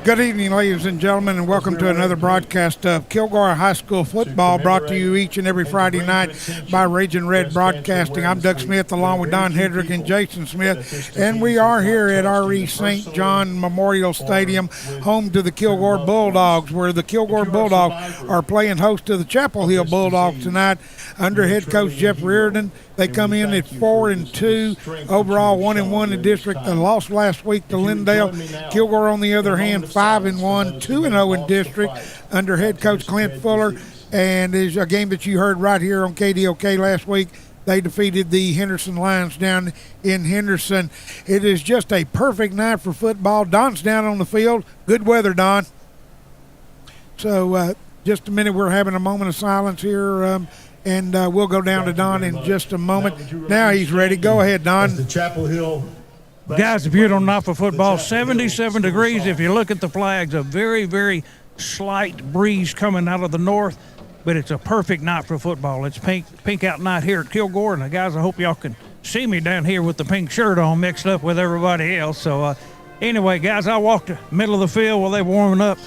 Good evening, ladies and gentlemen, and welcome to another broadcast of Kilgore High School football, brought to you each and every Friday night by Raging Red Broadcasting. I'm Doug Smith, along with Don Hedrick and Jason Smith, and we are here at R.E. St. John Memorial Stadium, home to the Kilgore Bulldogs, where the Kilgore Bulldogs are playing host to the Chapel Hill Bulldogs tonight under head coach Jeff Reardon. They come in at 4-2, overall 1-1 in district. They lost last week to Lindale. Kilgore, on the other hand, 5-1, 2-0 in district under head coach Clint Fuller. And is a game that you heard right here on KDOK last week. They defeated the Henderson Lions down in Henderson. It is just a perfect night for football. Don's down on the field. Good weather, Don. So just a minute, we're having a moment of silence here. And we'll go down to Don in just a moment. Now he's ready. Go ahead, Don. The Chapel Hill. Guys, a beautiful night for football. 77 degrees. If you look at the flags, a very, very slight breeze coming out of the north. But it's a perfect night for football. It's pink out night here at Kilgore. And, guys, I hope y'all can see me down here with the pink shirt on mixed up with everybody else. So, anyway, guys, I walked the middle of the field while they were warming up.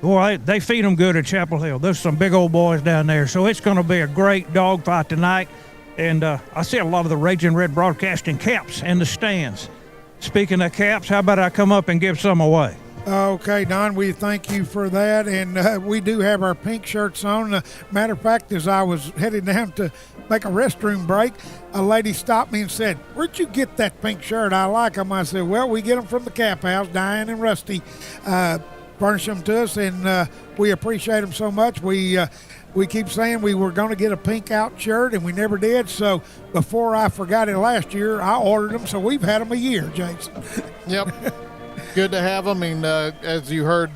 Boy, they feed them good at Chapel Hill. There's some big old boys down there. So it's going to be a great dogfight tonight. And I see a lot of the Raging Red Broadcasting caps in the stands. Speaking of caps, how about I come up and give some away? Okay, Don, we thank you for that. And we do have our pink shirts on. Matter of fact, as I was headed down to make a restroom break, a lady stopped me and said, "Where'd you get that pink shirt? I like them." I said, "Well, we get them from the Cap House. Diane and Rusty furnish them to us, and we appreciate them so much. We keep saying we were going to get a pink out shirt, and we never did. So before I forgot it last year, I ordered them. So we've had them a year, Jason." Yep. Good to have them. And as you heard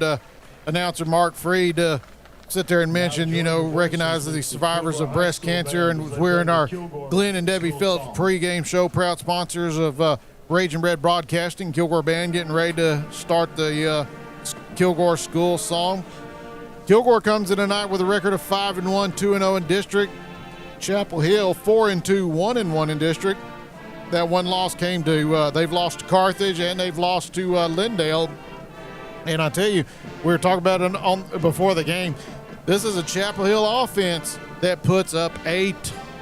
announcer Mark Freed sit there and mention, recognize the survivors of breast cancer, and we're in our Glenn and Debbie Phillips pregame show, proud sponsors of Raging Red Broadcasting. Kilgore Band getting ready to start the Kilgore School song. Kilgore comes in tonight with a record of 5-1, 2-0 in district. Chapel Hill 4-2, 1-1 in district. That one loss came to they've lost to Carthage and they've lost to Lindale. And I tell you, we were talking about it before the game. This is a Chapel Hill offense that puts up a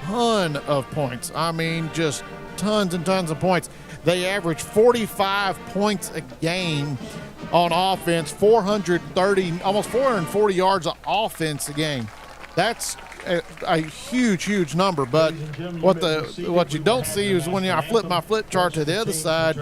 ton of points. I mean, just tons and tons of points. They average 45 points a game on offense, 430, almost 440 yards of offense a game. That's a huge, huge number. But what you don't see is when I flip my flip chart to the other side,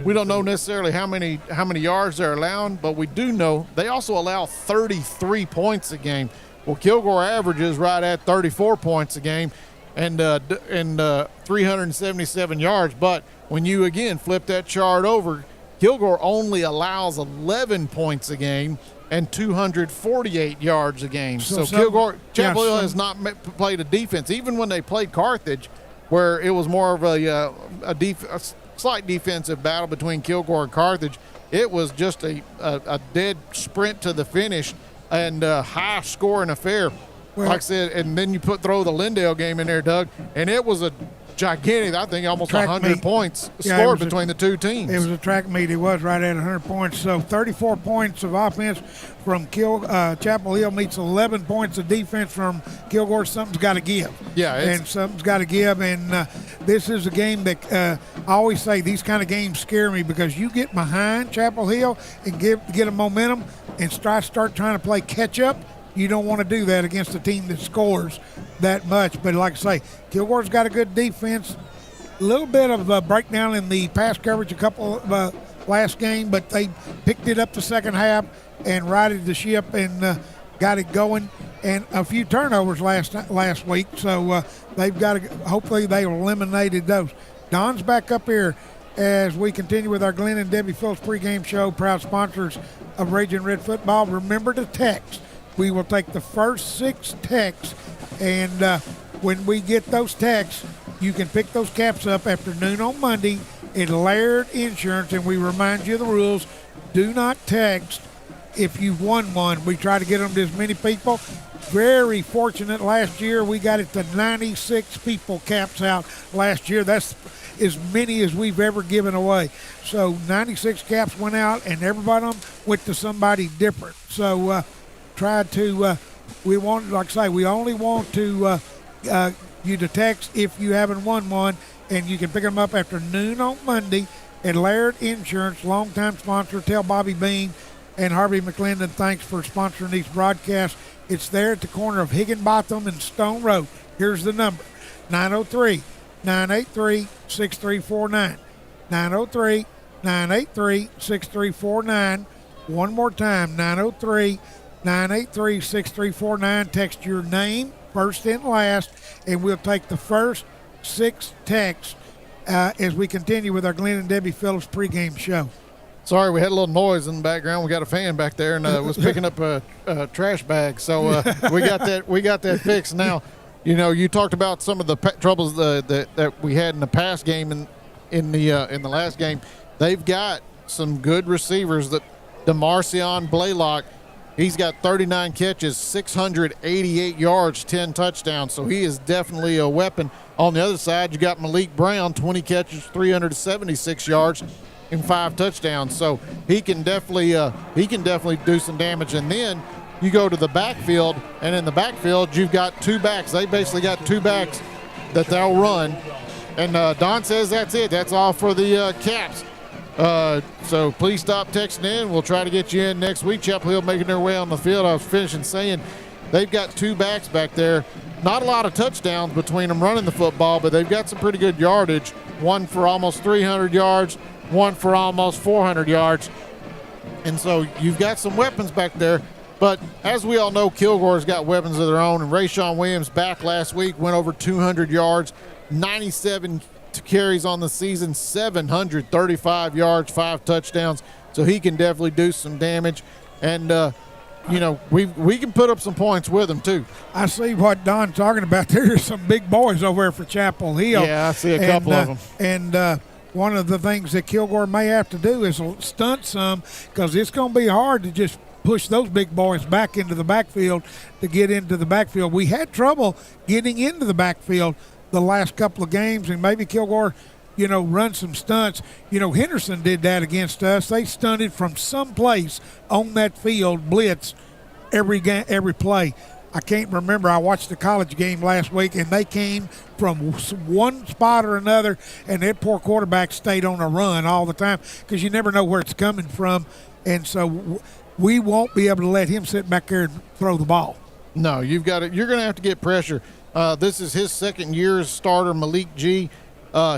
we don't know necessarily how many yards they're allowing, but we do know they also allow 33 points a game. Well, Kilgore averages right at 34 points a game and 377 yards. But when you again flip that chart over, Kilgore only allows 11 points a game and 248 yards a game. So Kilgore, Chapel Hill has not played a defense. Even when they played Carthage, where it was more of a slight defensive battle between Kilgore and Carthage, it was just a dead sprint to the finish and high-scoring affair. Well, like I said, and then you throw the Lindale game in there, Doug, and it was a gigantic, I think almost 100 points scored between the two teams. It was a track meet. It was right at 100 points. So 34 points of offense from Chapel Hill meets 11 points of defense from Kilgore. Something's got to give. Yeah. And something's got to give. And this is a game that I always say these kind of games scare me because you get behind Chapel Hill and get a momentum and start trying to play catch-up. You don't want to do that against a team that scores that much. But like I say, Kilgore's got a good defense. A little bit of a breakdown in the pass coverage a couple of last game, but they picked it up the second half and righted the ship and got it going. And a few turnovers last week, so they've got to. Hopefully they eliminated those. Don's back up here as we continue with our Glenn and Debbie Phillips pregame show, proud sponsors of Raging Red Football. Remember to text. We will take the first 6 texts, and when we get those texts, you can pick those caps up after noon on Monday at Laird Insurance, and we remind you of the rules. Do not text if you've won one. We try to get them to as many people very fortunate last year. We got it to 96 people caps out last year. That's as many as we've ever given away. So 96 caps went out, and everybody of them went to somebody different. So we want, like I say, we only want to you to text if you haven't won one, and you can pick them up after noon on Monday at Laird Insurance, longtime sponsor. Tell Bobby Bean and Harvey McClendon thanks for sponsoring these broadcasts. It's there at the corner of Higginbotham and Stone Road. Here's the number, 903-983-6349. 903-983-6349. One more time, 903-983-6349. Text your name, first and last, and we'll take the first 6 texts as we continue with our Glenn and Debbie Phillips pregame show. Sorry, we had a little noise in the background. We got a fan back there, and was picking up a trash bag. So we got that fixed. Now, you talked about some of the troubles that we had in the past game in the last game. They've got some good receivers. That DeMarcion Blaylock, he's got 39 catches, 688 yards, 10 touchdowns. So he is definitely a weapon. On the other side, you got Malik Brown, 20 catches, 376 yards, and 5 touchdowns. So he can definitely do some damage. And then you go to the backfield, and in the backfield you've got 2 backs. They basically got 2 backs that they'll run. And Don says that's it. That's all for the Caps. So please stop texting in. We'll try to get you in next week. Chapel Hill making their way on the field. I was finishing saying they've got 2 backs back there. Not a lot of touchdowns between them running the football, but they've got some pretty good yardage. One for almost 300 yards, one for almost 400 yards. And so you've got some weapons back there. But as we all know, Kilgore's got weapons of their own. And Rayshawn Williams back last week, went over 200 yards, 97 carries on the season, 735 yards, 5 touchdowns. So he can definitely do some damage. And, we can put up some points with him, too. I see what Don's talking about. There's some big boys over there for Chapel Hill. Yeah, I see a couple of them. And one of the things that Kilgore may have to do is stunt some, because it's going to be hard to just push those big boys back into the backfield to get into the backfield. We had trouble getting into the backfield the last couple of games, and maybe Kilgore, run some stunts. Henderson did that against us. They stunted from someplace on that field, blitz every play. I can't remember. I watched the college game last week, and they came from one spot or another, and that poor quarterback stayed on a run all the time because you never know where it's coming from. And so we won't be able to let him sit back there and throw the ball. No, you've got it. You're going to have to get pressure. This is his second year as starter, Malik G.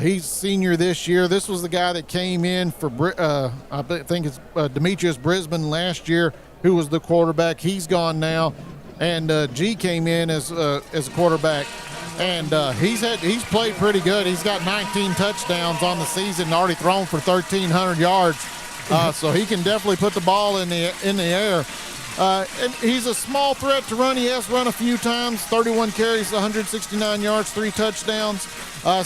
He's senior this year. This was the guy that came in for, I think it's Demetrius Brisbane last year, who was the quarterback. He's gone now. And G came in as a quarterback. And he's played pretty good. He's got 19 touchdowns on the season, already thrown for 1,300 yards. So he can definitely put the ball in the air. And he's a small threat to run. He has run a few times, 31 carries, 169 yards, 3 touchdowns.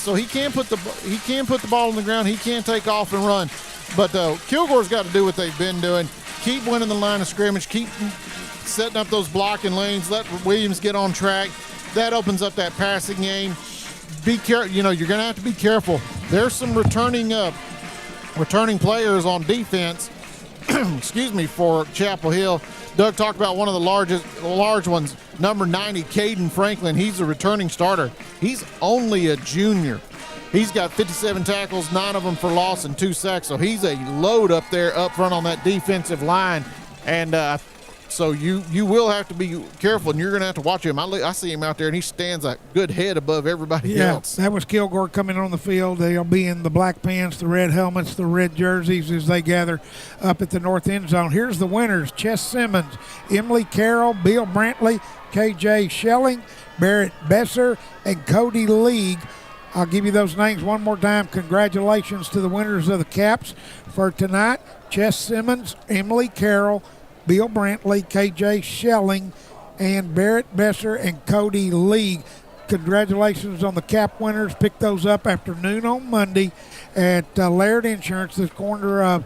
So he can put the ball on the ground. He can take off and run. But Kilgore's got to do what they've been doing. Keep winning the line of scrimmage. Keep setting up those blocking lanes. Let Williams get on track. That opens up that passing game. Be careful. You're going to have to be careful. There's some returning players on defense. Excuse me, for Chapel Hill. Doug talked about one of the large ones, number 90, Caden Franklin. He's a returning starter. He's only a junior. He's got 57 tackles, 9 of them for loss and 2 sacks. So he's a load up there up front on that defensive line. And so you will have to be careful, and you're going to have to watch him. I see him out there, and he stands a good head above everybody else. That was Kilgore coming on the field. They'll be in the black pants, the red helmets, the red jerseys as they gather up at the north end zone. Here's the winners: Chess Simmons, Emily Carroll, Bill Brantley, KJ Schelling, Barrett Besser, and Cody League. I'll give you those names one more time. Congratulations to the winners of the caps for tonight: Chess Simmons, Emily Carroll, Bill Brantley, KJ Schelling, and Barrett Besser and Cody League. Congratulations on the cap winners. Pick those up after noon on Monday at Laird Insurance, the corner of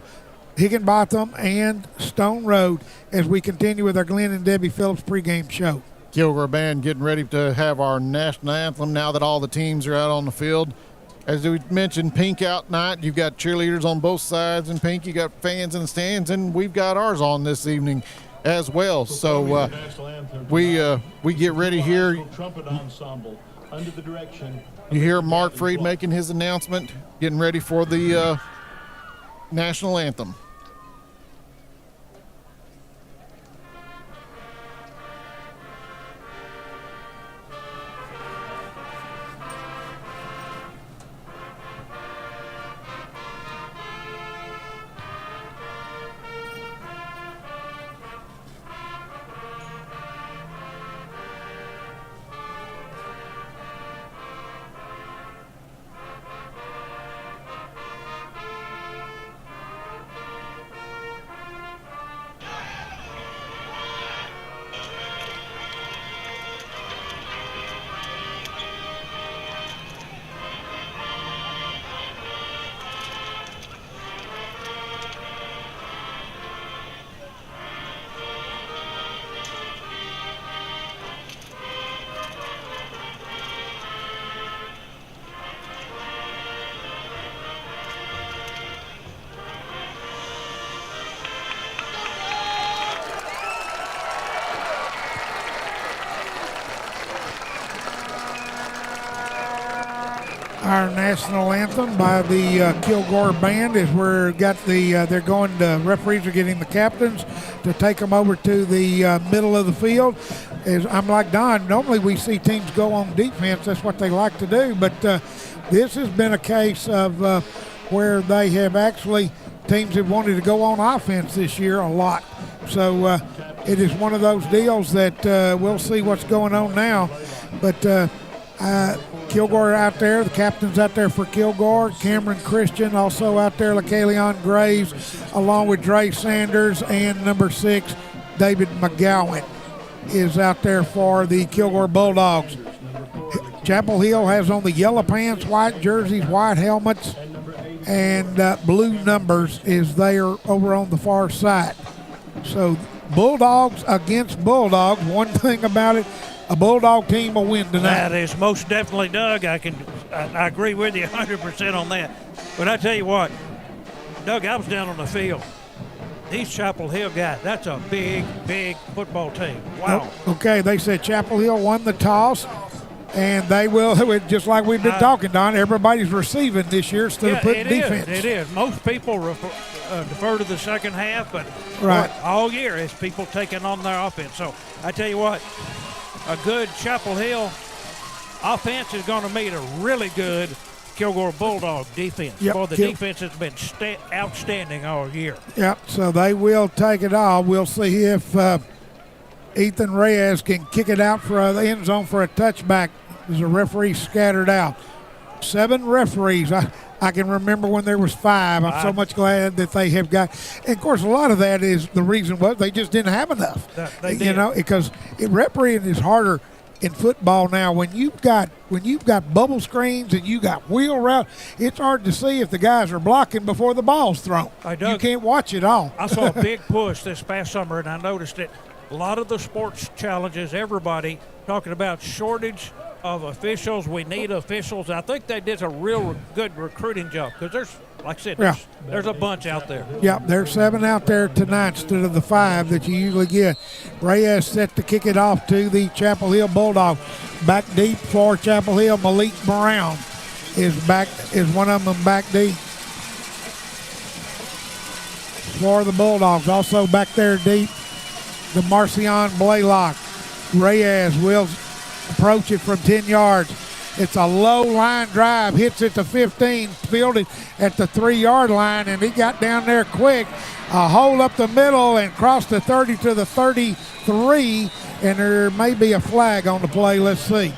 Higginbotham and Stone Road, as we continue with our Glenn and Debbie Phillips pregame show. Kilgore band getting ready to have our national anthem now that all the teams are out on the field. As we mentioned, pink out night. You've got cheerleaders on both sides in pink. You got fans in the stands, and we've got ours on this evening as well. So we get ready here. You hear Mark Freed making his announcement, getting ready for the national anthem. Our national anthem by the Kilgore band is where they're going to, referees are getting the captains to take them over to the middle of the field. I'm like Don, normally we see teams go on defense, that's what they like to do, but this has been a case of where they have actually, teams have wanted to go on offense this year a lot. So it is one of those deals that we'll see what's going on now, but Kilgore out there, the captain's out there for Kilgore. Cameron Christian also out there, LaKalion Graves, along with Dre Sanders, and number 6, David McGowan is out there for the Kilgore Bulldogs. Chapel Hill has on the yellow pants, white jerseys, white helmets, and blue numbers is there over on the far side. So Bulldogs against Bulldogs. One thing about it, a Bulldog team will win tonight. That is most definitely, Doug. I agree with you 100% on that. But I tell you what, Doug, I was down on the field. These Chapel Hill guys, that's a big, big football team. Wow. Okay, they said Chapel Hill won the toss, and they will, just like we've been talking, Don, everybody's receiving this year instead of putting defense. It is. Most people defer to the second half, but right. All year it's people taking on their offense. So I tell you what, a good Chapel Hill offense is going to meet a really good Kilgore Bulldog defense. Yep. Boy, the defense has been outstanding all year. Yep, so they will take it all. We'll see if Ethan Reyes can kick it out for the end zone for a touchback as the referees scattered out. 7 referees. I can remember when there was 5. I'm so much glad that they have got. And of course, a lot of that is the reason was they just didn't have enough. They did. You know, because refereeing is harder in football now. When you've got bubble screens and you got wheel route, it's hard to see if the guys are blocking before the ball's thrown. You can't watch it all. I saw a big push this past summer, and I noticed it. A lot of the sports challenges, everybody talking about shortage of officials. We need officials. I think they did a real good recruiting job because there's, like I said, there's a bunch out there. Yeah, there's 7 out there tonight instead of the 5 that you usually get. Reyes set to kick it off to the Chapel Hill Bulldogs. Back deep for Chapel Hill. Malik Brown is one of them back deep for the Bulldogs. Also back there deep, the Marcion Blaylock. Reyes will approach it from 10 yards. It's a low line drive, hits it to 15, fielded at the 3-yard line, and he got down there quick. A hole up the middle and crossed the 30 to the 33, and there may be a flag on the play. Let's see.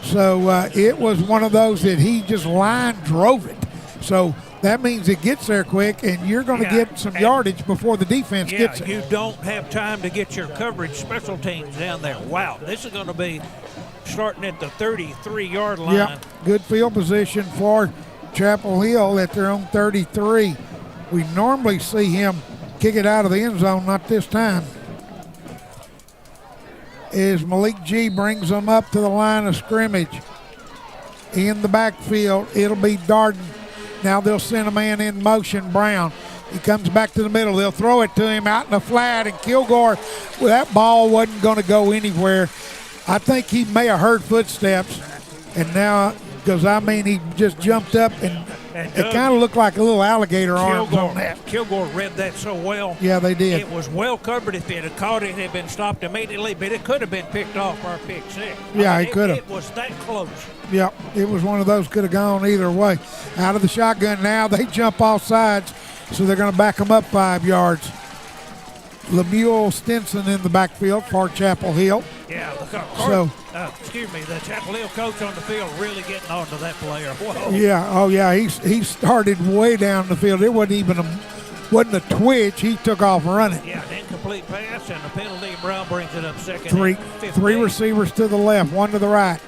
So it was one of those that he just line drove it. So that means it gets there quick, and you're going to get some yardage before the defense gets it. You don't have time to get your coverage special teams down there. Wow, this is going to be starting at the 33-yard line. Yeah, good field position for Chapel Hill at their own 33. We normally see him kick it out of the end zone, not this time. as Malik G brings them up to the line of scrimmage. In the backfield, it'll be Darden. Now they'll send a man in motion, Brown. He comes back to the middle. They'll throw it to him out in the flat, and Kilgore, well, that ball wasn't going to go anywhere. I think he may have heard footsteps, and now, because, he just jumped up, and it kind of looked like a little alligator arms on that. Kilgore read that so well. Yeah, they did. It was well covered. If it had caught it, it had been stopped immediately, but it could have been picked off for a pick six. Yeah, it could have. It was that close. Yep, it was one of those, could have gone either way. Out of the shotgun now, they jump off sides, so they're going to back them up 5 yards. Lemuel Stinson in the backfield for Chapel Hill. Yeah, the Chapel Hill coach on the field really getting on to that player. Whoa. Yeah, he started way down the field. It wasn't a twitch. He took off running. Yeah, an incomplete pass and a penalty. Brown brings it up second. Three receivers to the left, one to the right.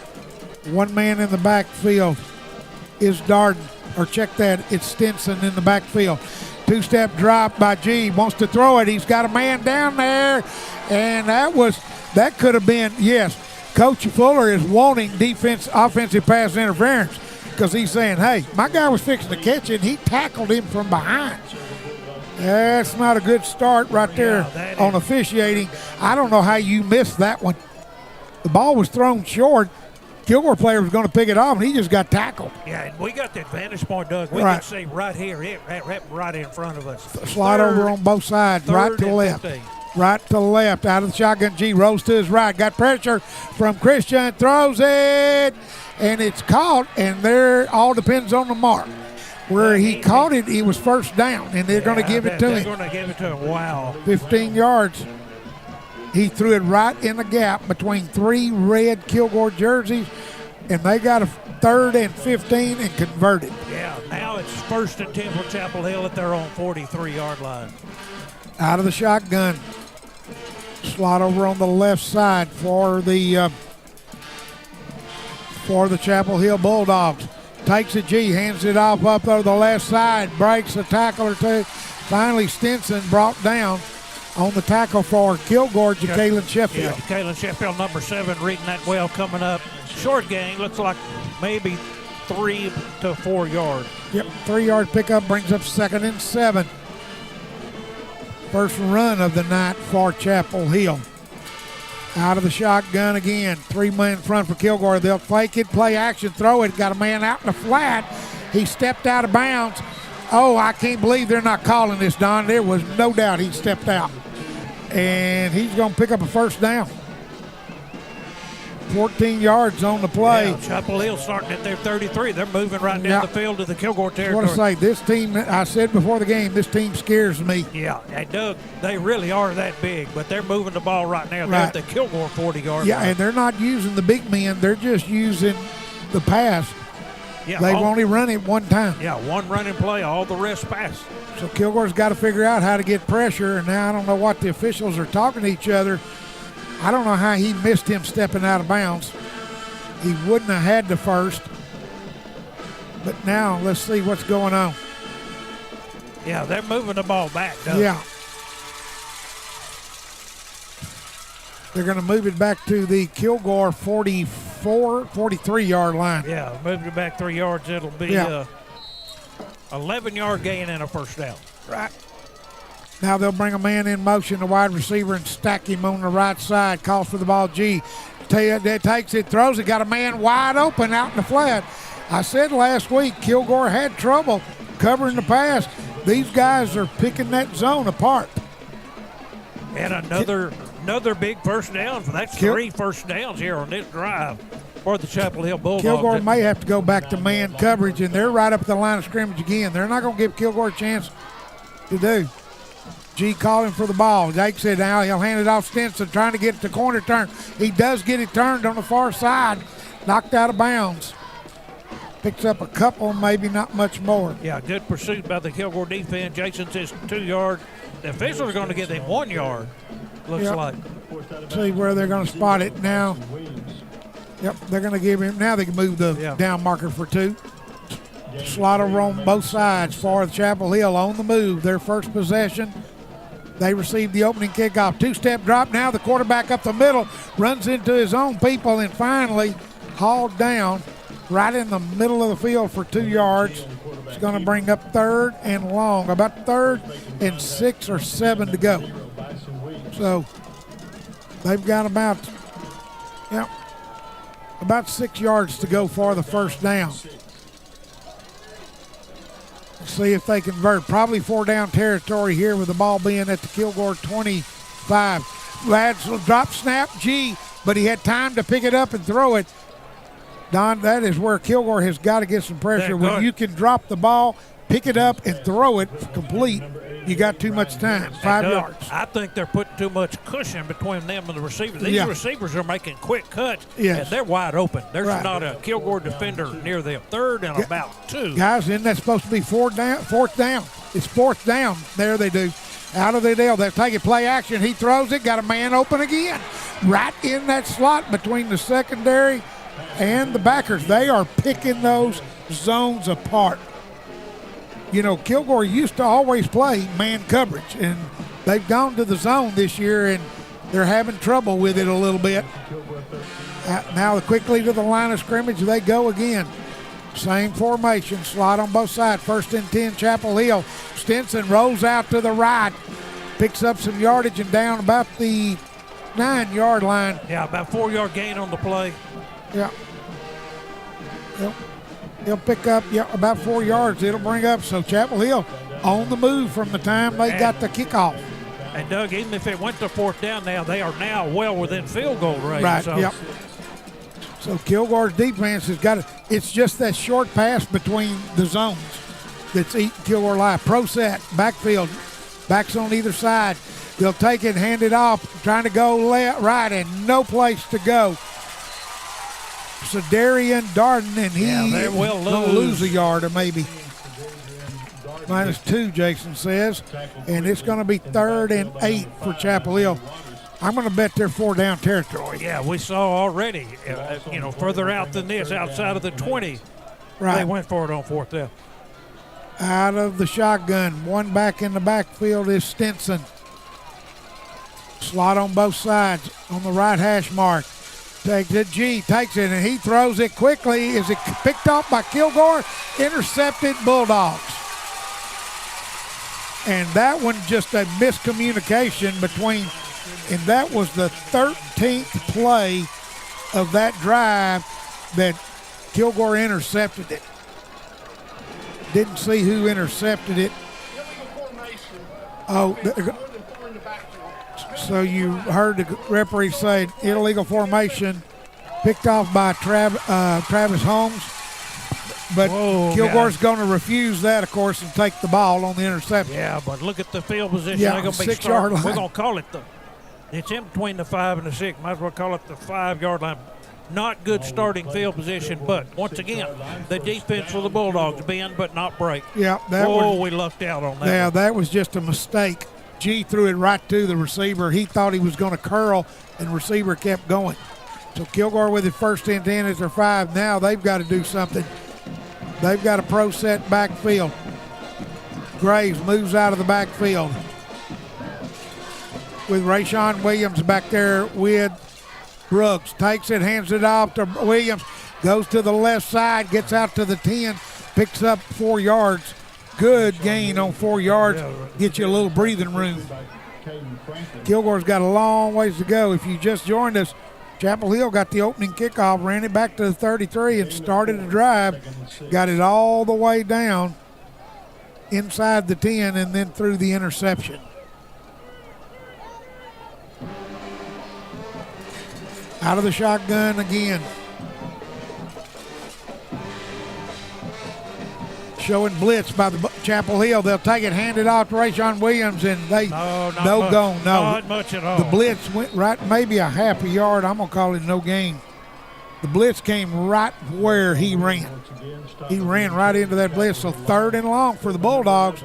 One man in the backfield is Darden. Or check that, it's Stinson in the backfield. Two-step drop by G. Wants to throw it. He's got a man down there. And that could have been, yes, Coach Fuller is wanting offensive pass interference because he's saying, hey, my guy was fixing to catch it, and he tackled him from behind. That's not a good start right there on officiating. I don't know how you missed that one. The ball was thrown short. Kilgore player was going to pick it off, and he just got tackled. Yeah, and we got the advantage point, Doug. We can see right here, right in front of us. Slide over on both sides, right to left. 15. Right to left, out of the shotgun. G rolls to his right. Got pressure from Christian, throws it, and it's caught, and there all depends on the mark. Where he caught it, he was first down, and they're going to give it to him. They're going to give it to him, wow. 15 yards. He threw it right in the gap between 3 red Kilgore jerseys, and they got a 3rd and 15 and converted. Yeah, now it's 1st and 10 for Chapel Hill at their own 43-yard line. Out of the shotgun. Slot over on the left side for the Chapel Hill Bulldogs. Takes a G, hands it off up over the left side, breaks a tackle or two. Finally, Stinson brought down on the tackle for Kilgore, Jacalen Sheffield. Yeah, Jacalen Sheffield, number 7, reading that well, coming up. Short gain, looks like maybe 3 to 4 yards. Yep, 3-yard pickup brings up 2nd and 7. First run of the night for Chapel Hill. Out of the shotgun again. 3 men in front for Kilgore. They'll fake it, play action, throw it. Got a man out in the flat. He stepped out of bounds. Oh, I can't believe they're not calling this, Don. There was no doubt he stepped out. And he's going to pick up a first down. 14 yards on the play. Yeah, Chapel Hill starting at their 33. They're moving right down the field to the Kilgore territory. I want to say, this team, I said before the game, this team scares me. Yeah, and Doug, they really are that big, but they're moving the ball right now. They're at the Kilgore 40-yard line. And they're not using the big men. They're just using the pass. Yeah, they've only run it one time. Yeah, one running play, all the rest pass. So Kilgore's got to figure out how to get pressure, and now I don't know what the officials are talking to each other. I don't know how he missed him stepping out of bounds. He wouldn't have had the first. But now let's see what's going on. Yeah, they're moving the ball back, Doug. Yeah. They're going to move it back to the Kilgore 43-yard line. Yeah, moving it back 3 yards. It'll be 11-yard gain and a first down. Right. Now they'll bring a man in motion, the wide receiver, and stack him on the right side. Calls for the ball. G takes it, throws it, got a man wide open out in the flat. I said last week Kilgore had trouble covering the pass. These guys are picking that zone apart. And another big first down. That's 3 first downs here on this drive for the Chapel Hill Bulldogs. Kilgore may have to go back to man coverage, and they're right up at the line of scrimmage again. They're not going to give Kilgore a chance to do. G calling for the ball. Jake said now he'll hand it off Stinson, trying to get it to corner turn. He does get it turned on the far side, knocked out of bounds. Picks up a couple, maybe not much more. Yeah, good pursuit by the Kilgore defense. Jason says 2 yards. The officials are going to give them 1 yard, looks like. See where they're going to spot it now. Yep, they're going to give him. Now they can move the down marker for 2. Slot over on both sides for the Chapel Hill on the move. Their first possession. They receive the opening kickoff. Two-step drop. Now the quarterback up the middle runs into his own people and finally hauled down right in the middle of the field for 2 yards. It's going to bring up 3rd and long. About 3rd and 6 or 7 to go. So they've got about 6 yards to go for the first down. See if they convert. Probably 4-down territory here with the ball being at the Kilgore 25. Lads will drop snap, but he had time to pick it up and throw it. Don, that is where Kilgore has got to get some pressure. When you can drop the ball, pick it up, and throw it complete, you got too much time. 5 yards. I think they're putting too much cushion between them and the receiver. These receivers are making quick cuts, and they're wide open. There's not a Kilgore defender near them. 3rd and about 2. Guys, isn't that supposed to be 4th down? It's 4th down. There they do. Out of the deal. They'll take it, play action. He throws it, got a man open again. Right in that slot between the secondary and the backers. They are picking those zones apart. You know, Kilgore used to always play man coverage, and they've gone to the zone this year, and they're having trouble with it a little bit. Now quickly to the line of scrimmage they go again. Same formation, slot on both sides. 1st and 10, Chapel Hill. Stinson rolls out to the right, picks up some yardage and down about the 9-yard line. Yeah, about 4-yard gain on the play. Yeah. He'll pick up about 4 yards. It'll bring up. So Chapel Hill on the move from the time they got the kickoff. And Doug, even if it went to 4th down now, they are now well within field goal range. Right, so. yep. So Kilgore's defense has got it. It's just that short pass between the zones that's eating Kilgore alive. Pro set, backfield, backs on either side. They'll take it, hand it off, trying to go left, right, and no place to go. So Darian Darden, and he will lose a yard or maybe. -2, Jason says. And it's going to be 3rd and 8 for Chapel Hill. I'm going to bet they're 4-down territory. Yeah, we saw already, further out than this, outside of the 20. Right. They went for it on 4th down. Out of the shotgun. One back in the backfield is Stinson. Slot on both sides on the right hash mark. Takes it, takes it, and he throws it quickly. Is it picked off by Kilgore? Intercepted, Bulldogs. And that one just a miscommunication between, and that was the 13th play of that drive that Kilgore intercepted it. Didn't see who intercepted it. Oh, so you heard the referee say illegal formation picked off by Travis Holmes. But Kilgore's going to refuse that, of course, and take the ball on the interception. Yeah, but look at the field position. Yeah, they're going to be 6-yard line. We're going to call it it's in between the 5 and the 6. Might as well call it the 5-yard line. Not good starting field position, but once again, the defense for the Bulldogs bend but not break. Yeah, we lucked out on that. Yeah, that was just a mistake. G threw it right to the receiver. He thought he was going to curl, and the receiver kept going. So Kilgore with it 1st and 10 as their 5. Now they've got to do something. They've got a pro set backfield. Graves moves out of the backfield with Rayshawn Williams back there with Brooks. Takes it, hands it off to Williams. Goes to the left side, gets out to the 10, picks up 4 yards. Good gain on 4 yards. Get you a little breathing room. Kilgore's got a long ways to go. If you just joined us, Chapel Hill got the opening kickoff, ran it back to the 33 and started a drive. Got it all the way down inside the 10 and then threw the interception. Out of the shotgun again. Showing blitz by the Chapel Hill. They'll take it, hand it off to Rayshawn Williams, and they not much at all. The blitz went right, maybe a half a yard. I'm gonna call it no gain. The blitz came right where he ran. He ran right into that blitz. So 3rd and long for the Bulldogs.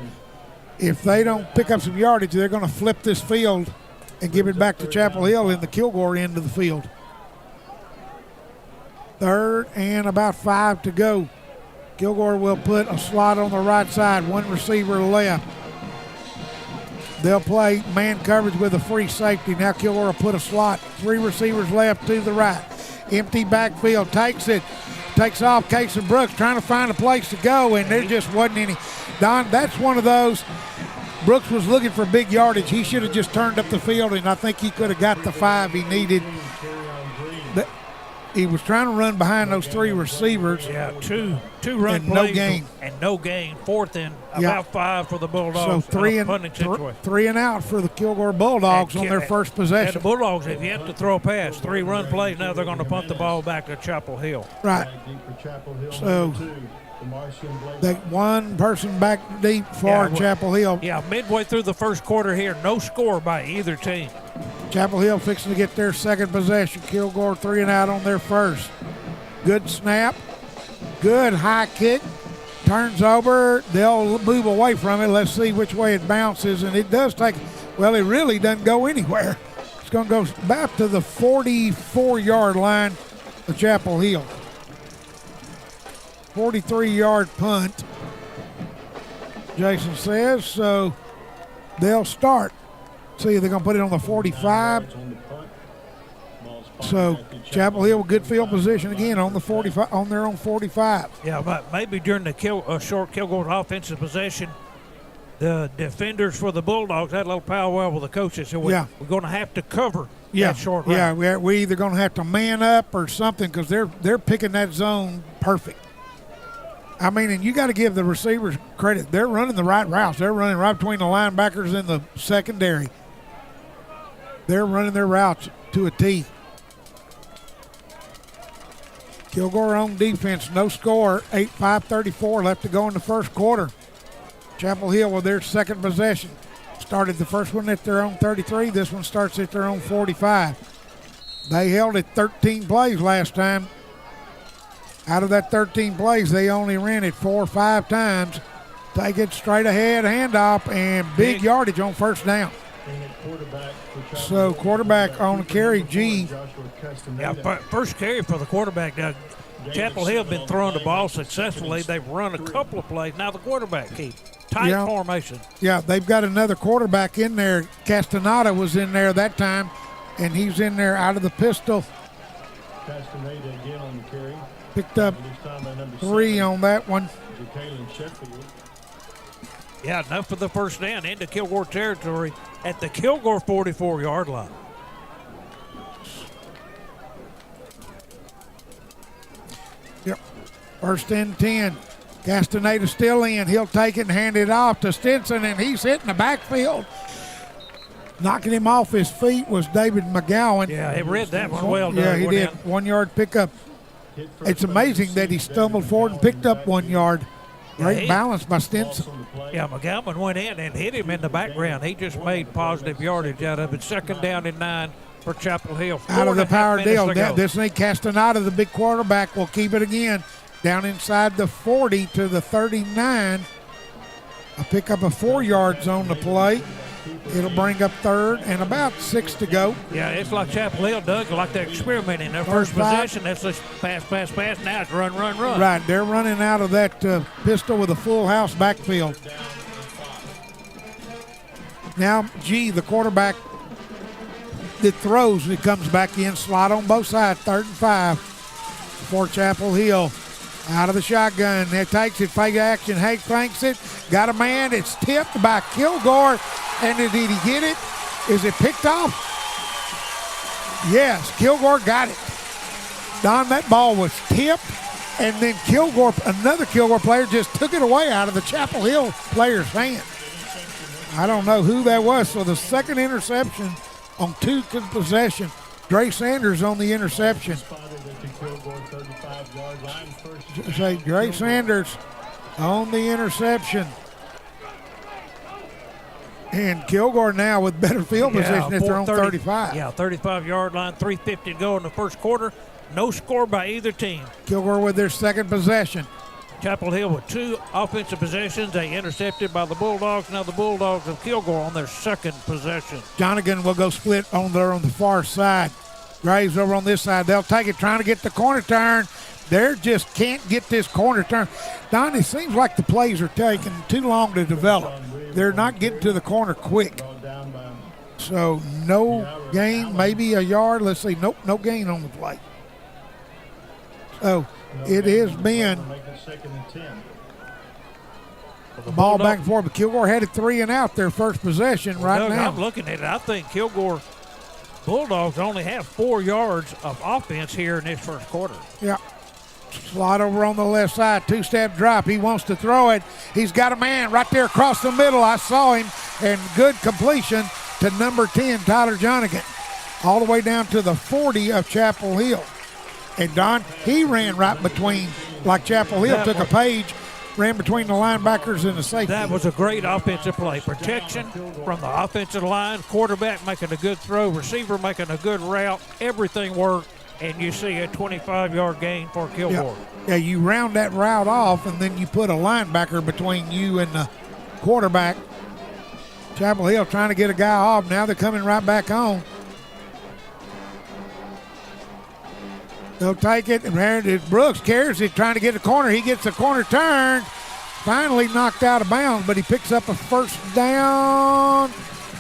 If they don't pick up some yardage, they're gonna flip this field and give it back to Chapel Hill in the Kilgore end of the field. 3rd and about 5 to go. Kilgore will put a slot on the right side, one receiver left. They'll play man coverage with a free safety. Now Kilgore will put a slot. 3 receivers left to the right. Empty backfield. Takes it. Takes off. Casey Brooks trying to find a place to go, and there just wasn't any. Don, that's one of those. Brooks was looking for big yardage. He should have just turned up the field, and I think he could have got the 5 he needed. He was trying to run behind those 3 receivers. Yeah, two run and plays no gain. And no gain. 4th and about 5 for the Bulldogs. So 3 and out for the Kilgore Bulldogs on their first And possession. the Bulldogs have yet to throw a pass. 3 run plays. Now they're going to punt the ball back to Chapel Hill. Right. So they one person back deep for Chapel Hill. Yeah, midway through the first quarter here, no score by either team. Chapel Hill fixing to get their second possession. Kilgore 3 and out on their first. Good snap. Good high kick. Turns over. They'll move away from it. Let's see which way it bounces. And it does take, well, it really doesn't go anywhere. It's going to go back to the 44-yard line of Chapel Hill. 43-yard punt, Jason says. So they'll start. See, they're going to put it on the 45. So Chapel Hill with good field position again on the 45, on their own 45. Yeah, but maybe during the short Kilgore offensive possession, the defenders for the Bulldogs had a little powwow with the coaches. So we're going to have to cover that short run. Yeah, we're either going to have to man up or something because they're picking that zone perfect. I mean, and you got to give the receivers credit. They're running the right routes. They're running right between the linebackers and the secondary. They're running their routes to a T. Kilgore on defense, no score, 8:5:34 left to go in the first quarter. Chapel Hill with their second possession. Started the first one at their own 33. This one starts at their own 45. They held it 13 plays last time. Out of that 13 plays, they only ran it 4 or 5 times. Take it straight ahead, handoff, and big yardage on first down. So quarterback on the carry, G. Yeah, first carry for the quarterback. Now, Chapel Hill have been throwing the ball successfully. They've run a couple of plays. Now the quarterback keeps tight formation. Yeah, they've got another quarterback in there. Castaneda was in there that time, and he's in there out of the pistol. Castaneda again on the carry. Picked up 3 on that one. Yeah, enough for the first down into Kilgore territory at the Kilgore 44-yard line. Yep. First and 10. Castaneda still in. He'll take it and hand it off to Stinson, and he's hitting the backfield. Knocking him off his feet was David McGowan. Yeah, he read that one well. Yeah, he did. 1 yard pickup. It's amazing that he stumbled forward and picked up 1 yard. Great balance by Stinson. Yeah, McGowan went in and hit him in the background. He just made positive yardage out of it. Second down and 9 for Chapel Hill. Out of the power deal. This ain't Castaneda, the big quarterback, will keep it again. Down inside the 40 to the 39. A pickup of 4 yards on the play. It'll bring up third and about 6 to go. Yeah, it's like Chapel Hill, Doug, like they're experimenting. Their first possession, that's just pass. Now it's run. Right, they're running out of that pistol with a full house backfield. Now, G, the quarterback that throws, it comes back in, slot on both sides, 3rd and 5 for Chapel Hill. Out of the shotgun, it takes it, fake action, Hake thanks it, got a man, it's tipped by Kilgore, and did he get it? Is it picked off? Yes, Kilgore got it. Don, that ball was tipped, and then Kilgore, another Kilgore player just took it away out of the Chapel Hill player's hand. I don't know who that was, so the second interception on 2 possession. Dre Sanders on the interception. Say Dre Sanders on the interception. And Kilgore now with better field position at their own 35. Yeah, 35-yard line, 3:50 to go in the first quarter. No score by either team. Kilgore with their second possession. Chapel Hill with 2 offensive possessions. They intercepted by the Bulldogs. Now the Bulldogs of Kilgore on their second possession. Jonigan will go split on the far side. Graves over on this side. They'll take it, trying to get the corner turn. They just can't get this corner turn. Don, it seems like the plays are taking too long to develop. They're not getting to the corner quick. So no gain, maybe a yard. Let's see. Nope, no gain on the play. So it has been Make it 2nd and 10. ball back and forth. But Kilgore had it 3 and out their first possession right Doug, now. I'm looking at it. I think Kilgore Bulldogs only have 4 yards of offense here in this first quarter. Yeah. Slot over on the left side, 2-step drop. He wants to throw it. He's got a man right there across the middle. I saw him, and good completion to number 10, Tyler Jonigan, all the way down to the 40 of Chapel Hill. And Don, he ran right between, like Chapel Hill took a page, ran between the linebackers and the safety. That was a great offensive play. Protection from the offensive line, quarterback making a good throw, receiver making a good route. Everything worked, and you see a 25-yard gain for Kilgore. Yeah, you round that route off, and then you put a linebacker between you and the quarterback. Chapel Hill trying to get a guy off. Now they're coming right back on. They'll take it, and there Brooks carries it, trying to get a corner. He gets the corner turned, finally knocked out of bounds, but he picks up a first down.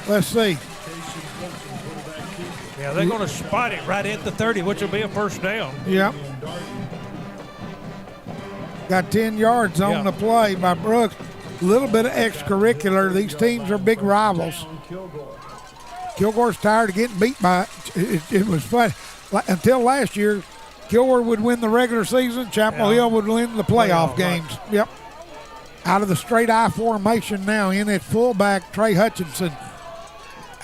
Let's see. Yeah, they're going to spot it right at the 30, which will be a first down. Yep. Got 10 yards on the play by Brooks. A little bit of extracurricular. These teams are big rivals. Kilgore's tired of getting beat by it was fun. Until last year, Kilgore would win the regular season. Chapel Hill would win the playoff games. Yep. Out of the straight eye formation now, in at fullback, Trey Hutchinson.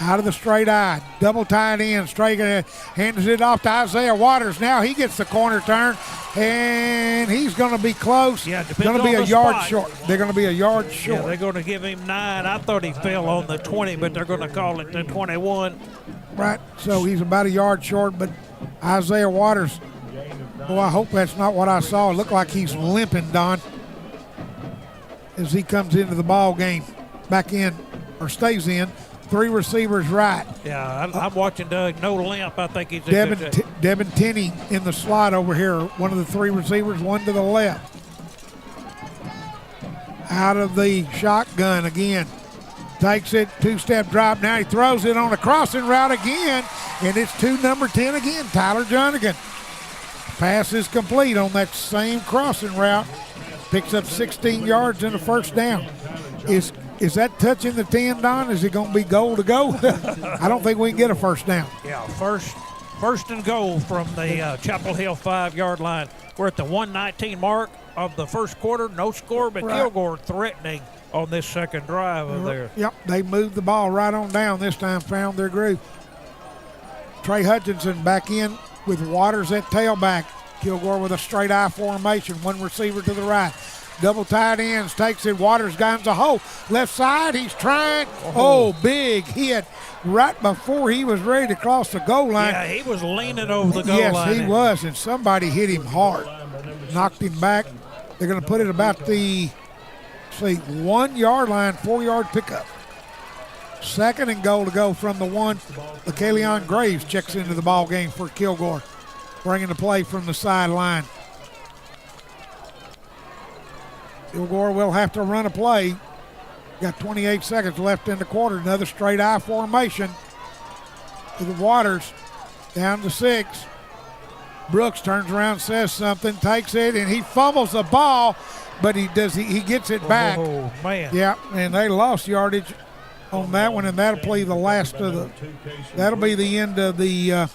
Out of the straight eye, double tight end, straight hands it off to Isaiah Waters. Now he gets the corner turn, and he's going to be close. Yeah, going to be a yard spot. short. They're going to be a yard short. Yeah, they're going to give him 9. I thought he fell on the 20, but they're going to call it the 21. Right, so he's about a yard short, but Isaiah Waters, oh, I hope that's not what I saw. It looked like he's limping, Don, as he comes into the ball game, back in, or stays in. 3 receivers right. Yeah, I'm watching Doug. No limp. I think he's a Devin Tenney in the slot over here. One of the 3 receivers, one to the left. Out of the shotgun again. Takes it, 2-step drop. Now he throws it on a crossing route again, and it's to number 10 again, Tyler Jonigan. Pass is complete on that same crossing route. Picks up 16 yards and a first down. Is that touching the 10, Don? Is it going to be goal to go? I don't think we can get a first down. Yeah, first and goal from the Chapel Hill 5-yard line. We're at the 1:19 mark of the first quarter. No score, but Kilgore threatening on this second drive over there. Yep, they moved the ball right on down this time, found their groove. Trey Hutchinson back in with Waters at tailback. Kilgore with a straight eye formation, 1 receiver to the right. Double tight ends, takes it. Waters guns a hole. Left side, he's trying. Oh, big hit right before he was ready to cross the goal line. Yeah, he was leaning over the goal line. Yes, he was, and somebody hit him hard. Knocked him back. They're going to put it about the 1-yard line, 4-yard pickup. 2nd and goal to go from the 1. LaKalion Graves checks into the ball game for Kilgore, bringing the play from the sideline. Kilgore will have to run a play. Got 28 seconds left in the quarter. Another straight eye formation to the Waters. Down to 6. Brooks turns around, says something, takes it, and he fumbles the ball, but he gets it back. Oh, man. Yeah, and they lost yardage on that one, and that'll be the last of that'll be the end of the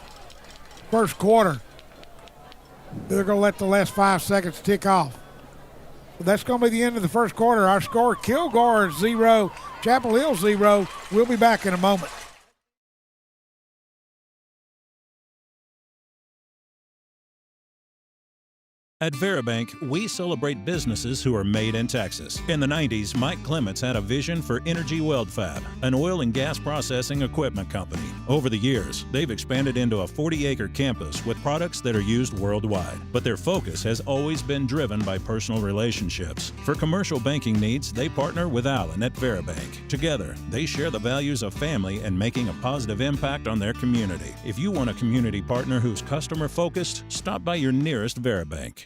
first quarter. They're going to let the last 5 seconds tick off. That's going to be the end of the first quarter. Our score, Kilgore 0, Chapel Hill 0. We'll be back in a moment. At Veribank, we celebrate businesses who are made in Texas. In the 90s, Mike Clements had a vision for Energy Weld Fab, an oil and gas processing equipment company. Over the years, they've expanded into a 40-acre campus with products that are used worldwide. But their focus has always been driven by personal relationships. For commercial banking needs, they partner with Alan at Veribank. Together, they share the values of family and making a positive impact on their community. If you want a community partner who's customer-focused, stop by your nearest Veribank.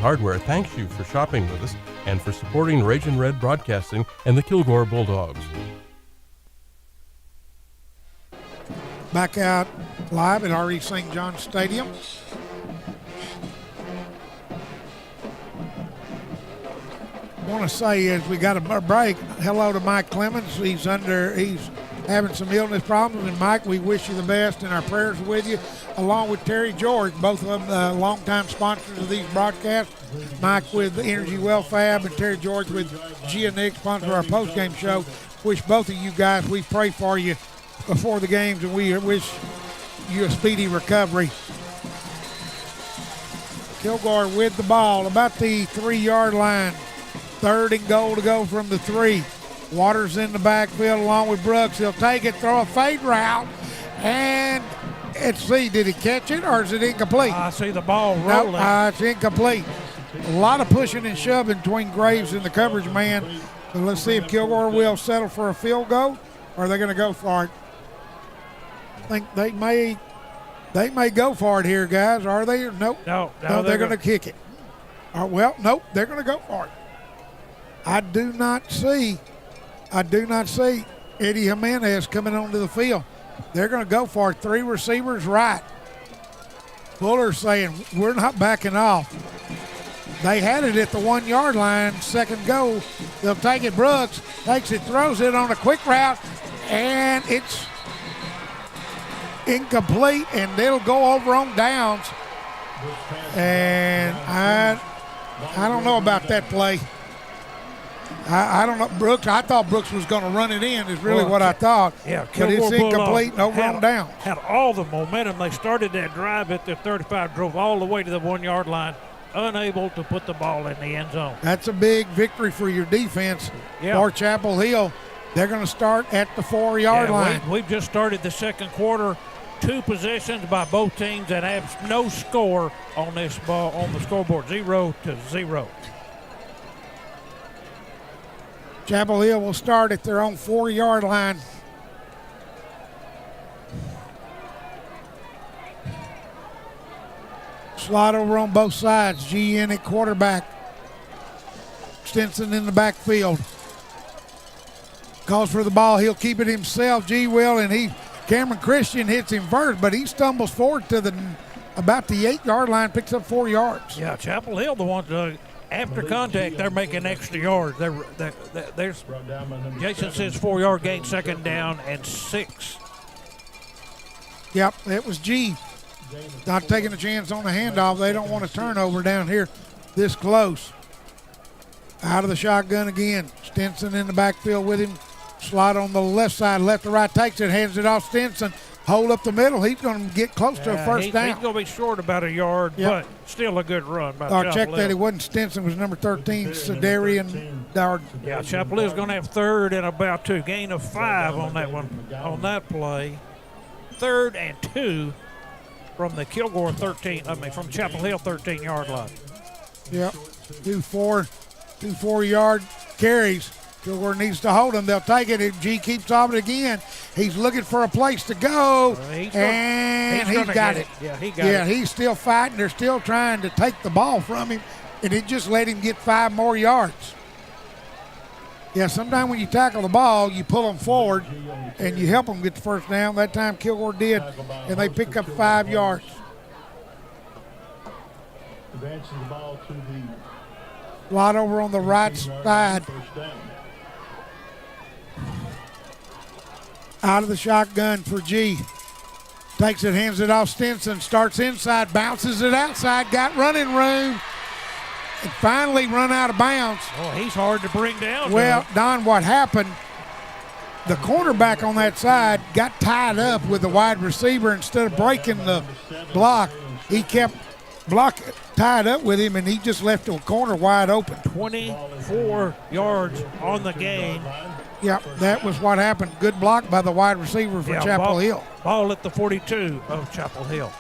Hardware thanks you for shopping with us and for supporting Ragin' Red Broadcasting and the Kilgore Bulldogs. Back out live at RE St. John Stadium. I want to say as we got a break, hello to Mike Clemens. He's having some illness problems. And Mike, we wish you the best and our prayers are with you, along with Terry George, both of them longtime sponsors of these broadcasts. Mike with Energy Well Fab and Terry George with Gia Nick, sponsor of our postgame show. Wish both of you guys, we pray for you before the games, and we wish you a speedy recovery. Kilgore with the ball, about the 3-yard line. 3rd and goal to go from the 3. Waters in the backfield along with Brooks. He'll take it, throw a fade route, and let's see, did he catch it or is it incomplete? I see the ball rolling. No, it's incomplete. A lot of pushing and shoving between Graves and the coverage man. So let's see if Kilgore will settle for a field goal or are they going to go for it. I think they may go for it here, guys. Are they? Nope. No, they're going to kick it. Nope, they're going to go for it. I do not see Eddie Jimenez coming onto the field. They're going to go for it. 3 receivers right. Fuller's saying, we're not backing off. They had it at the 1-yard line, 2nd goal. They'll take it. Brooks takes it, throws it on a quick route, and it's incomplete, and it'll go over on downs. And I don't know about that play. I don't know, Brooks. I thought Brooks was going to run it in. Is really what I thought. Yeah, but it's incomplete and over on downs. Had all the momentum. They started that drive at the 35, drove all the way to the 1-yard line, unable to put the ball in the end zone. That's a big victory for your defense. Yeah. For Chapel Hill. They're going to start at the 4-yard line. We've just started the second quarter. 2 possessions by both teams that have no score on this ball on the scoreboard, 0-0. Chapel Hill will start at their own 4-yard line. Slot over on both sides. G in at quarterback. Stinson in the backfield. Calls for the ball. He'll keep it himself. G will, and Cameron Christian hits him first, but he stumbles forward to about the 8-yard line, picks up 4 yards. Yeah, Chapel Hill, the ones after contact, they're making extra yards. There's Jason says 4-yard gain, 2nd down and 6. Yep, it was G. Not taking a chance on the handoff. They don't want a turnover down here this close. Out of the shotgun again. Stinson in the backfield with him. Slot on the left side, left to right, takes it, hands it off Stinson. Hold up the middle. He's going to get close to a first down. He's going to be short about a yard, but still a good run by Chapel check Hill. that. It wasn't Stinson. It was number 13, Sedarian Darden. Yeah, Chapel Hill's going to have 3rd and about 2. Gain of 5 on that one, on that play. 3rd and 2 from the Kilgore from Chapel Hill 13-yard line. Yep, 2 4-yard carries. Kilgore needs to hold him. They'll take it. If G keeps on it again, he's looking for a place to go, and he's got it. Yeah, he got it. He's still fighting. They're still trying to take the ball from him, and it just let him get 5 more yards. Yeah, sometimes when you tackle the ball, you pull them forward, and you help them get the first down. That time Kilgore did, and they pick up 5 yards. Advances the ball to the Lot over on the right side. Out of the shotgun for G. Takes it, hands it off Stinson, starts inside, bounces it outside, got running room, and finally run out of bounds. Oh, he's hard to bring down. Well, Don, what happened, the cornerback on that side got tied up with the wide receiver. Instead of breaking the block, he kept tied up with him, and he just left the corner wide open. 24 yards on the gain. Yep, that was what happened. Good block by the wide receiver for Chapel Hill. Ball at the 42 of Chapel Hill.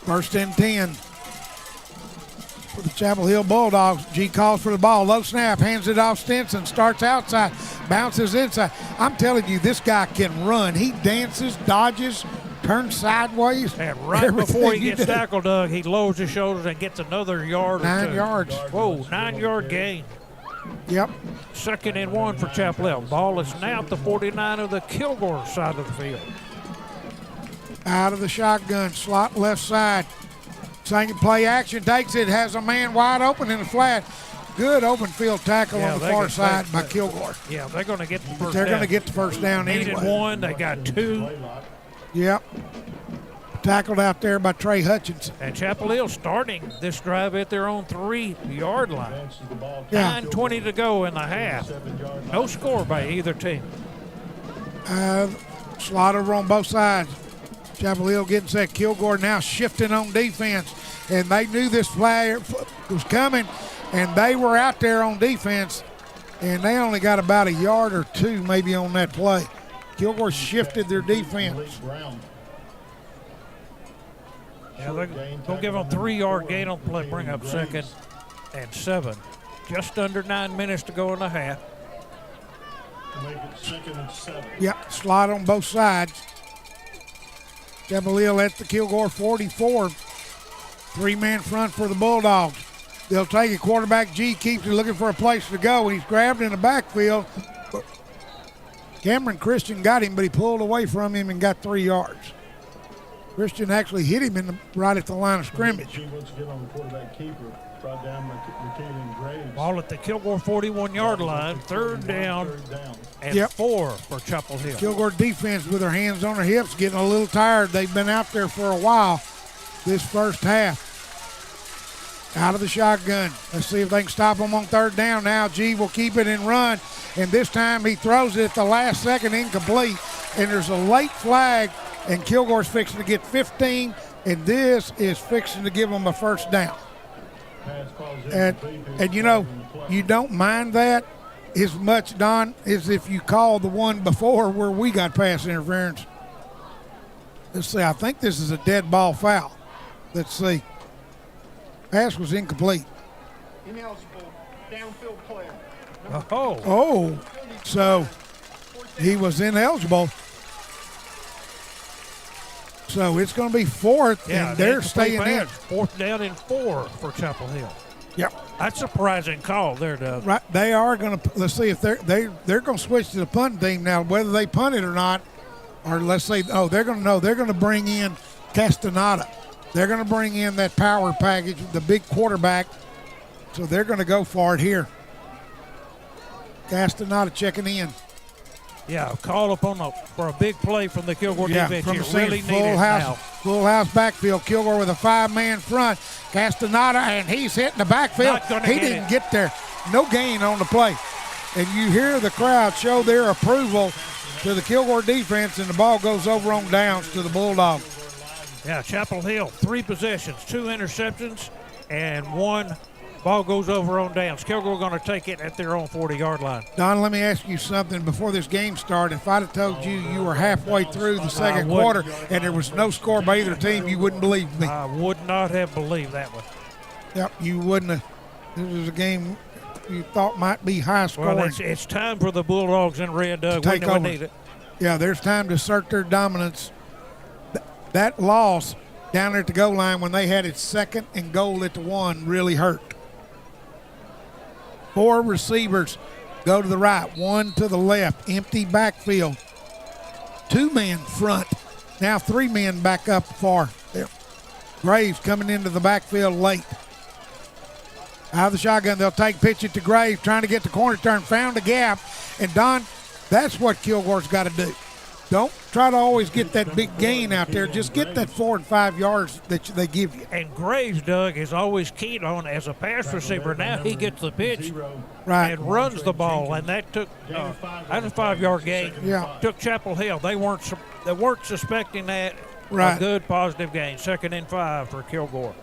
1st and 10 for the Chapel Hill Bulldogs. G calls for the ball. Low snap, hands it off Stinson, starts outside, bounces inside. I'm telling you, this guy can run. He dances, dodges, turns sideways. And right everything before he you gets do. tackled, Doug, he lowers his shoulders and gets another yard. 9 or 2. yards. Whoa, 9-yard gain. Yep. 2nd and 1 for Chapel Hill. Ball is now at the 49 of the Kilgore side of the field. Out of the shotgun, slot left side. Second play action, takes it, has a man wide open in the flat. Good open field tackle on the far side by Kilgore. Yeah, they're going to get the first down. They're going to get the first down Needed anyway. 1, they got 2. Yep. Tackled out there by Trey Hutchinson. And Chapel Hill starting this drive at their own 3-yard line. Yeah. 9:20 to go in the half. No score by either team. Slot over on both sides. Chapel Hill getting set. Kilgore now shifting on defense. And they knew this flag was coming, and they were out there on defense, and they only got about a yard or 2 maybe on that play. Kilgore shifted their defense. Yeah, they're going to give them a 3-yard gain on play, bring up 2nd and 7. Just under 9 minutes to go in the half. Make it 2nd and 7. Yep, slot on both sides. Chapel Hill at the Kilgore 44. 3-man front for the Bulldogs. They'll take it. Quarterback G keeps it, looking for a place to go. He's grabbed in the backfield. Cameron Christian got him, but he pulled away from him and got 3 yards. Christian actually hit him right at the line of scrimmage. G wants to get on the quarterback keeper. Brought down McKinley Graves. Ball at the Kilgore 41-yard line. 3rd down and 4 for Chapel Hill. Kilgore defense with their hands on their hips, getting a little tired. They've been out there for a while this first half. Out of the shotgun. Let's see if they can stop them on 3rd down now. G will keep it and run. And this time he throws it at the last second, incomplete. And there's a late flag, and Kilgore's fixing to get 15, and this is fixing to give them a first down. And you know, you don't mind that as much, Don, as if you call the one before where we got pass interference. Let's see, I think this is a dead ball foul. Let's see. Pass was incomplete. Ineligible downfield player. Oh, so he was ineligible. So it's going to be 4th, and they're staying in. 4th down and 4 for Chapel Hill. Yep. That's a surprising call there, Doug. Right, they are going to. Let's see if they're going to switch to the punt team now. Whether they punt it or not, or let's say, they're going to bring in Castaneda. They're going to bring in that power package, the big quarterback. So they're going to go for it here. Castaneda checking in. Yeah, call up for a big play from the Kilgore defense. From You the really full need it house, now. full house backfield. Kilgore with a 5-man front. Castaneda, and he's hitting the backfield. He didn't get there. No gain on the play. And you hear the crowd show their approval to the Kilgore defense, and the ball goes over on downs to the Bulldogs. Yeah, Chapel Hill, 3 possessions, 2 interceptions, and 1 ball goes over on downs. Kilgore going to take it at their own 40-yard line. Don, let me ask you something before this game started. If I'd have told you were halfway through the second quarter and there was no score by either team, you wouldn't believe me. I would not have believed that one. Yep, you wouldn't have. This was a game you thought might be high scoring. Well, it's time for the Bulldogs in red, Doug. To take We know over. we need it. Yeah, there's time to assert their dominance. That loss down there at the goal line when they had it 2nd and goal at the 1 really hurt. 4 receivers go to the right, 1 to the left, empty backfield. 2-man front, now 3 men back up far. There. Graves coming into the backfield late. Out of the shotgun, they'll pitch it to Graves, trying to get the corner turn, found a gap. And Don, that's what Kilgore's got to do. Don't try to always get that big gain out there. Just get that 4 and 5 yards that they give you. And Graves, Doug, is always keyed on as a pass receiver. Now he gets the pitch and runs the ball, and that took that's a 5-yard gain. Yeah. Took Chapel Hill. They weren't suspecting that. Right. A good positive gain. 2nd and 5 for Kilgore.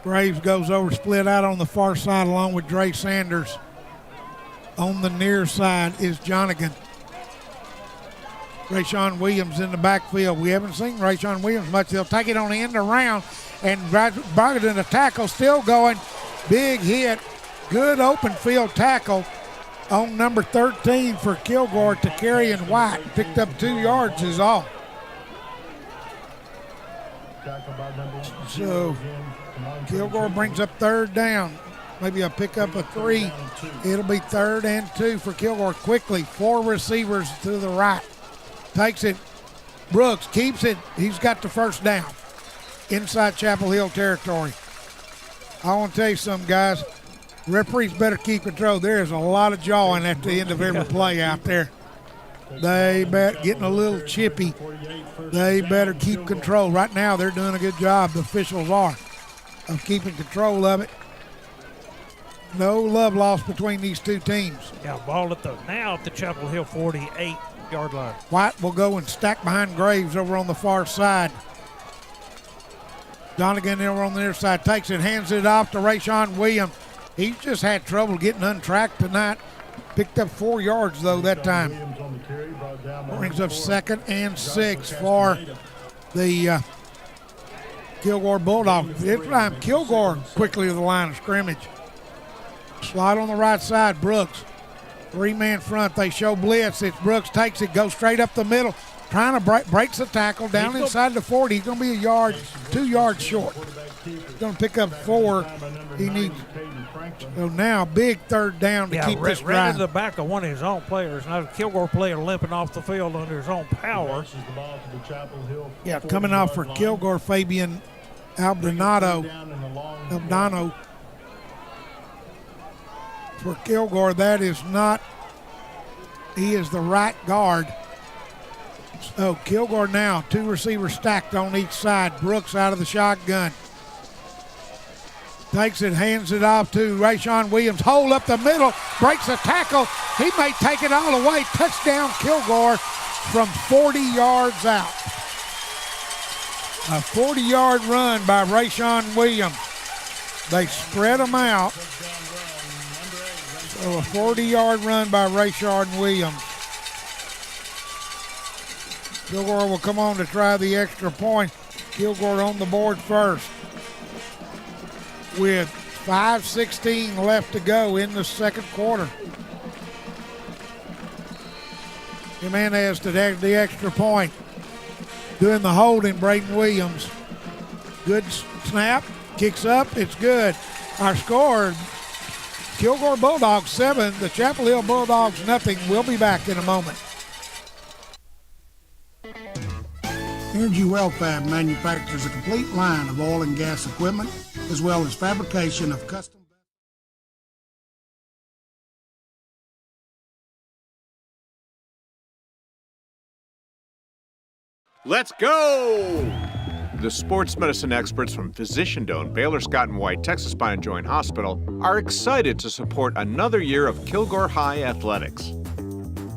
Graves goes over, split out on the far side along with Dre Sanders. On the near side is Jonigan. Rayshawn Williams in the backfield. We haven't seen Rayshawn Williams much. They'll take it on the end around, and Brogdon, the tackle still going. Big hit. Good open field tackle on number 13 for Kilgore to Carrion White. Picked up 2 yards is all. So Kilgore brings up third down. Maybe a pickup of 3. It'll be 3rd and 2 for Kilgore. Quickly, 4 receivers to the right. Takes it. Brooks keeps it. He's got the first down. Inside Chapel Hill territory. I want to tell you something, guys. Referees better keep control. There is a lot of jawing at the end of every play out there. They better getting a little chippy. They better keep control. Right now, they're doing a good job. The officials are of keeping control of it. No love lost between these two teams. Yeah, ball at the Chapel Hill 48-yard line. White will go and stack behind Graves over on the far side. Donegan over on the near side takes it, hands it off to Rayshawn Williams. He's just had trouble getting untracked tonight. Picked up 4 yards, though, that time. Brings up 2nd and 6 for the Kilgore Bulldogs. This time, Kilgore quickly to the line of scrimmage. Slide on the right side, Brooks. 3-man front. They show blitz. It's Brooks takes it, goes straight up the middle. Trying to breaks the tackle down inside the 40. He's going to be 2 yards short. He's going to pick up 4. He needs. So now big 3rd down to keep this drive. Right into the back of one of his own players. Now the Kilgore player limping off the field under his own power. Yeah, coming off for Kilgore, Fabian Albonado. For Kilgore, that is not. He is the right guard. So Kilgore now, 2 receivers stacked on each side. Brooks out of the shotgun. Takes it, hands it off to Rayshawn Williams. Hole up the middle, breaks the tackle. He may take it all the way. Touchdown Kilgore from 40 yards out. A 40-yard run by Rayshawn Williams. They spread them out. So a 40-yard run by Rayshawn Williams. Kilgore will come on to try the extra point. Kilgore on the board first. With 5:16 left to go in the second quarter. Jimenez to the extra point. Doing the holding, Braden Williams. Good snap, kicks up, it's good. Our score, Kilgore Bulldogs 7, the Chapel Hill Bulldogs nothing. We'll be back in a moment. Energy Wellfab manufactures a complete line of oil and gas equipment, as well as fabrication of custom. Let's go! The sports medicine experts from physician-owned Baylor Scott & White Texas Spine and Joint Hospital are excited to support another year of Kilgore High athletics.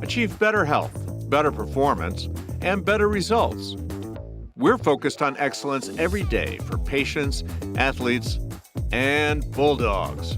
Achieve better health, better performance, and better results. We're focused on excellence every day for patients, athletes, and Bulldogs.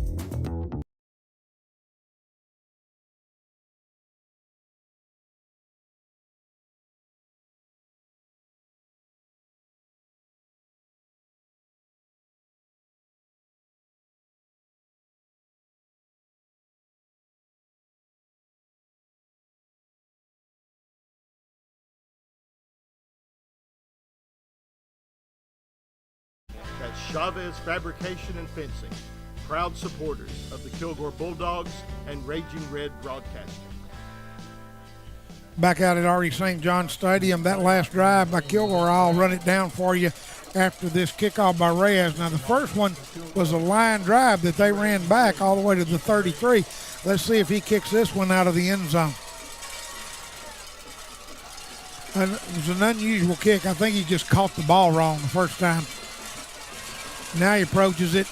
That's Chavez Fabrication and Fencing, proud supporters of the Kilgore Bulldogs and Raging Red Broadcasting. Back out at R.E. St. John Stadium, that last drive by Kilgore, I'll run it down for you after this kickoff by Reyes. Now, the first one was a line drive that they ran back all the way to the 33. Let's see if he kicks this one out of the end zone. And it was an unusual kick. I think he just caught the ball wrong the first time. Now he approaches it,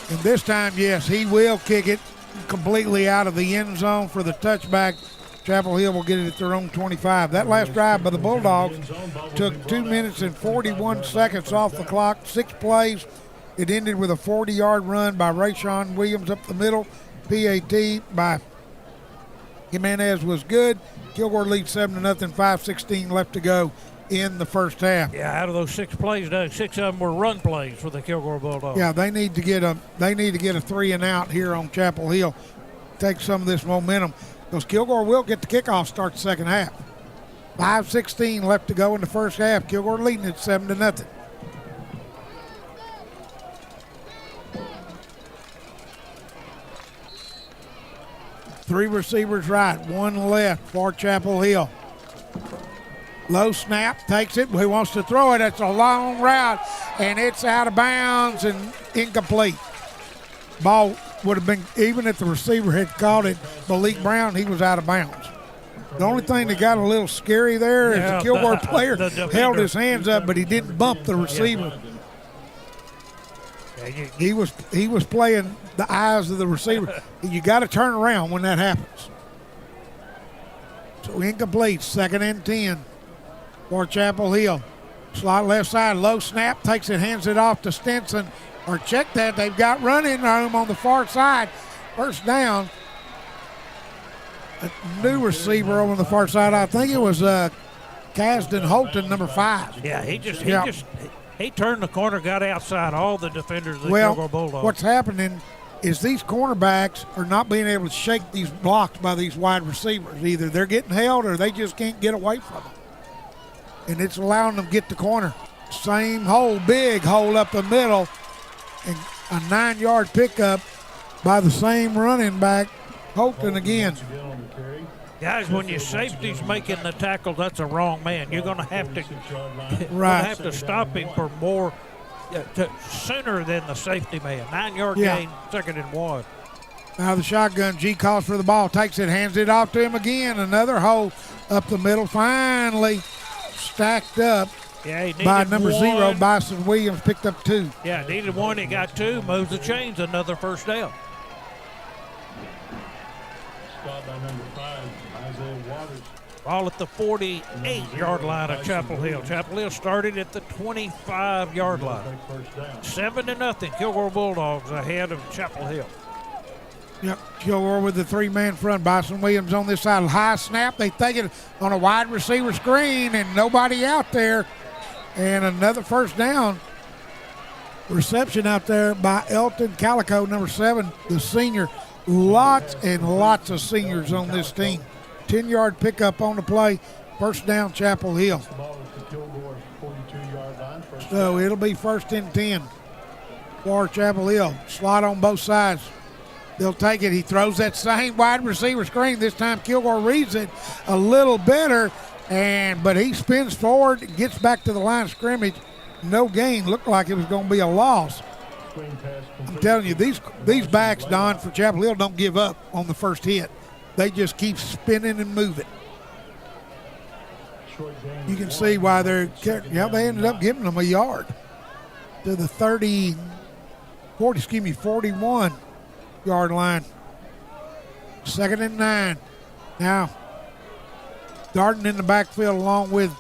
and this time, yes, he will kick it completely out of the end zone for the touchback. Chapel Hill will get it at their own 25. That last drive by the Bulldogs took 2 minutes and 41 seconds off the clock, 6 plays. It ended with a 40-yard run by Rayshawn Williams up the middle. PAT by Jimenez was good. Kilgore leads 7-0, 5:16 left to go in the first half. Yeah, out of those 6 plays, 6 of them were run plays for the Kilgore Bulldogs. Yeah, they need to get a 3-and-out here on Chapel Hill. Take some of this momentum, because Kilgore will get the kickoff start the second half. 5:16 left to go in the first half. Kilgore leading it 7-0. Three receivers right, one left for Chapel Hill. Low snap, takes it. He wants to throw it. It's a long route, and it's out of bounds and incomplete. Ball would have been, even if the receiver had caught it, Malik Brown, he was out of bounds. The only thing that got a little scary there is the Kilgore player held his hands up, but he didn't bump the receiver. He was playing the eyes of the receiver. You got to turn around when that happens. So incomplete, 2nd and 10 for Chapel Hill. Slot left side, low snap, takes it, hands it off to Stinson. Or check that, they've got running room on the far side. First down. A new receiver over on the far side. I think it was Kasdan Holton, number 5. Yeah, he turned the corner, got outside all the defenders of the Kilgore Bulldogs. What's happening is these cornerbacks are not being able to shake these blocks by these wide receivers. Either they're getting held or they just can't get away from them. And it's allowing them to get the corner. Same hole, big hole up the middle, and a 9-yard pickup by the same running back, Holton again. Guys, when your safety's making the tackle, that's a wrong man. You're going to have to have to stop him for more sooner than the safety man. 9-yard gain, 2nd and 1. Now the shotgun, G calls for the ball, takes it, hands it off to him again. Another hole up the middle, finally stacked up by number 0, Bison Williams, picked up 2. Yeah, needed 1, he got 2, moves the chains, another first down. Stop by number 5, Isaiah Waters. Ball at the 48-yard line of Chapel Hill. Chapel Hill started at the 25-yard line. 7-0, Kilgore Bulldogs ahead of Chapel Hill. Yep, Kilgore with the 3-man front. Bison Williams on this side. High snap. They take it on a wide receiver screen and nobody out there. And another first down. Reception out there by Elton Calico, number 7, the senior. Lots and lots of seniors on this team. 10-yard pickup on the play. First down, Chapel Hill. So it'll be 1st and 10 for Chapel Hill. Slot on both sides. They'll take it. He throws that same wide receiver screen. This time Kilgore reads it a little better, but he spins forward, gets back to the line of scrimmage. No gain. Looked like it was going to be a loss. I'm telling you, these backs, Don, for Chapel Hill don't give up on the first hit. They just keep spinning and moving. You can see why they ended up giving them a yard to the 41-yard line. 2nd and 9. Now, Darden in the backfield along with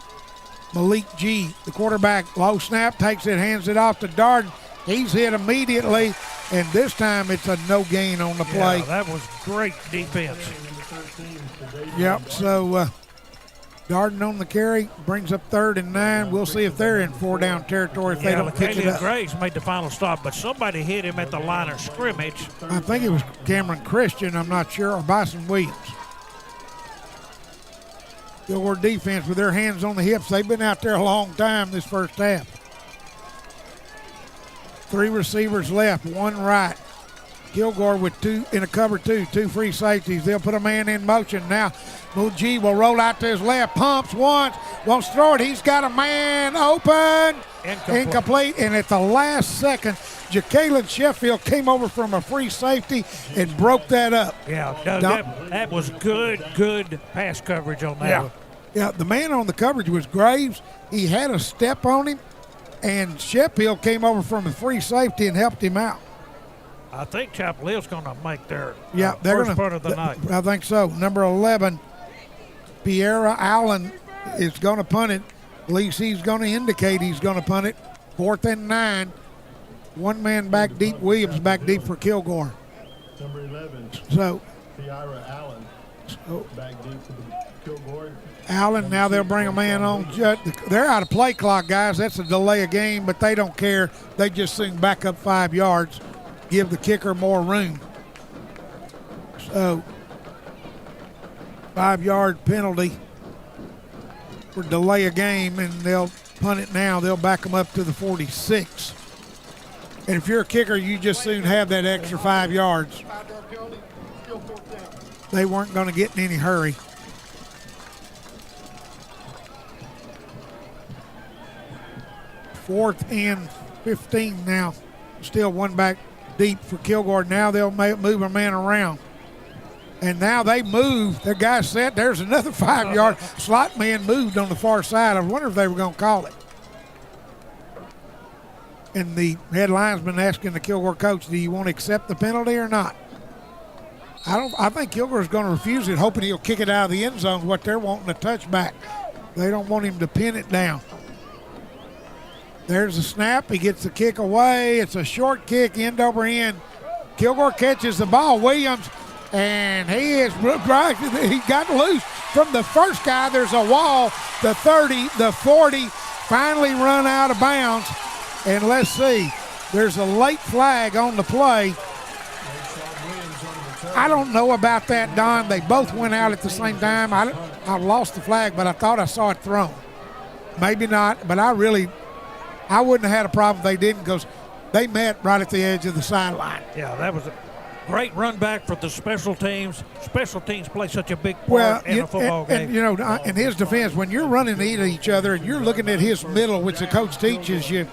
Malik G. The quarterback, low snap, takes it, hands it off to Darden. He's hit immediately, and this time it's a no gain on the play. Yeah, that was great defense. Yep, so Darden on the carry, brings up 3rd and 9. We'll see if they're in 4-down territory if they don't pick it up. Graves made the final stop, but somebody hit him at the line of scrimmage. I think it was Cameron Christian, I'm not sure, or Bison Williams. Kilgore defense with their hands on the hips. They've been out there a long time this first half. 3 receivers left, 1 right. Kilgore with 2 in a cover 2 free safeties. They'll put a man in motion now. Muji will roll out to his left, pumps once, wants to throw it. He's got a man open. Incomplete. And at the last second, Jacalen Sheffield came over from a free safety and broke that up. Yeah, that was good pass coverage on that one. Yeah, the man on the coverage was Graves. He had a step on him, and Sheffield came over from a free safety and helped him out. I think Chapel Hill's going to make their first part of the night. I think so. Number 11, Piera Allen is going to punt it. At least he's going to indicate he's going to punt it. 4th and 9. 1 man back deep. Williams back deep for Kilgore. Number 11. So Piera Allen. Back deep for the Kilgore. Allen, now they'll bring a man on. They're out of play clock, guys. That's a delay of game, but they don't care. They just soon back up 5 yards, give the kicker more room. So 5-yard penalty for delay of game, and they'll punt it now. They'll back them up to the 46. And if you're a kicker, you just soon have that extra 5 yards. they weren't going to get in any hurry. Fourth and 15 now. Still one back deep for Kilgore. Now they'll move a man around. And now they move. The guy set. There's another 5-yard slot man moved on the far side. I wonder if they were going to call it. And the head linesman asking the Kilgore coach, do you want to accept the penalty or not? I think Kilgore's going to refuse it, hoping he'll kick it out of the end zone, what they're wanting, a touchback. They don't want him to pin it down. There's a snap. He gets the kick away. It's a short kick, end over end. Kilgore catches the ball. Williams, and he got loose from the first guy. There's a wall. The 30, the 40, finally run out of bounds. And let's see, there's a late flag on the play. I don't know about that, Don. They both went out at the same time. I lost the flag, but I thought I saw it thrown. Maybe not, but I wouldn't have had a problem if they didn't, because they met right at the edge of the sideline. Yeah, that was a great run back for the special teams. Special teams play such a big part in a football game. And, in his defense, when you're running into each other and you're looking at his middle, which the coach teaches you,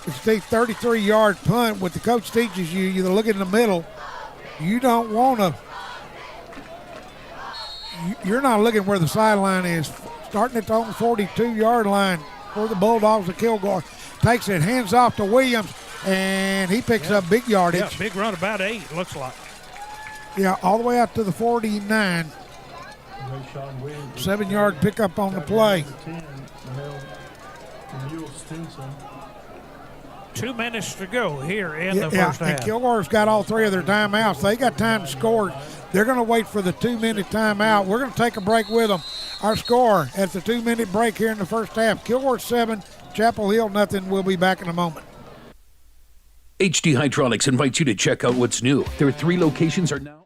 it's a 33-yard punt. What the coach teaches you, you look in the middle. You don't want to. You're not looking where the sideline is. Starting at the own 42-yard line for the Bulldogs of Kilgore. Takes it, hands off to Williams, and he picks up big yardage. Yeah, big run, about 8, looks like. Yeah, all the way out to the 49. 7-yard pickup on the play. 2 minutes to go here in the first half. And Kilgore's got all 3 of their timeouts. They got time to score. They're going to wait for the 2-minute timeout. We're going to take a break with them. Our score at the 2-minute break here in the first half. Kilgore 7, Chapel Hill nothing. We'll be back in a moment. HD Hydraulics invites you to check out what's new. Their 3 locations are now.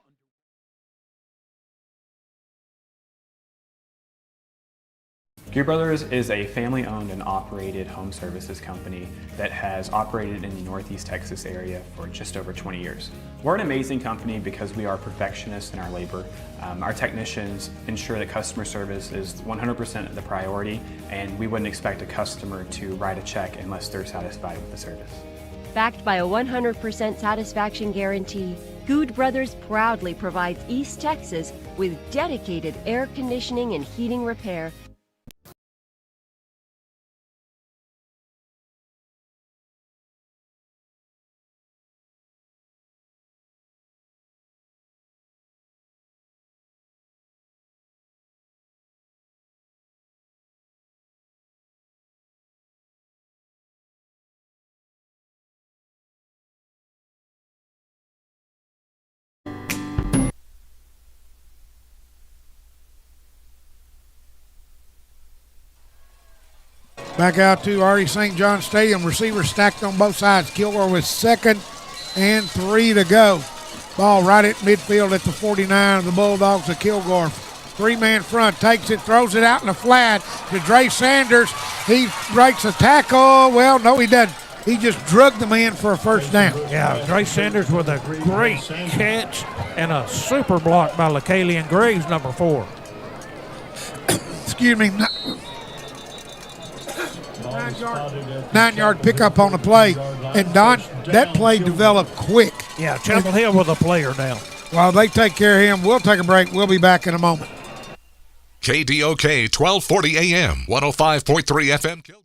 Gear Brothers is a family-owned and operated home services company that has operated in the Northeast Texas area for just over 20 years. We're an amazing company because we are perfectionists in our labor. Our technicians ensure that customer service is 100% the priority, and we wouldn't expect a customer to write a check unless they're satisfied with the service. Backed by a 100% satisfaction guarantee, Good Brothers proudly provides East Texas with dedicated air conditioning and heating repair. Back out to R.E. St. John Stadium. Receivers stacked on both sides. Kilgore with 2nd and 3 to go. Ball right at midfield at the 49 of the Bulldogs of Kilgore. 3-man front, takes it, throws it out in the flat to Dre Sanders. He breaks a tackle. Well, no, he doesn't. He just drugged the man for a first down. Yeah, Dre Sanders with a great catch and a super block by LaKalian Graves, number 4. Excuse me. 9-yard pickup on the play. And, Don, that play developed quick. Yeah, Chapel Hill with a player now. While they take care of him, we'll take a break. We'll be back in a moment. KDOK 1240 AM, 105.3 FM Kilgore.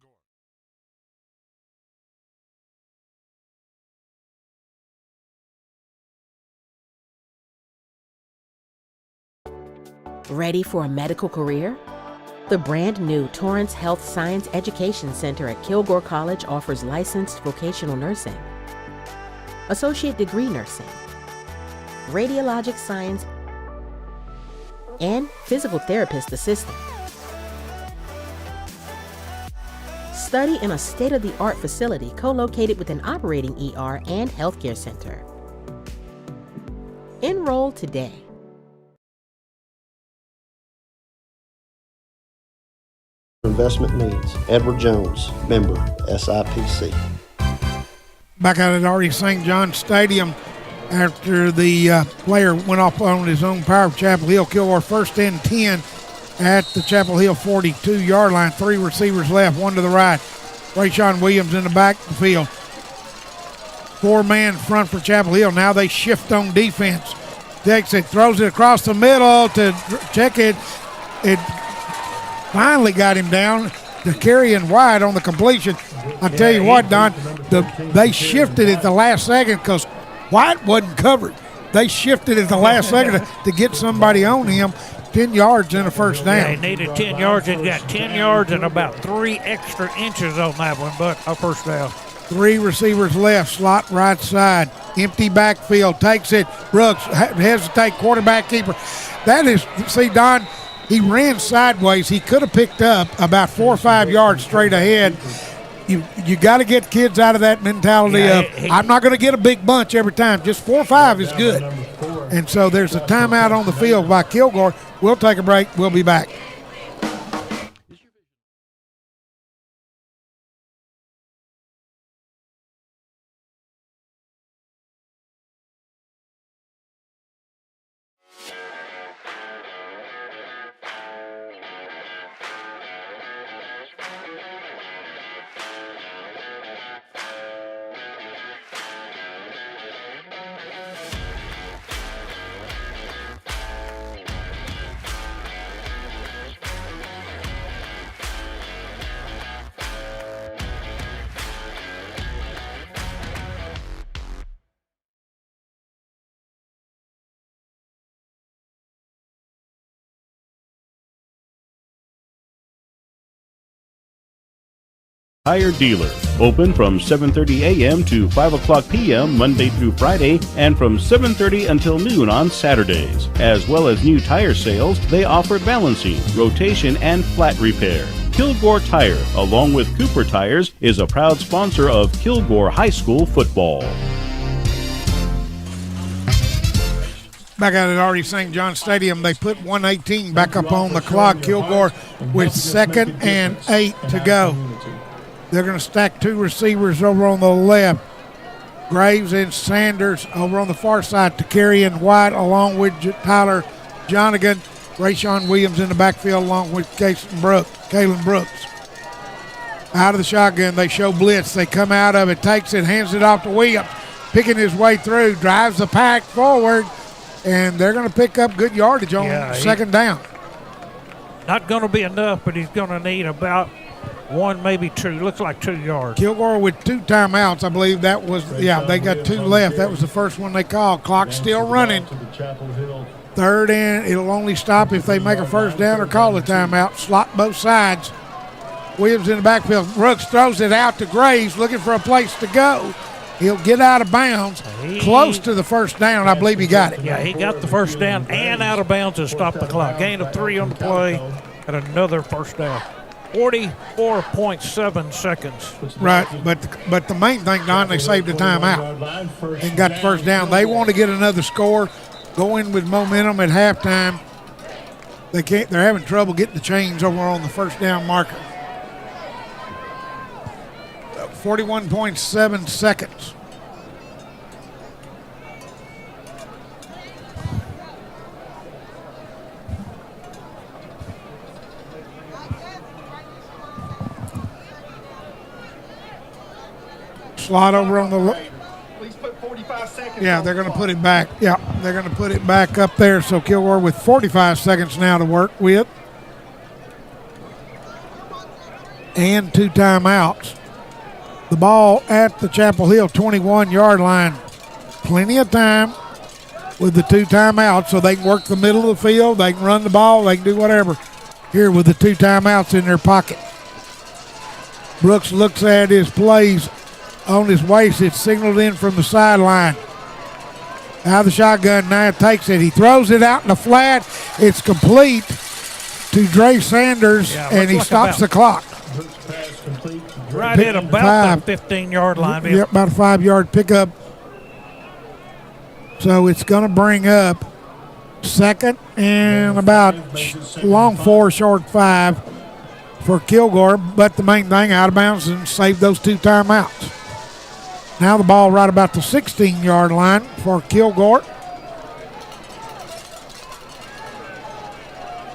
Ready for a medical career? The brand new Torrance Health Science Education Center at Kilgore College offers licensed vocational nursing, associate degree nursing, radiologic science, and physical therapist assistant. Study in a state-of-the-art facility co-located with an operating ER and healthcare center. Enroll today. Investment needs. Edward Jones, member SIPC. Back out at R.E. St. John Stadium. after the player went off on his own power of Chapel Hill. Kilgore first and 10 at the Chapel Hill 42-yard line. 3 receivers left, 1 to the right. Rayshawn Williams in the back of the field. 4-man front for Chapel Hill. Now they shift on defense. Takes it, throws it across the middle to check it. It finally got him down to Carrying wide on the completion. I tell you what, Don, they shifted at the last second because White wasn't covered. They shifted at the last second to get somebody on him. 10 yards and a first down. Yeah, he needed 10 yards. He got 10 yards and about 3 extra inches on that one, but a first down. 3 receivers left, slot right side. Empty backfield, takes it. Brooks hesitate, quarterback keeper. That is, see, Don, he ran sideways. He could have picked up about 4 or 5 yards straight ahead. You got to get kids out of that mentality of, I'm not going to get a big bunch every time. Just 4 or 5 is good. And so there's a timeout on the field by Kilgore. We'll take a break. We'll be back. Tire Dealer, open from 7:30 a.m. to 5 o'clock p.m. Monday through Friday, and from 7:30 until noon on Saturdays. As well as new tire sales, they offer balancing, rotation, and flat repair. Kilgore Tire, along with Cooper Tires, is a proud sponsor of Kilgore High School football. Back out at Artie St. John Stadium, they put 1:18 back up on the clock. Kilgore with 2nd and 8 to go. They're going to stack 2 receivers over on the left. Graves and Sanders over on the far side to Carrying White along with Tyler Jonigan. Rayshawn Williams in the backfield along with Kalen Brooks. Out of the shotgun, they show blitz. They come out of it, takes it, hands it off to Williams. Picking his way through, drives the pack forward, and they're going to pick up good yardage on 2nd down. Not going to be enough, but he's going to need about 1, maybe 2. Looks like 2 yards. Kilgore with 2 timeouts. I believe that was, they got 2 left. That was the first one they called. Clock still running. 3rd and it'll only stop if they make a first down or call a timeout. Slot both sides. Williams in the backfield. Brooks throws it out to Graves, looking for a place to go. He'll get out of bounds, close to the first down. I believe he got it. Yeah, he got the first down and out of bounds and stopped the clock. Gain of 3 on the play and another first down. 44.7 seconds. Right, but the main thing, Don, they saved the timeout and got the first down. They want to get another score, go in with momentum at halftime. They can't. They're having trouble getting the chains over on the first down marker. 41.7 seconds. Slot over on the. Please put 45 seconds. Yeah, they're going to put it back. Yeah, they're going to put it back up there. So Kilgore with 45 seconds now to work with, and 2 timeouts. The ball at the Chapel Hill 21-yard line. Plenty of time with the 2 timeouts, so they can work the middle of the field. They can run the ball. They can do whatever here with the 2 timeouts in their pocket. Brooks looks at his plays on his waist. It's signaled in from the sideline. Out of the shotgun, now takes it. He throws it out in the flat. It's complete to Dre Sanders, and he stops the clock. Right at about the 15-yard line. Yep, about a 5-yard pickup. So it's going to bring up 2nd and about long 4, short 5 for Kilgore. But the main thing, out of bounds and save those 2 timeouts. Now the ball right about the 16-yard line for Kilgore.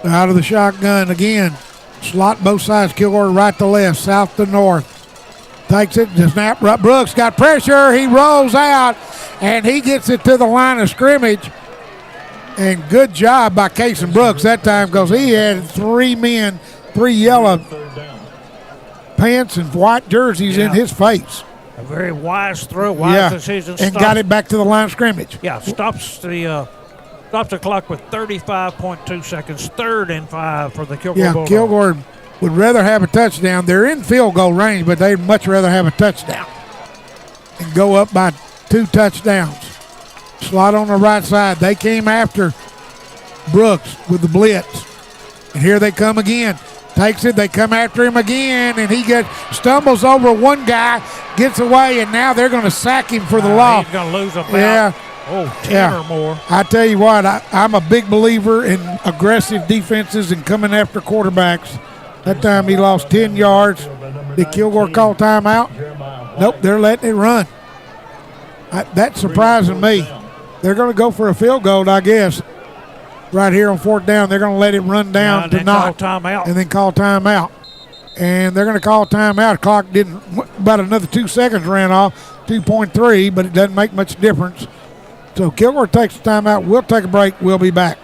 Out of the shotgun again. Slot both sides. Kilgore right to left, south to north. Takes it to snap. Brooks got pressure. He rolls out, and he gets it to the line of scrimmage. And good job by Cason Brooks that time, because he had three men, three yellow pants and white jerseys in his face. A very wise throw, wise decision. And got it back to the line of scrimmage. Yeah, stops the clock with 35.2 seconds. 3rd and 5 for the Kilgore Bulldogs. Kilgore would rather have a touchdown. They're in field goal range, but they'd much rather have a touchdown and go up by 2 touchdowns. Slot on the right side. They came after Brooks with the blitz. And here they come again. Takes it. They come after him again, and he stumbles over one guy, gets away, and now they're going to sack him for the loss. He's going to lose about 10 or more. I tell you what, I'm a big believer in aggressive defenses and coming after quarterbacks. That time he lost 10 yards. Did Kilgore call timeout? Nope, they're letting it run. That's surprising me. They're going to go for a field goal, I guess. Right here on 4th down, they're going to let it run down to not. And then call timeout. And they're going to call timeout. Clock didn't, about another 2 seconds ran off, 2.3, but it doesn't make much difference. So Kilgore takes the timeout. We'll take a break. We'll be back.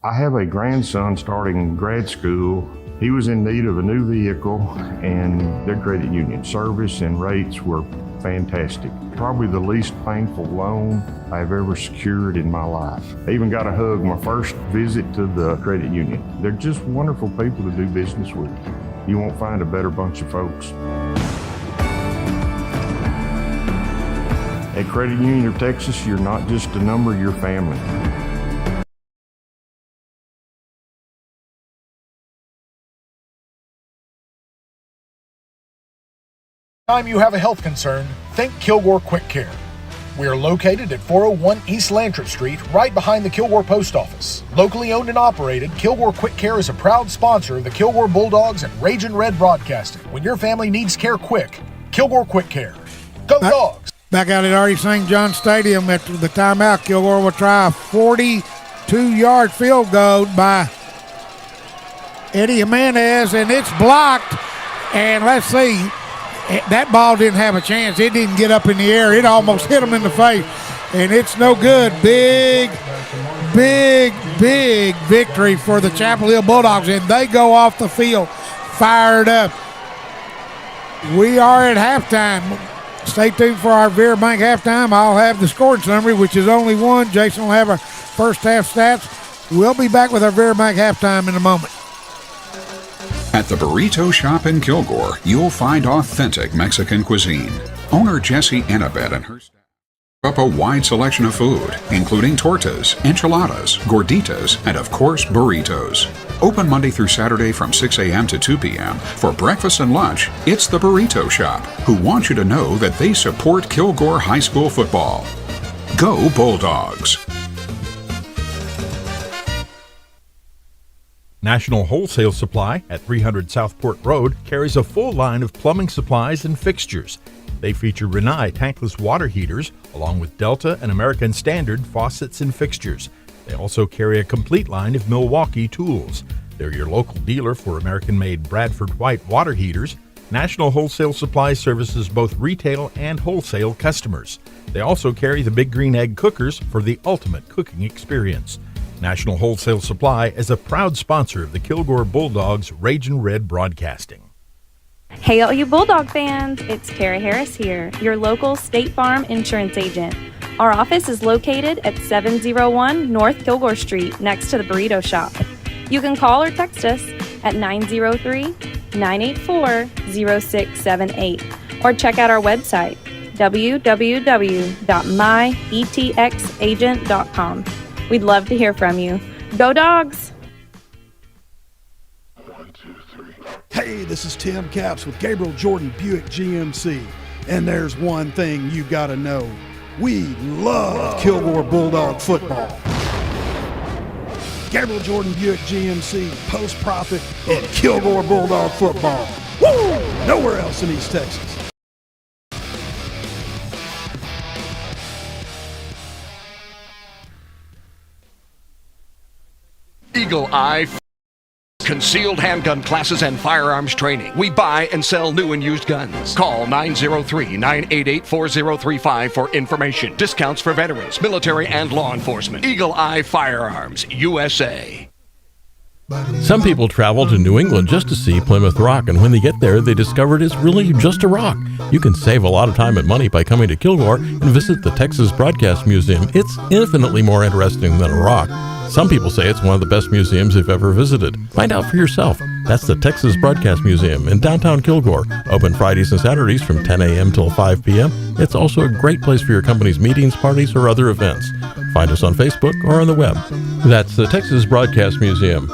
I have a grandson starting grad school. He was in need of a new vehicle, and their credit union service and rates were fantastic. Probably the least painful loan I've ever secured in my life. I even got a hug my first visit to the credit union. They're just wonderful people to do business with. You won't find a better bunch of folks. At Credit Union of Texas, you're not just a number, you're family. Time you have a health concern, think Kilgore Quick Care. We are located at 401 East Lantrip Street, right behind the Kilgore Post Office. Locally owned and operated, Kilgore Quick Care is a proud sponsor of the Kilgore Bulldogs and Ragin' Red Broadcasting. When your family needs care quick, Kilgore Quick Care. Go Dogs! Back out at R.E. St. John Stadium after the timeout, Kilgore will try a 42-yard field goal by Eddie Jimenez, and it's blocked. And let's see. That ball didn't have a chance. It didn't get up in the air. It almost hit him in the face, and it's no good. Big victory for the Chapel Hill Bulldogs, and they go off the field fired up. We are at halftime. Stay tuned for our Vera Bank halftime. I'll have the scoring summary, which is only one. Jason will have our first half stats. We'll be back with our Vera Bank halftime in a moment. At the Burrito Shop in Kilgore, you'll find authentic Mexican cuisine. Owner Jesse Annabeth and her staff up a wide selection of food, including tortas, enchiladas, gorditas, and of course burritos. Open Monday through Saturday from 6 a.m. to 2 p.m. For breakfast and lunch, it's the Burrito Shop, who want you to know that they support Kilgore High School football. Go Bulldogs! National Wholesale Supply at 300 Southport Road carries a full line of plumbing supplies and fixtures. They feature Rinnai tankless water heaters, along with Delta and American Standard faucets and fixtures. They also carry a complete line of Milwaukee tools. They're your local dealer for American-made Bradford White water heaters. National Wholesale Supply services both retail and wholesale customers. They also carry the Big Green Egg cookers for the ultimate cooking experience. National Wholesale Supply is a proud sponsor of the Kilgore Bulldogs Ragin' Red Broadcasting. Hey all you Bulldog fans, it's Tara Harris here, your local State Farm insurance agent. Our office is located at 701 North Kilgore Street next to the Burrito Shop. You can call or text us at 903-984-0678 or check out our website www.myetxagent.com. We'd love to hear from you. Go Dogs! Hey, this is Tim Capps with Gabriel Jordan Buick GMC. And there's one thing you gotta know. We love Kilgore Bulldog football. Gabriel Jordan Buick GMC, post-profit in Kilgore Bulldog football. Woo! Nowhere else in East Texas. Eagle Eye concealed handgun classes and firearms training. We buy and sell new and used guns. Call 903-988-4035 for information. Discounts for veterans, military, and law enforcement. Eagle Eye Firearms, USA. Some people travel to New England just to see Plymouth Rock, and when they get there, they discovered it's really just a rock. You can save a lot of time and money by coming to Kilgore and visit the Texas Broadcast Museum. It's infinitely more interesting than a rock. Some people say it's one of the best museums they've ever visited. Find out for yourself. That's the Texas Broadcast Museum in downtown Kilgore. Open Fridays and Saturdays from 10 a.m. till 5 p.m. It's also a great place for your company's meetings, parties, or other events. Find us on Facebook or on the web. That's the Texas Broadcast Museum.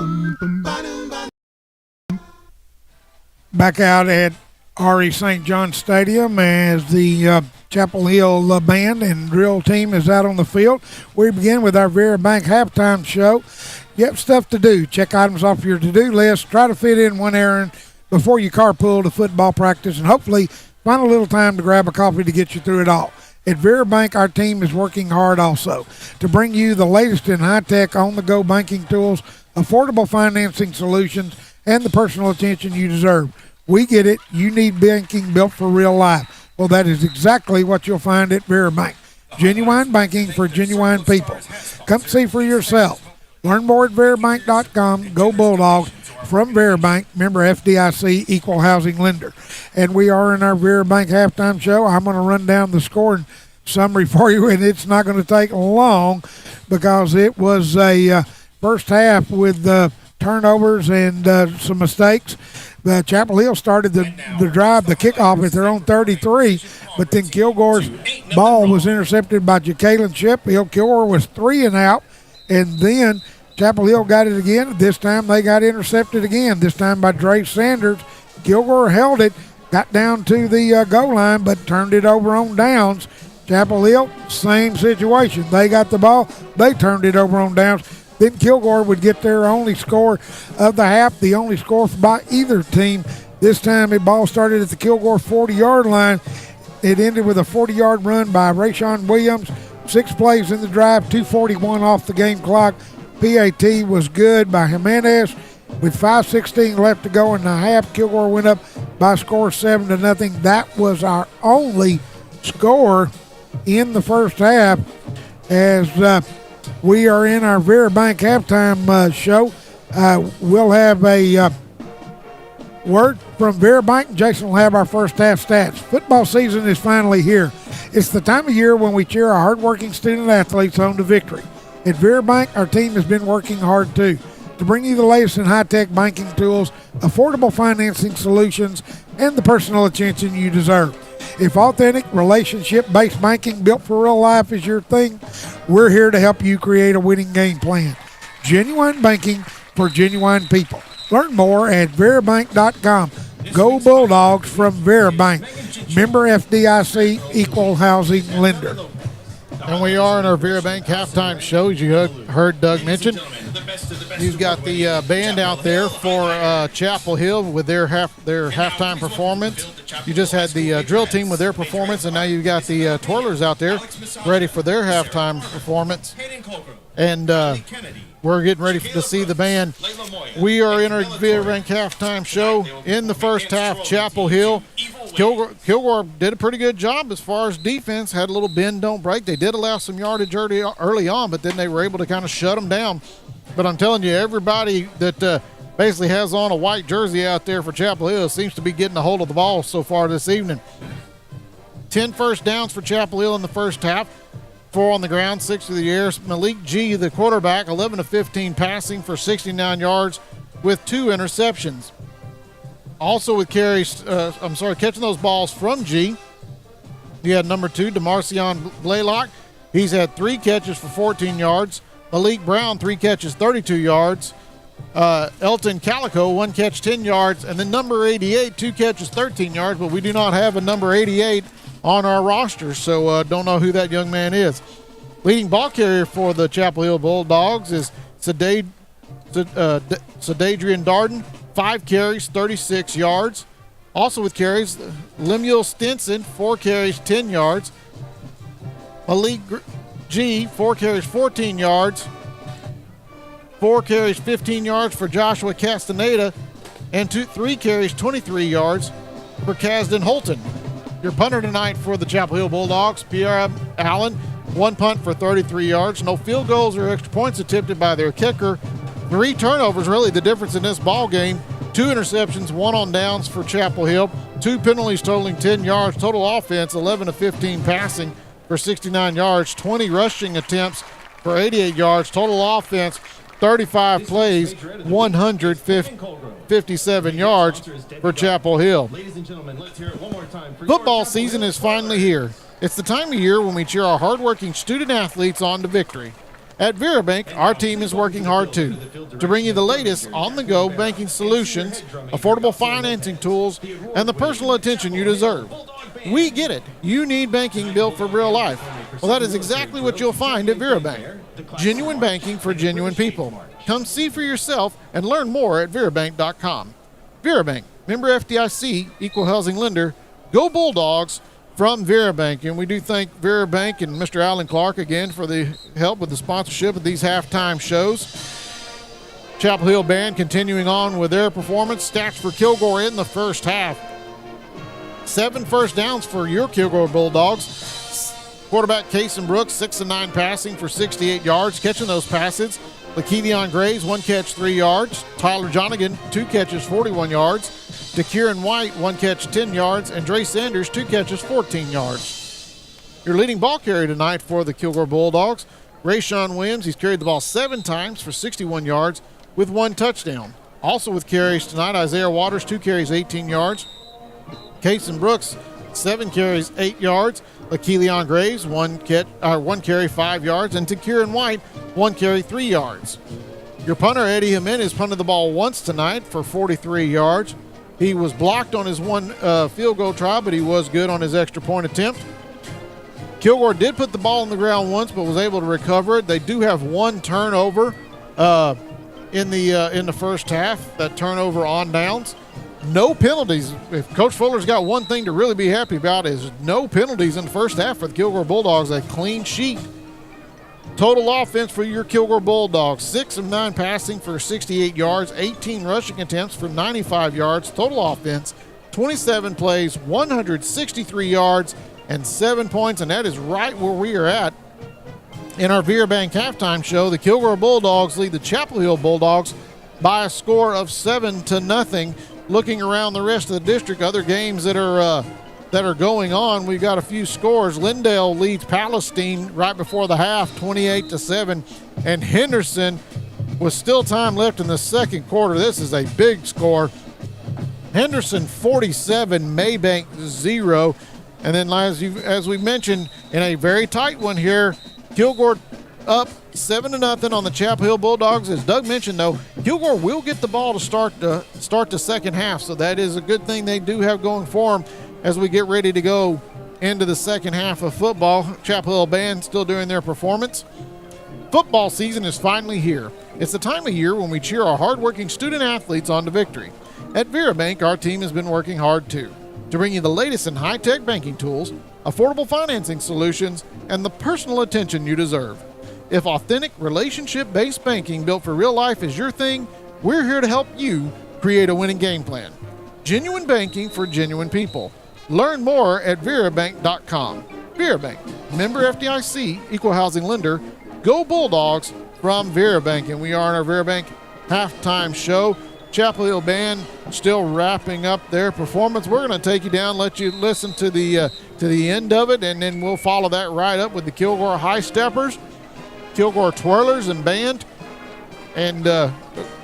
Back out at R.E. St. John Stadium as the Chapel Hill band and drill team is out on the field. We begin with our Vera Bank halftime show. You have stuff to do. Check items off your to-do list. Try to fit in one errand before you carpool to football practice, and hopefully find a little time to grab a coffee to get you through it all. At Vera Bank, our team is working hard also to bring you the latest in high-tech, on-the-go banking tools, affordable financing solutions, and the personal attention you deserve. We get it. You need banking built for real life. Well, that is exactly what you'll find at Vera Bank. Genuine banking for genuine people. Come see for yourself. Learn more at VeraBank.com. Go Bulldogs. From Vera Bank, member FDIC, equal housing lender. And we are in our Vera Bank halftime show. I'm going to run down the scoring summary for you, and it's not going to take long because it was a first half with turnovers and some mistakes. Chapel Hill started the drive, the kickoff at their own 33, but then Kilgore's ball was intercepted by Jacalen Sheffield. Kilgore was 3 and out, and then Chapel Hill got it again. This time they got intercepted again, this time by Dre Sanders. Kilgore held it, got down to the goal line, but turned it over on downs. Chapel Hill, same situation. They got the ball, they turned it over on downs. Then Kilgore would get their only score of the half, the only score by either team. This time the ball started at the Kilgore 40-yard line. It ended with a 40-yard run by Rayshawn Williams. 6 plays in the drive, 2:41 off the game clock. PAT was good by Jimenez. With 5:16 left to go in the half, Kilgore went up by a score 7-0. That was our only score in the first half as we are in our Vera Bank halftime show. We'll have a word from Vera Bank. Jason will have our first half stats. Football season is finally here. It's the time of year when we cheer our hardworking student athletes home to victory. At Vera Bank, our team has been working hard too to bring you the latest in high-tech banking tools, affordable financing solutions, and the personal attention you deserve. If authentic, relationship-based banking built for real life is your thing, we're here to help you create a winning game plan. Genuine banking for genuine people. Learn more at VeraBank.com. Go Bulldogs from Vera Bank. Member FDIC, equal housing lender. And we are in our Vera Bank halftime show, as you heard Doug mention. You've got the band out there for Chapel Hill with their halftime performance. You just had the drill team with their performance, and now you've got the twirlers out there ready for their halftime performance. And we're getting ready to see the band. We are in our Vera Bank halftime show. In the first half, Chapel Hill. Kilgore did a pretty good job as far as defense, had a little bend, don't break. They did allow some yardage early on, but then they were able to kind of shut them down. But I'm telling you, everybody that basically has on a white jersey out there for Chapel Hill seems to be getting a hold of the ball so far this evening. 10 first downs for Chapel Hill in the first half. 4 on the ground, 6 through the air. Malik G, the quarterback, 11 of 15 passing for 69 yards with 2 interceptions. Also with catching those balls from G, you had number 2, DeMarcion Blaylock. He's had 3 catches for 14 yards. Malik Brown, 3 catches, 32 yards. Elton Calico, 1 catch, 10 yards. And then number 88, 2 catches, 13 yards. But we do not have a number 88 on our roster, so don't know who that young man is. Leading ball carrier for the Chapel Hill Bulldogs is Sadade Sadadrian Darden, 5 carries, 36 yards. Also with carries, Lemuel Stinson, 4 carries, 10 yards. Malik G, 4 carries, 14 yards. 4 carries, 15 yards for Joshua Castaneda, and 3 carries, 23 yards for Kasdan Holton. Your punter tonight for the Chapel Hill Bulldogs, Pierre Allen, 1 punt for 33 yards. No field goals or extra points attempted by their kicker. 3 turnovers, really the difference in this ball game. 2 interceptions, 1 on downs for Chapel Hill. 2 penalties totaling 10 yards. Total offense, 11 of 15 passing for 69 yards. 20 rushing attempts for 88 yards. Total offense, 35 plays, 157 yards for Chapel Hill. Football season is finally here. It's the time of year when we cheer our hardworking student athletes on to victory. At Vera Bank, our team is working hard too to bring you the latest on-the-go banking solutions, affordable financing tools, and the personal attention you deserve. We get it. You need banking built for real life. Well, that is exactly what you'll find at Vera Bank. Genuine banking for genuine people. Come see for yourself and learn more at verabank.com. Vera Bank, member FDIC, equal housing lender. Go Bulldogs from Vera Bank. And we do thank Vera Bank and Mr. Alan Clark again for the help with the sponsorship of these halftime shows. Chapel Hill Band continuing on with their performance. Stats for Kilgore in the first half. 7 first downs for your Kilgore Bulldogs. Quarterback Kason Brooks, 6 of 9 passing for 68 yards. Catching those passes, LaKevion Graves, 1 catch, 3 yards. Tyler Jonigan, 2 catches, 41 yards. DeKieran White, 1 catch, 10 yards. And Dre Sanders, 2 catches, 14 yards. Your leading ball carrier tonight for the Kilgore Bulldogs, Rayshawn Williams. He's carried the ball 7 times for 61 yards with 1 touchdown. Also with carries tonight, Isaiah Waters, 2 carries, 18 yards. Kason Brooks, 7 carries, 8 yards. LaKevion Graves, 1 carry, 5 yards. And DeKieran White, 1 carry, 3 yards. Your punter, Eddie Jimenez, punted the ball once tonight for 43 yards. He was blocked on his 1 field goal try, but he was good on his extra point attempt. Kilgore did put the ball on the ground once, but was able to recover it. They do have 1 turnover in the first half, that turnover on downs. No penalties. If Coach Fuller's got one thing to really be happy about, is no penalties in the first half for the Kilgore Bulldogs. A clean sheet. Total offense for your Kilgore Bulldogs, 6 of 9 passing for 68 yards, 18 rushing attempts for 95 yards. Total offense, 27 plays, 163 yards, and 7 points, and that is right where we are at. In our Vera Bank halftime show, the Kilgore Bulldogs lead the Chapel Hill Bulldogs by a score of 7-0. Looking around the rest of the district, other games that are going on, we've got a few scores. Lindale leads Palestine right before the half, 28-7, and Henderson, with still time left in the second quarter, this is a big score. Henderson 47, Maybank 0, and then as we mentioned, in a very tight one here, Kilgore up 7-0 on the Chapel Hill Bulldogs. As Doug mentioned, though, Kilgore will get the ball to start the second half, so that is a good thing they do have going for them as we get ready to go into the second half of football. Chapel Hill Band still doing their performance. Football season is finally here. It's the time of year when we cheer our hardworking student athletes on to victory. At Vera Bank, our team has been working hard too to bring you the latest in high-tech banking tools, affordable financing solutions, and the personal attention you deserve. If authentic, relationship-based banking built for real life is your thing, we're here to help you create a winning game plan. Genuine banking for genuine people. Learn more at verabank.com. Vera Bank, member FDIC, equal housing lender. Go Bulldogs from Vera Bank. And we are in our Vera Bank halftime show. Chapel Hill Band still wrapping up their performance. We're going to take you down, let you listen to the end of it, and then we'll follow that right up with the Kilgore High Steppers, Kilgore Twirlers and Band. And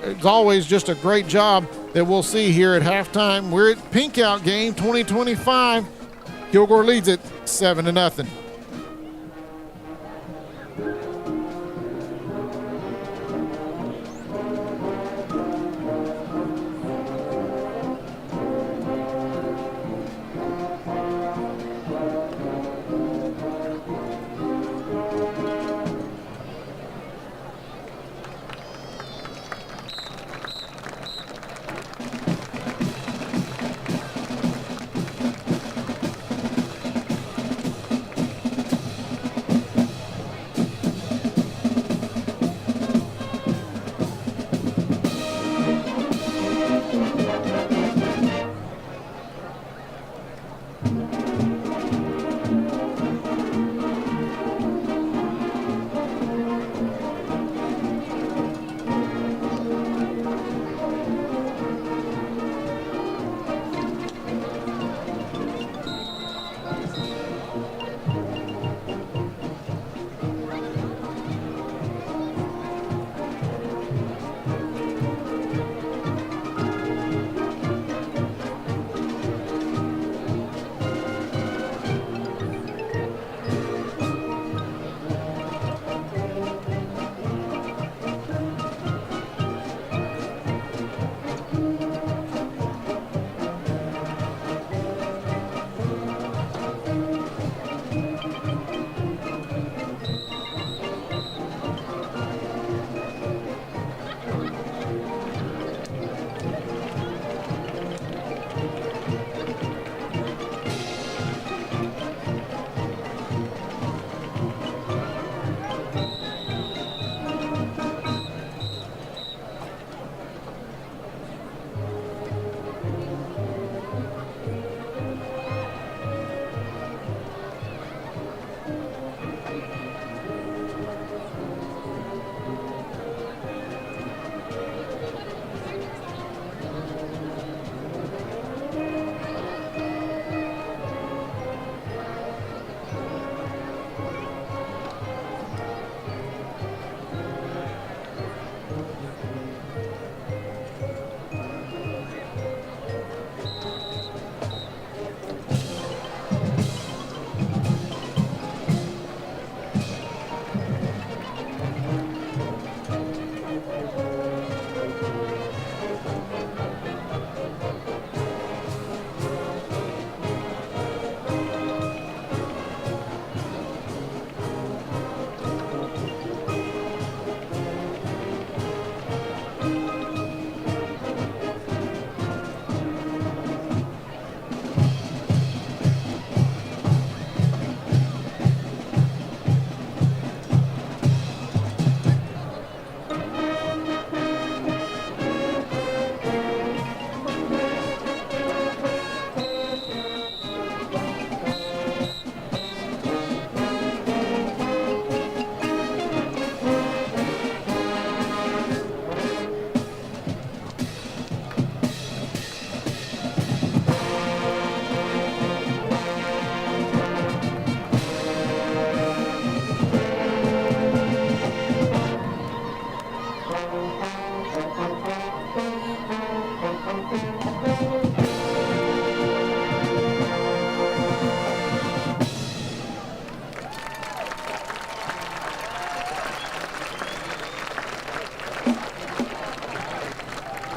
it's always just a great job that we'll see here at halftime. We're at Pink Out Game 2025. Kilgore leads it 7-0.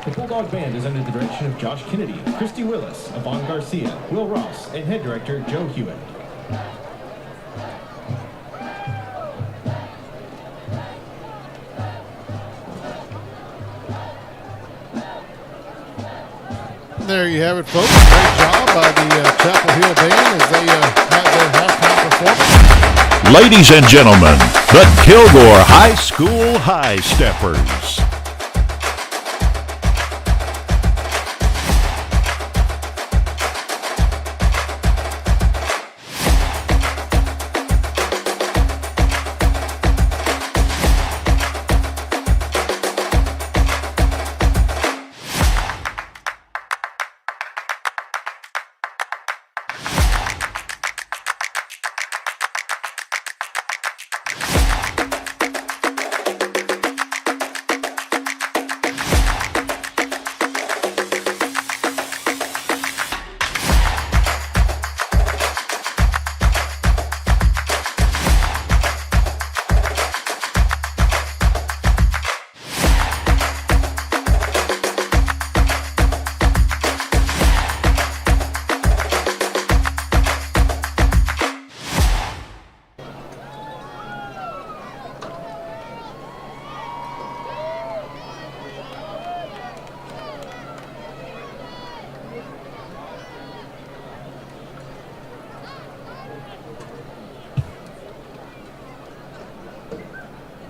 The Bulldog Band is under the direction of Josh Kennedy, Christy Willis, Yvonne Garcia, Will Ross, and head director Joe Hewitt. There you have it, folks. Great job by the Chapel Hill Band as they had their halftime performance. Ladies and gentlemen, the Kilgore High School High Steppers.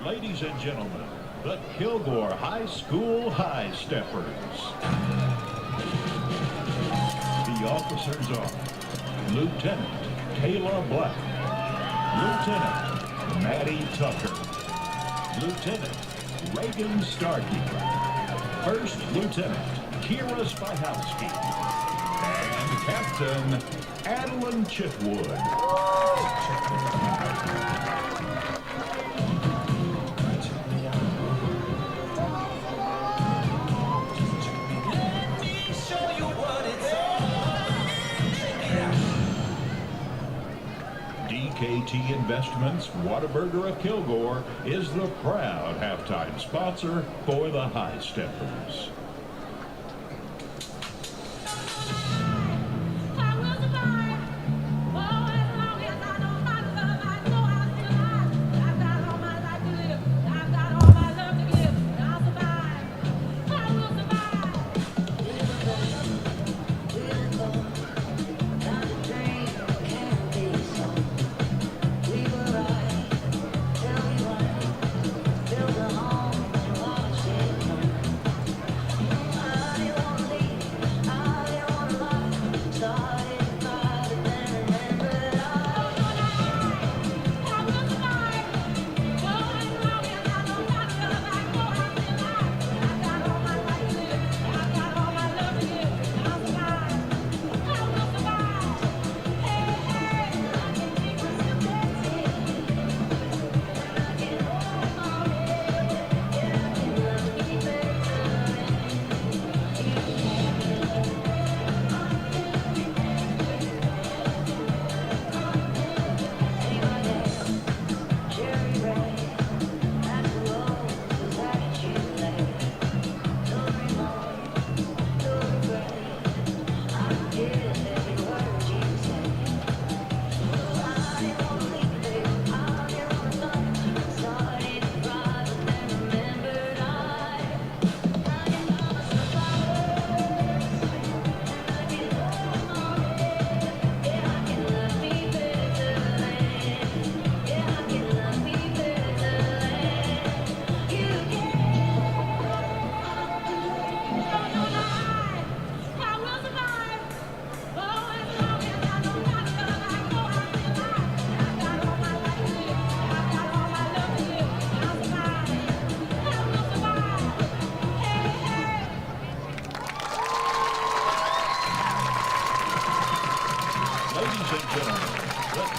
Ladies and gentlemen, the Kilgore High School High Steppers. The officers are Lieutenant Kayla Black, Lieutenant Maddie Tucker, Lieutenant Reagan Starkey, First Lieutenant Kira Spihowski, and Captain Adeline Chitwood. DKT Investments, Whataburger of Kilgore, is the proud halftime sponsor for the High Steppers.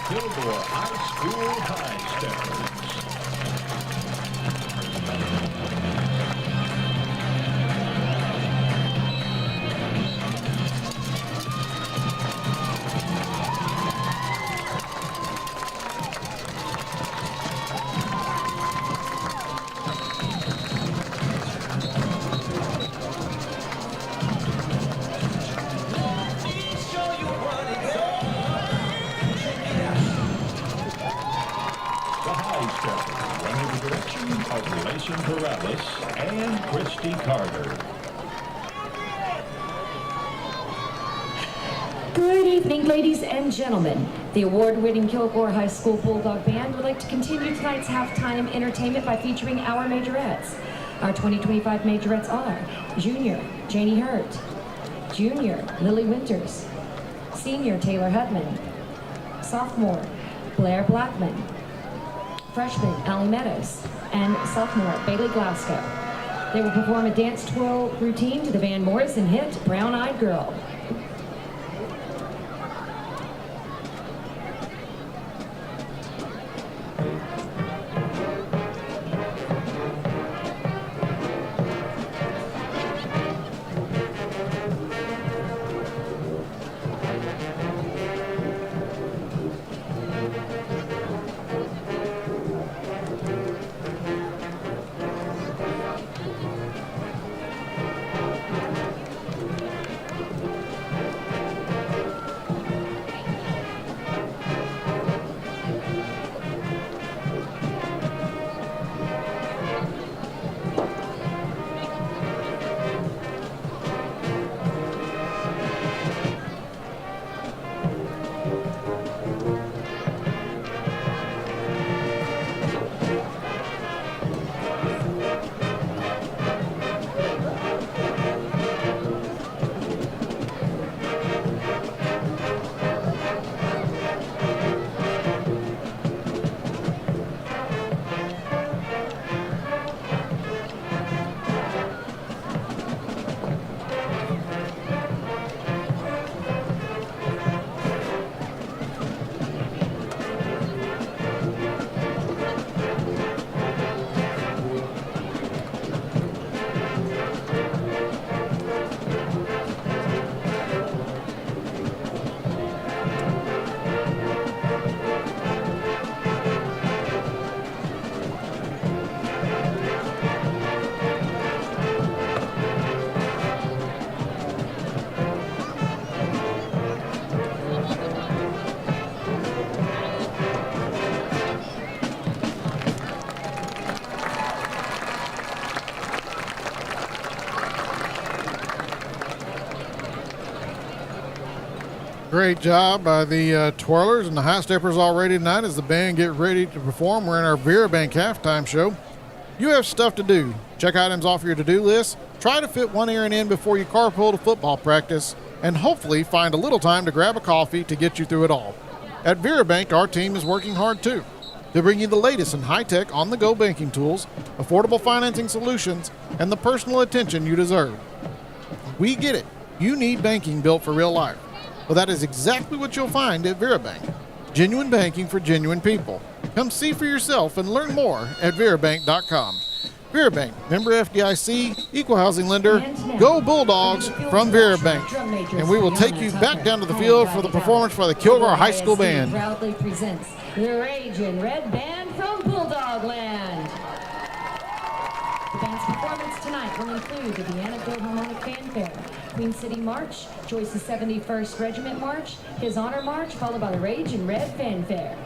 Kilgore High School High Steppers. high stepper under the direction of Layson Corrales and Christy Carter. Good evening, ladies and gentlemen. The award-winning Kilgore High School Bulldog Band would like to continue tonight's halftime entertainment by featuring our majorettes. Our 2025 majorettes are Junior, Janie Hurt, Junior, Lily Winters, Senior, Taylor Hutman, Sophomore, Blair Blackman, Freshman, Allie Meadows, and Sophomore, Bailey Glasgow. They will perform a dance twirl routine to the Van Morrison hit, Brown Eyed Girl. Great job by the twirlers and the high steppers already tonight as the band get ready to perform. We're in our Vera Bank halftime show. You have stuff to do. Check items off your to-do list. Try to fit one errand in before you carpool to football practice, and hopefully find a little time to grab a coffee to get you through it all. At Vera Bank, our team is working hard too to bring you the latest in high-tech on-the-go banking tools, affordable financing solutions, and the personal attention you deserve. We get it. You need banking built for real life. Well, that is exactly what you'll find at Vera Bank. Genuine banking for genuine people. Come see for yourself and learn more at verabank.com. Vera Bank, member FDIC, equal housing lender. Go Bulldogs from Vera Bank. And we will take you back down to the field for the performance for the Kilgore High School Band. Proudly presents the Ragin' Red Band from Bulldog Land. The band's performance tonight will include the Vienna Philharmonic Fanfare, Queen City March, Joyce's 71st Regiment March, his Honor March, followed by the Ragin' Red Fanfare.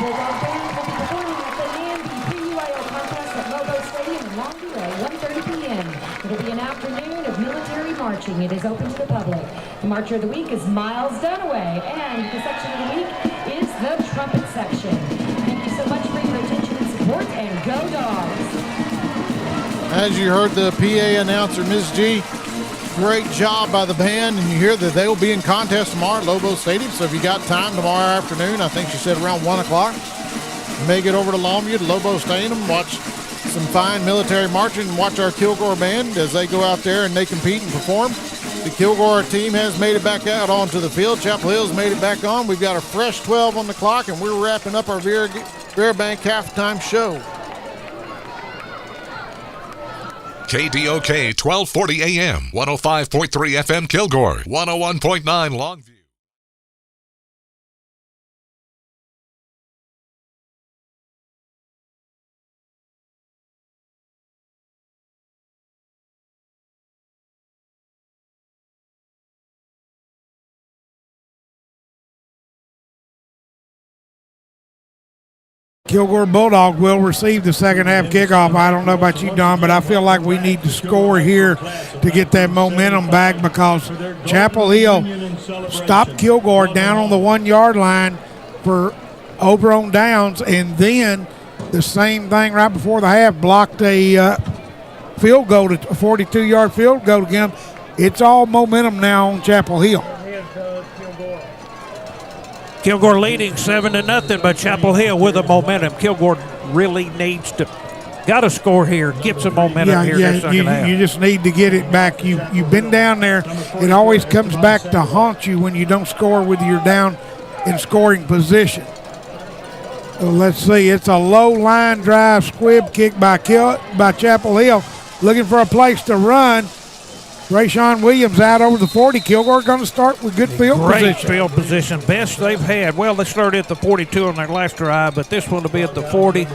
Bulldog Band will be performing at the Namby PUIO contest at Lobo Stadium in Longview at 1:30 p.m. It'll be an afternoon of military marching. It is open to the public. The Marcher of the Week is Miles Dunaway, and the section of the week is the trumpet section. Thank you so much for your attention and support, and go Dogs! As you heard the PA announcer, Ms. G, great job by the band, and you hear that they will be in contest tomorrow at Lobo Stadium. So if you got time tomorrow afternoon, I think she said around 1 o'clock, make it over to Longview to Lobo Stadium, watch some fine military marching, and watch our Kilgore band as they go out there and they compete and perform. The Kilgore team has made it back out onto the field. Chapel Hill's made it back on. We've got a fresh 12 on the clock, and we're wrapping up our Vera Bank halftime show. KDOK 1240 AM, 105.3 FM Kilgore, 101.9 Longview. Kilgore Bulldogs will receive the second half kickoff. I don't know about you, Don, but I feel like we need to score here to get that momentum back, because Chapel Hill stopped Kilgore down on the 1 yard line for over on downs, and then the same thing right before the half, blocked a field goal, a 42-yard field goal again. It's all momentum now on Chapel Hill. Kilgore leading 7-0, but Chapel Hill with the momentum. Kilgore really needs to got to score here, get some momentum here in the second half. You just need to get it back. You've been down there. It always comes back to haunt you when you don't score with you're down in scoring position. So let's see. It's a low line drive squib kick by Chapel Hill, looking for a place to run. Rayshawn Williams out over the 40. Kilgore going to start with good field position. Great field position. Best they've had. Well, they started at the 42 on their last drive, but this one will be at the 40.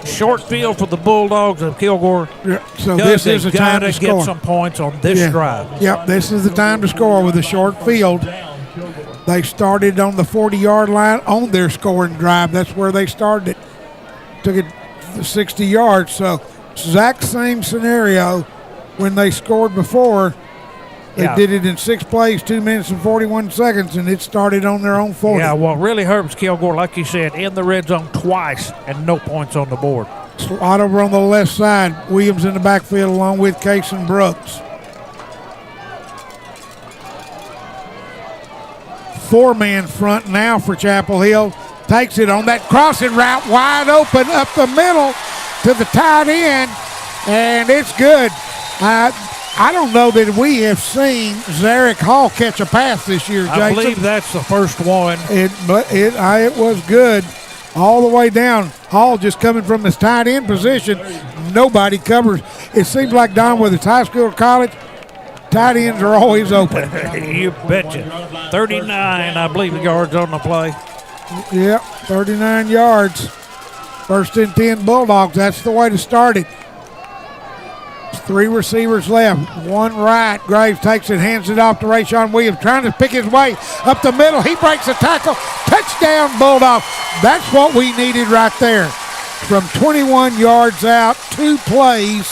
Short field for the Bulldogs of Kilgore. Yeah, so this is the time to score. Get some points on this drive. Yep, this is the time to score with a short field. They started on the 40-yard line on their scoring drive. That's where they started it. Took it 60 yards. So exact same scenario. When they scored before, they did it in 6 plays, 2 minutes and 41 seconds, and it started on their own 40. Yeah, what really hurts Kilgore, like you said, in the red zone twice and no points on the board. Slot over on the left side. Williams in the backfield along with Case and Brooks. 4-man front now for Chapel Hill. Takes it on that crossing route, wide open up the middle to the tight end, and it's good. I don't know that we have seen Zarek Hall catch a pass this year, Jason. I believe that's the first one. It was good all the way down. Hall just coming from his tight end position. Nobody covers. It seems like, Don, whether it's high school or college, tight ends are always open. You betcha. 39, I believe, yards on the play. Yep, 39 yards. First and 10 Bulldogs. That's the way to start it. 3 receivers left, 1 right. Graves takes it, hands it off to Rayshawn Williams, trying to pick his way up the middle. He breaks a tackle. Touchdown, Bulldogs. That's what we needed right there. From 21 yards out, 2 plays,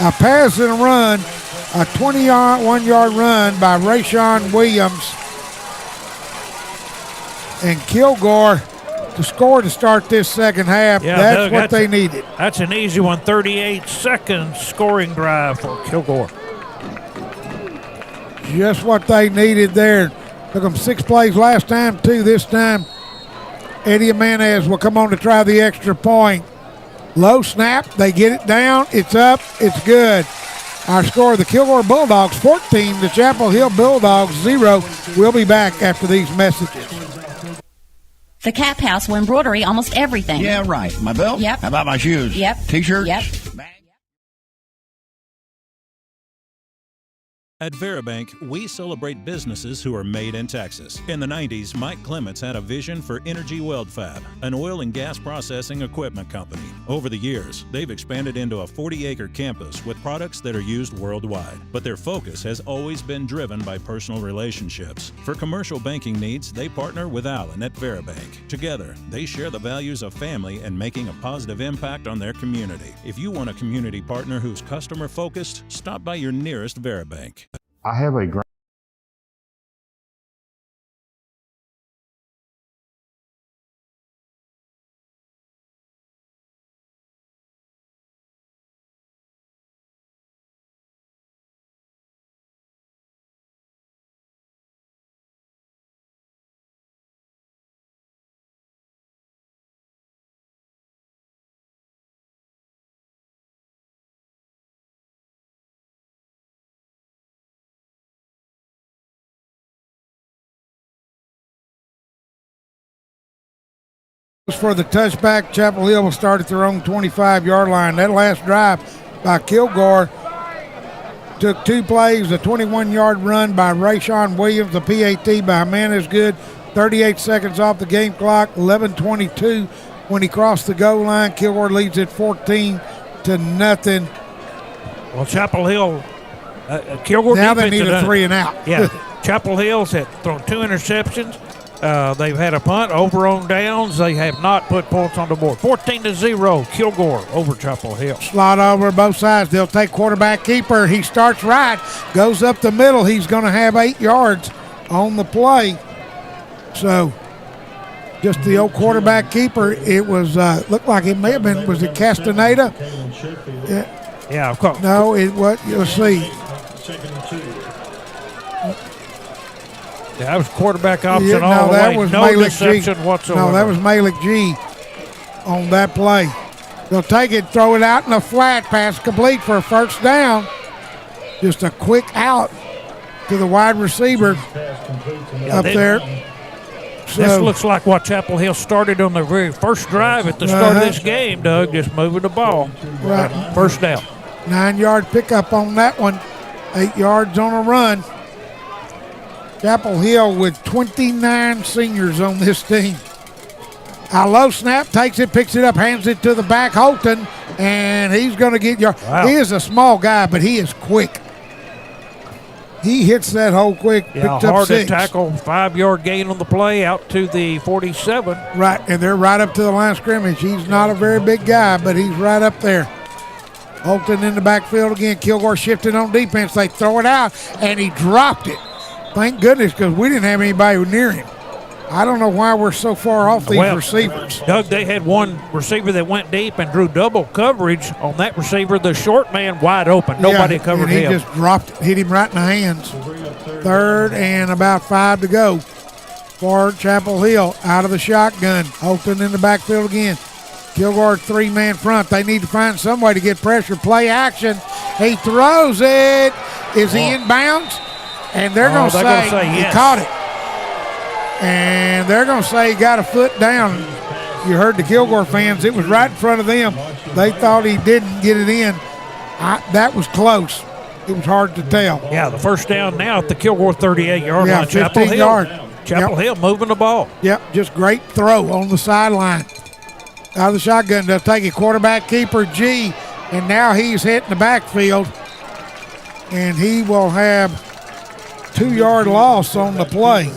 a pass and a run, a 21-yard run by Rayshawn Williams. And Kilgore to score to start this second half. Yeah, that's Doug, what they needed. That's an easy one. 38-second scoring drive for Kilgore. Just what they needed there. Took them 6 plays last time, 2 this time. Eddie Jimenez will come on to try the extra point. Low snap. They get it down. It's up. It's good. Our score, the Kilgore Bulldogs 14, the Chapel Hill Bulldogs 0. We'll be back after these messages. The Cap House will embroidery almost everything. Yeah, right. My belt? Yep. How about my shoes? Yep. T-shirts? Yep. At Veribank, we celebrate businesses who are made in Texas. In the 90s, Mike Clements had a vision for Energy Weld Fab, an oil and gas processing equipment company. Over the years, they've expanded into a 40-acre campus with products that are used worldwide, but their focus has always been driven by personal relationships. For commercial banking needs, they partner with Alan at Veribank. Together, they share the values of family and making a positive impact on their community. If you want a community partner who's customer-focused, stop by your nearest Veribank. I have a For the touchback, Chapel Hill will start at their own 25-yard line. That last drive by Kilgore took 2 plays, a 21-yard run by Rayshawn Williams, the PAT by Hernandez Good, 38 seconds off the game clock, 11:22 when he crossed the goal line. Kilgore leads at 14-0. Well, Chapel Hill, Kilgore now they defense need a done- 3 and out. Yeah, Chapel Hill's had thrown 2 interceptions. They've had a punt over on downs. They have not put points on the board. 14-0, Kilgore over Chapel Hill. Slot over both sides. They'll take quarterback keeper. He starts right, goes up the middle. He's going to have 8 yards on the play. So just the old quarterback keeper. It was looked like it may have been, was it Castaneda? Yeah, of course. No, it was, let's see. Yeah, that was quarterback option Yeah, all no, the that way. was No Malik deception G. whatsoever. No, that was Malik G on that play. They'll take it, throw it out in a flat, pass complete for a first down. Just a quick out to the wide receiver up there. This looks like what Chapel Hill started on their very first drive at the start of this game, Doug, just moving the ball. Right. First down. 9-yard pickup on that one. 8 yards on a run. Chapel Hill with 29 seniors on this team. A low snap, takes it, picks it up, hands it to the back, Holton, and he's going to get yards. Wow. He is a small guy, but he is quick. He hits that hole quick, Yeah, picks up hard 6. to tackle, 5-yard gain on the play out to the 47. Right, and they're right up to the line of scrimmage. He's not a very big guy, but he's right up there. Holton in the backfield again. Kilgore shifting on defense. They throw it out, and he dropped it. Thank goodness, because we didn't have anybody near him. I don't know why we're so far off these receivers. Doug, they had one receiver that went deep and drew double coverage on that receiver. The short man wide open. Nobody covered and he him. just dropped it, hit him right in the hands. 3rd and about 5 to go for Chapel Hill out of the shotgun. Holton in the backfield again. Kilgore 3-man front. They need to find some way to get pressure. Play action. He throws it. Is he in bounds? And they're going to say he yes. caught it. And they're going to say he got a foot down. You heard the Kilgore fans. It was right in front of them. They thought he didn't get it in. That was close. It was hard to tell. Yeah, the first down now at the Kilgore 38-yard line. 15 yards. Chapel Hill moving the ball. Yep, just great throw on the sideline. Out of the shotgun, they'll take it. Quarterback keeper G, and now he's hitting the backfield. And he will have 2-yard loss on the play.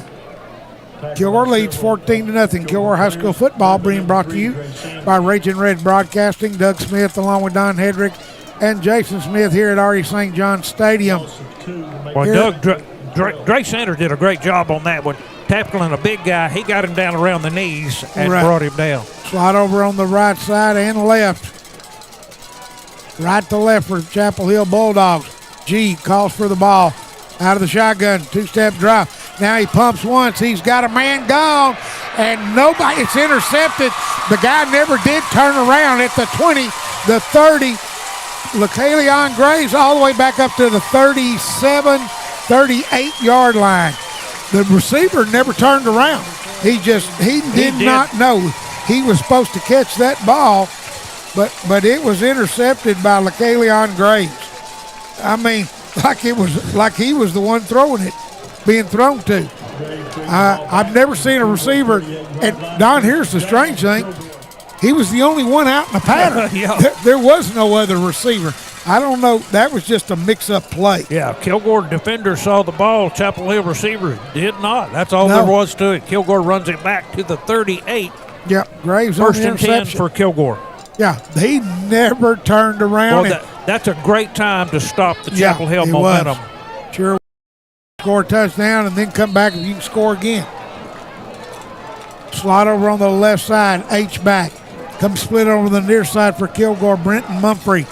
Kilgore leads 14-0. Kilgore High School football being brought to you by Raging Red Broadcasting. Doug Smith along with Don Hedrick and Jason Smith here at R.E. St. John Stadium. Well, Doug, Dre Sanders did a great job on that one. Tackling a big guy, he got him down around the knees and brought him down. Slide over on the right side and left. Right to left for Chapel Hill Bulldogs. G calls for the ball. Out of the shotgun, 2-step drop. Now he pumps once. He's got a man gone, and nobody. It's intercepted. The guy never did turn around at the 20, the 30. LeCalion Graves all the way back up to the 37, 38-yard line. The receiver never turned around. He did not know he was supposed to catch that ball, but it was intercepted by LeCalion Graves. I mean, like he was the one throwing it, being thrown to. I've never seen a receiver, and Don, here's the strange thing. He was the only one out in the pattern. Yeah. There was no other receiver. I don't know. That was just a mix-up play. Yeah, Kilgore defenders saw the ball. Chapel Hill receivers did not. That's all No. there was to it. Kilgore runs it back to the 38. Yep, Graves First on the and 10 interception. for Kilgore. Yeah, he never turned around. Well, that's a great time to stop the Chapel Hill it momentum. was. Sure, score a touchdown and then come back if you can score again. Slot over on the left side, H back. Come split over the near side for Kilgore. Brenton Mumphrey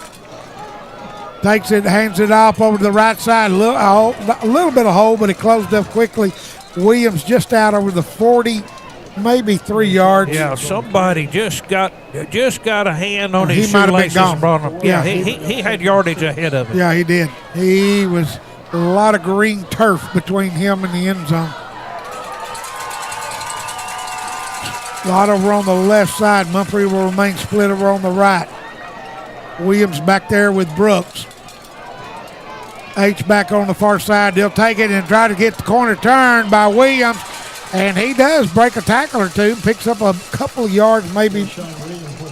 takes it, hands it off over to the right side. A little bit of hole, but it closed up quickly. Williams just out over the 40, maybe 3 yards. Yeah, somebody just got a hand on his He might have been shoelaces gone. and brought him. Yeah, he had yardage ahead of him. Yeah, he did. He was a lot of green turf between him and the end zone. Lot over on the left side. Mumphrey will remain split over on the right. Williams back there with Brooks. H back on the far side. They'll take it and try to get the corner turned by Williams. And he does break a tackle or two. Picks up a couple of yards, maybe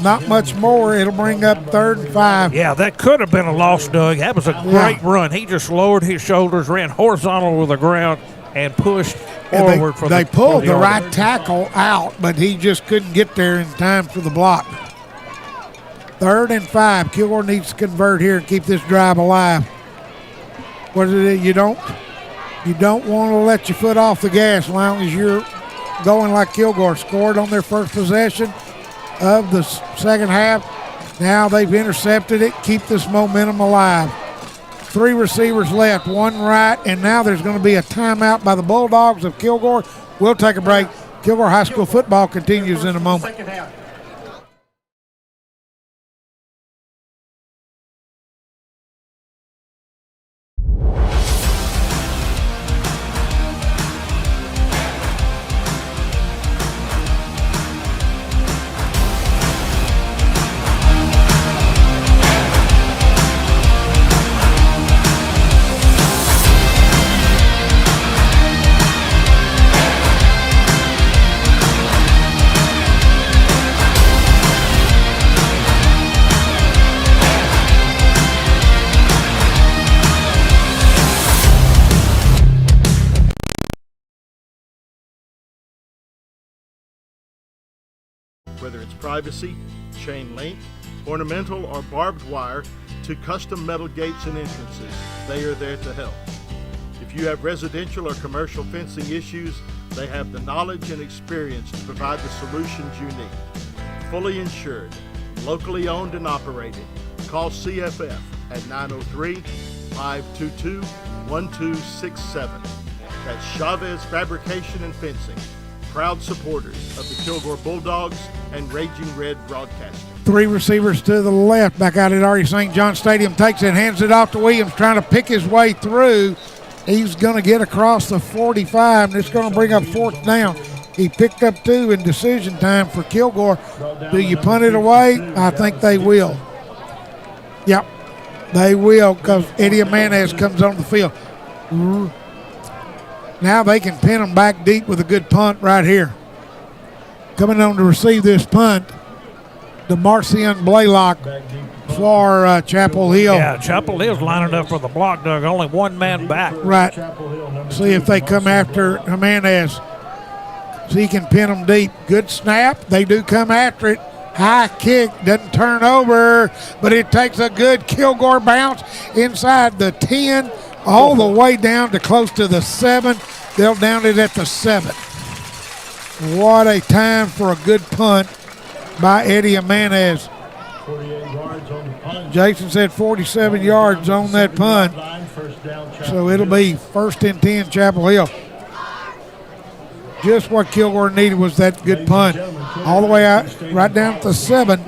not much more. It'll bring up 3rd and 5. Yeah, that could have been a loss, Doug. That was a great run. He just lowered his shoulders, ran horizontal with the ground, and pushed forward for the They pulled the yard. right tackle out, but he just couldn't get there in time for the block. 3rd and 5. Kilgore needs to convert here and keep this drive alive. What is it? You don't want to let your foot off the gas as long as you're going like Kilgore. Scored on their first possession of the second half. Now they've intercepted it. Keep this momentum alive. 3 receivers left, 1 right, and now there's going to be a timeout by the Bulldogs of Kilgore. We'll take a break. Kilgore High School football continues in a moment. Whether it's privacy, chain link, ornamental, or barbed wire, to custom metal gates and entrances, they are there to help. If you have residential or commercial fencing issues, they have the knowledge and experience to provide the solutions you need. Fully insured, locally owned and operated. Call CFF at 903-522-1267. That's Chavez Fabrication and Fencing, proud supporters of the Kilgore Bulldogs and Raging Red Broadcasting. 3 receivers to the left, back out at R.E. St. John Stadium, takes it, hands it off to Williams, trying to pick his way through. He's going to get across the 45, and it's going to bring up 4th down. He picked up 2 in decision time for Kilgore. Do you punt it away? I think they will. Yep, they will, because Eddie Jimenez comes on the field. Now they can pin them back deep with a good punt right here. Coming on to receive this punt, DeMarcian Blaylock for Chapel Hill. Yeah, Chapel Hill's lining up for the block, Doug. Only 1 man back. Right. See if they come after Jimenez. So he can pin them deep. Good snap. They do come after it. High kick. Doesn't turn over, but it takes a good Kilgore bounce inside the 10, all the way down to close to the 7. They'll down it at the 7. What a time for a good punt by Eddie Jimenez. 48 yards on the punt. Jason said 47 yards on that punt. So it'll be 1st and 10 Chapel Hill. Just what Kilgore needed was that good punt. All the way out, right down to 7.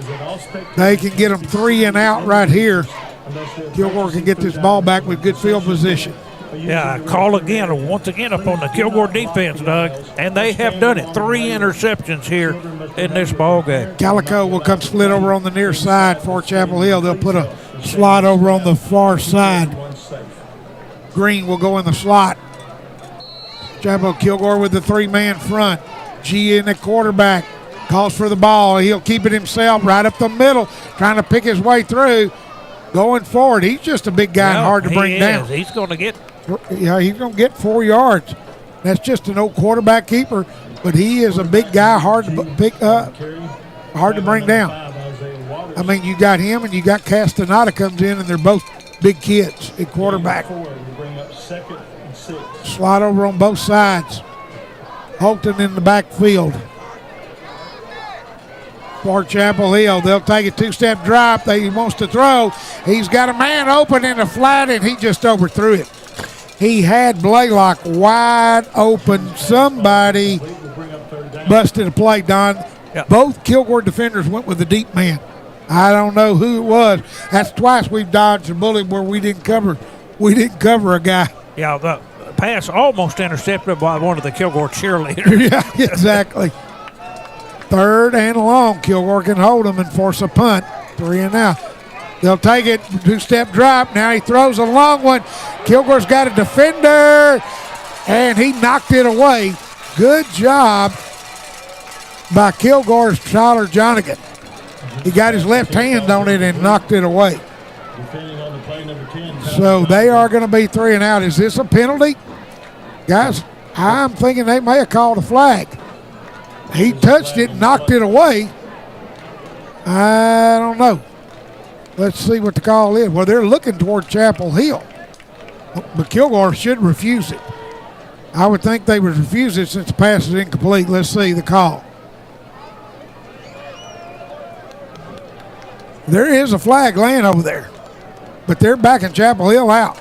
They can get them 3 and out right here. Kilgore can get this ball back with good field position. Yeah, call again, once again, upon the Kilgore defense, Doug. And they have done it. 3 interceptions here in this ball game. Calico will come split over on the near side for Chapel Hill. They'll put a slot over on the far side. Green will go in the slot. Chapel Kilgore with the 3-man front. G in the quarterback. Calls for the ball. He'll keep it himself right up the middle, trying to pick his way through. Going forward. He's just a big guy and hard to bring down. He's going to get. Yeah, he's going to get 4 yards. That's just an old quarterback keeper, but he is a big guy, hard to pick up, hard to bring down. I mean, you got him and you got Castaneda comes in, and they're both big kids at quarterback. Slide over on both sides. Holton in the backfield. For Chapel Hill, they'll take a two-step drop. He wants to throw. He's got a man open in the flat, and he just overthrew it. He had Blaylock wide open. Somebody busted a play, Don. Yep. Both Kilgore defenders went with the deep man. I don't know who it was. That's twice we've dodged a bullet where we didn't cover a guy. Yeah, the pass almost intercepted by one of the Kilgore cheerleaders. Yeah, exactly. 3rd and long. Kilgore can hold them and force a punt. 3 and out. They'll take it. Two-step drop. Now he throws a long one. Kilgore's got a defender, and he knocked it away. Good job by Kilgore's Tyler Jonigan. He got his left hand on it and knocked it away. So they are going to be 3 and out. Is this a penalty? Guys, I'm thinking they may have called a flag. He touched it, knocked it away. I don't know. Let's see what the call is. Well, they're looking toward Chapel Hill. But Kilgore should refuse it. I would think they would refuse it since the pass is incomplete. Let's see the call. There is a flag laying over there. But they're backing Chapel Hill out.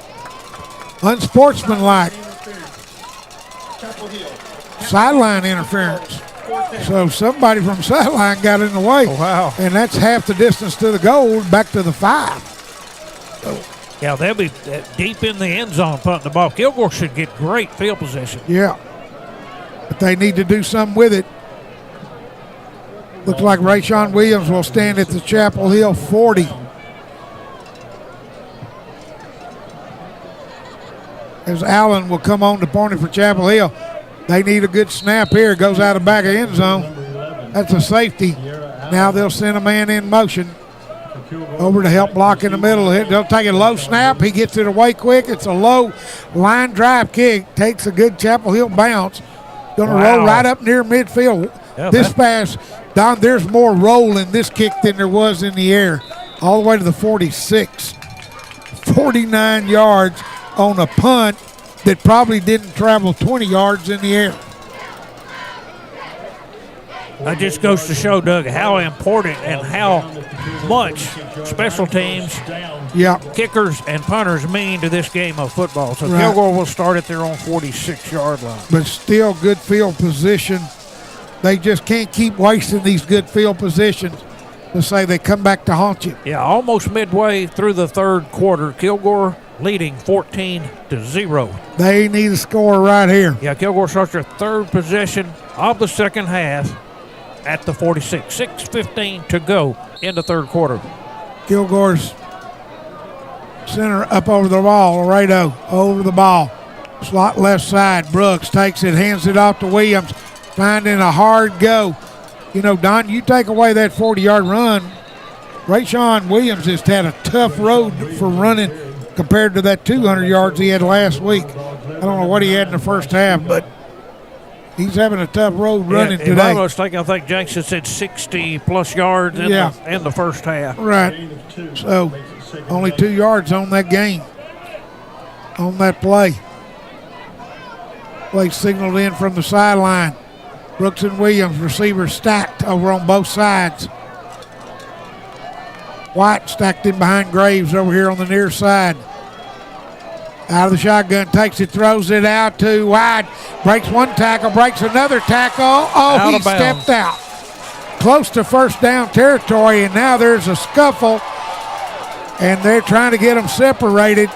Unsportsmanlike. Sideline interference. So somebody from sideline got in the way. Oh, wow. And that's half the distance to the goal, back to the 5. So, yeah, they'll be deep in the end zone punting the ball. Kilgore should get great field position. yeah. But they need to do something with it. Looks like Rayshawn Williams will stand at the Chapel Hill 40. As Allen will come on to point for Chapel Hill. They need a good snap here. Goes out of back of end zone. That's a safety. Now they'll send a man in motion over to help block in the middle. They'll take a low snap. He gets it away quick. It's a low line drive kick. Takes a good Chapel Hill bounce. Going to roll right up near midfield. Yeah, this pass, Don, there's more roll in this kick than there was in the air. All the way to the 46. 49 yards on a punt that probably didn't travel 20 yards in the air. That just goes to show, Doug, how important and how much special teams, kickers, and punters mean to this game of football. So Right. Kilgore will start at their own 46-yard line. But still good field position. They just can't keep wasting these good field positions to say they come back to haunt you. Yeah, almost midway through the 3rd quarter, Kilgore leading 14-0. They need a score right here. Yeah, Kilgore starts their 3rd possession of the 2nd half at the 46. 6:15 to go in the 3rd quarter. Kilgore's center up over the ball. Laredo over the ball. Slot left side. Brooks takes it, hands it off to Williams, finding a hard go. You know, Don, you take away that 40-yard run, Rayshawn Williams has had a tough road for running compared to that 200 yards he had last week. I don't know what he had in the first half, but he's having a tough road running If today. I was thinking, I think Jackson said 60-plus yards in the first half. Right. So only 2 yards on that game, on that play. Play signaled in from the sideline. Brooks and Williams, receivers stacked over on both sides. White stacked in behind Graves over here on the near side. Out of the shotgun, takes it, throws it out to White. Breaks one tackle, breaks another tackle. Oh, he stepped out. Close to first down territory, and now there's a scuffle. And they're trying to get them separated.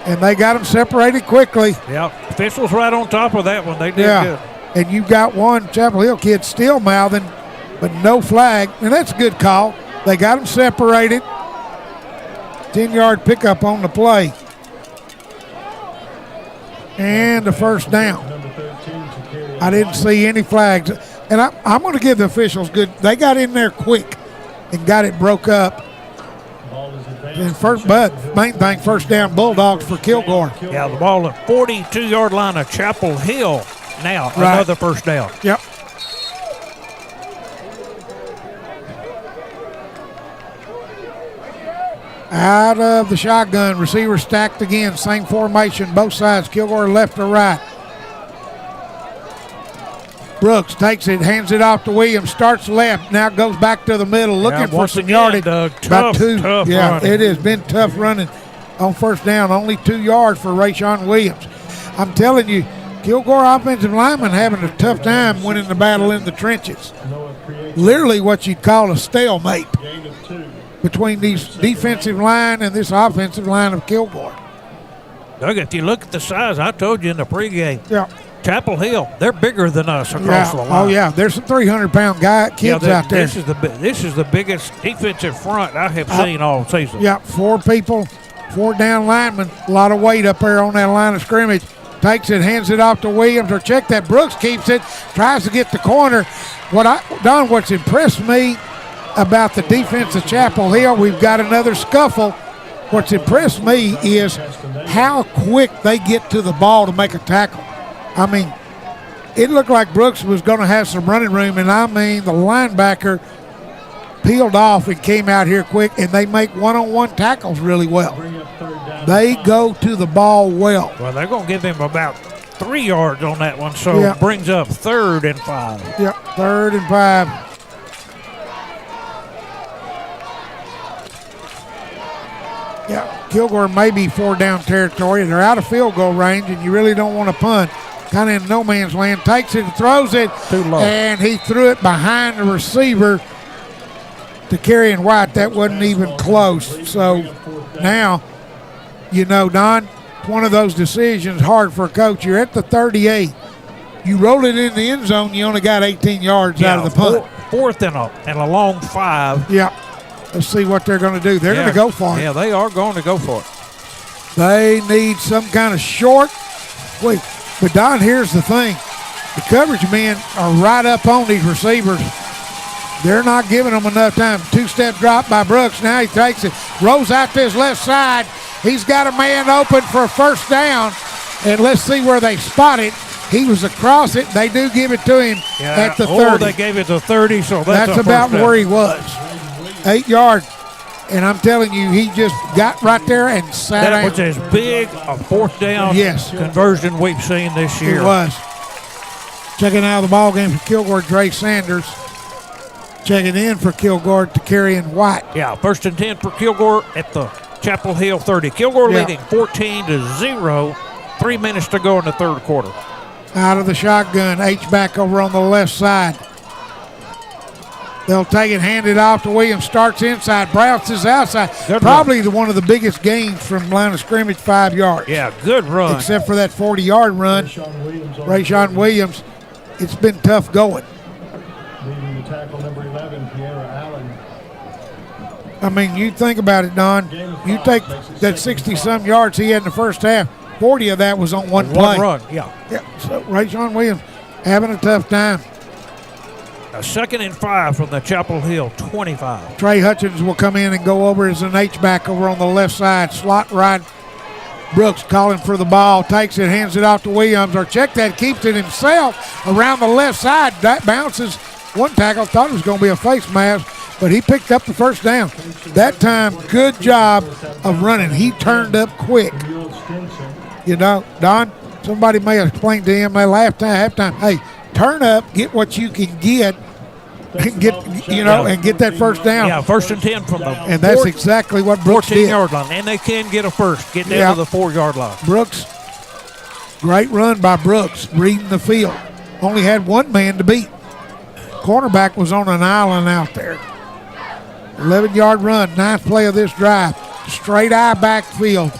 And they got them separated quickly. Yeah, officials right on top of that one. They did good. And you've got one Chapel Hill kid still mouthing, but no flag. And that's a good call. They got them separated. 10-yard pickup on the play. And the first down. I didn't see any flags. And I'm going to give the officials good. They got in there quick and got it broke up. And main thing, first down Bulldogs for Kilgore. Yeah, the ball at 42-yard line of Chapel Hill. Now, Right. another first down. Yep. Out of the shotgun, receiver stacked again, same formation, both sides, Kilgore left or right. Brooks takes it, hands it off to Williams, starts left, now goes back to the middle, looking for once some again, yardage. Doug, About tough, two. tough yeah, running. it has been tough running on first down, only 2 yards for Rayshawn Williams. I'm telling you, Kilgore offensive linemen having a tough time winning the battle in the trenches. Literally what you'd call a stalemate between these defensive line and this offensive line of Kilgore. Doug, if you look at the size, I told you in the pregame. Yeah. Chapel Hill, they're bigger than us across the line. Oh yeah, there's some 300-pound kids out there. This is the biggest defensive front I have seen all season. Yeah, 4 people, 4 down linemen, a lot of weight up there on that line of scrimmage. Takes it, hands it off to Williams, or check that. Brooks keeps it, tries to get the corner. What's impressed me about the defense of Chapel Hill, we've got another scuffle. What's impressed me is how quick they get to the ball to make a tackle. I mean, it looked like Brooks was going to have some running room, and I mean, the linebacker peeled off and came out here quick, and they make one-on-one tackles really well. They go to the ball well. Well, they're going to give him about 3 yards on that one, so it brings up 3rd and 5. Yep, 3rd and 5. Yeah, Kilgore may be 4 down territory. They're out of field goal range, and you really don't want to punt. Kind of in no man's land. Takes it and throws it. Too low. And he threw it behind the receiver to Kerry White. That wasn't even close. So now, Don, one of those decisions hard for a coach. You're at the 38. You roll it in the end zone, you only got 18 yards out of the punt. 4th and a long 5. Yeah. Let's see what they're going to do. They're going to go for it. Yeah, they are going to go for it. They need some kind of short. Wait, but Don, here's the thing. The coverage men are right up on these receivers. They're not giving them enough time. 2-step drop by Brooks. Now he takes it, rolls out to his left side. He's got a man open for a first down. And let's see where they spot it. He was across it. They do give it to him at the 30. They gave it to 30, so that's about where he was. 8 yards. And I'm telling you, he just got right there and sat down. That was as big a 4th down conversion we've seen this year. It was. Checking out the ball game for Kilgore, Dre Sanders. Checking in for Kilgore to Kerry White. Yeah, 1st and 10 for Kilgore at the Chapel Hill 30. Kilgore leading 14-0. 3 minutes to go in the 3rd quarter. Out of the shotgun, H-back over on the left side. They'll take it, hand it off to Williams. Starts inside, bounces outside. Probably one of the biggest gains from line of scrimmage, 5 yards. Yeah, good run. Except for that 40-yard run. Rayshawn Williams, it's been tough going. Leading the tackle, number 11, Pierre Allen. I mean, you think about it, Don. You take that 60-some yards he had in the first half, 40 of that was on one play. One run, yeah. So Rayshawn Williams having a tough time. A 2nd and 5 from the Chapel Hill 25. Trey Hutchins will come in and go over as an H-back over on the left side. Slot right. Brooks calling for the ball. Takes it, hands it off to Williams. Or check that, keeps it himself around the left side. That bounces. One tackle, thought it was going to be a face mask, but he picked up the first down. That time, good job of running. He turned up quick. Don, somebody may have explained to him that halftime, hey, turn up, get what you can get, and get that first down. Yeah, 1st and 10 from the and that's exactly what Brooks did. 14-yard line, and they can get a first, get down to the 4-yard line. Brooks, great run by Brooks, reading the field. Only had one man to beat. Cornerback was on an island out there. 11-yard run, 9th play of this drive. Straight eye backfield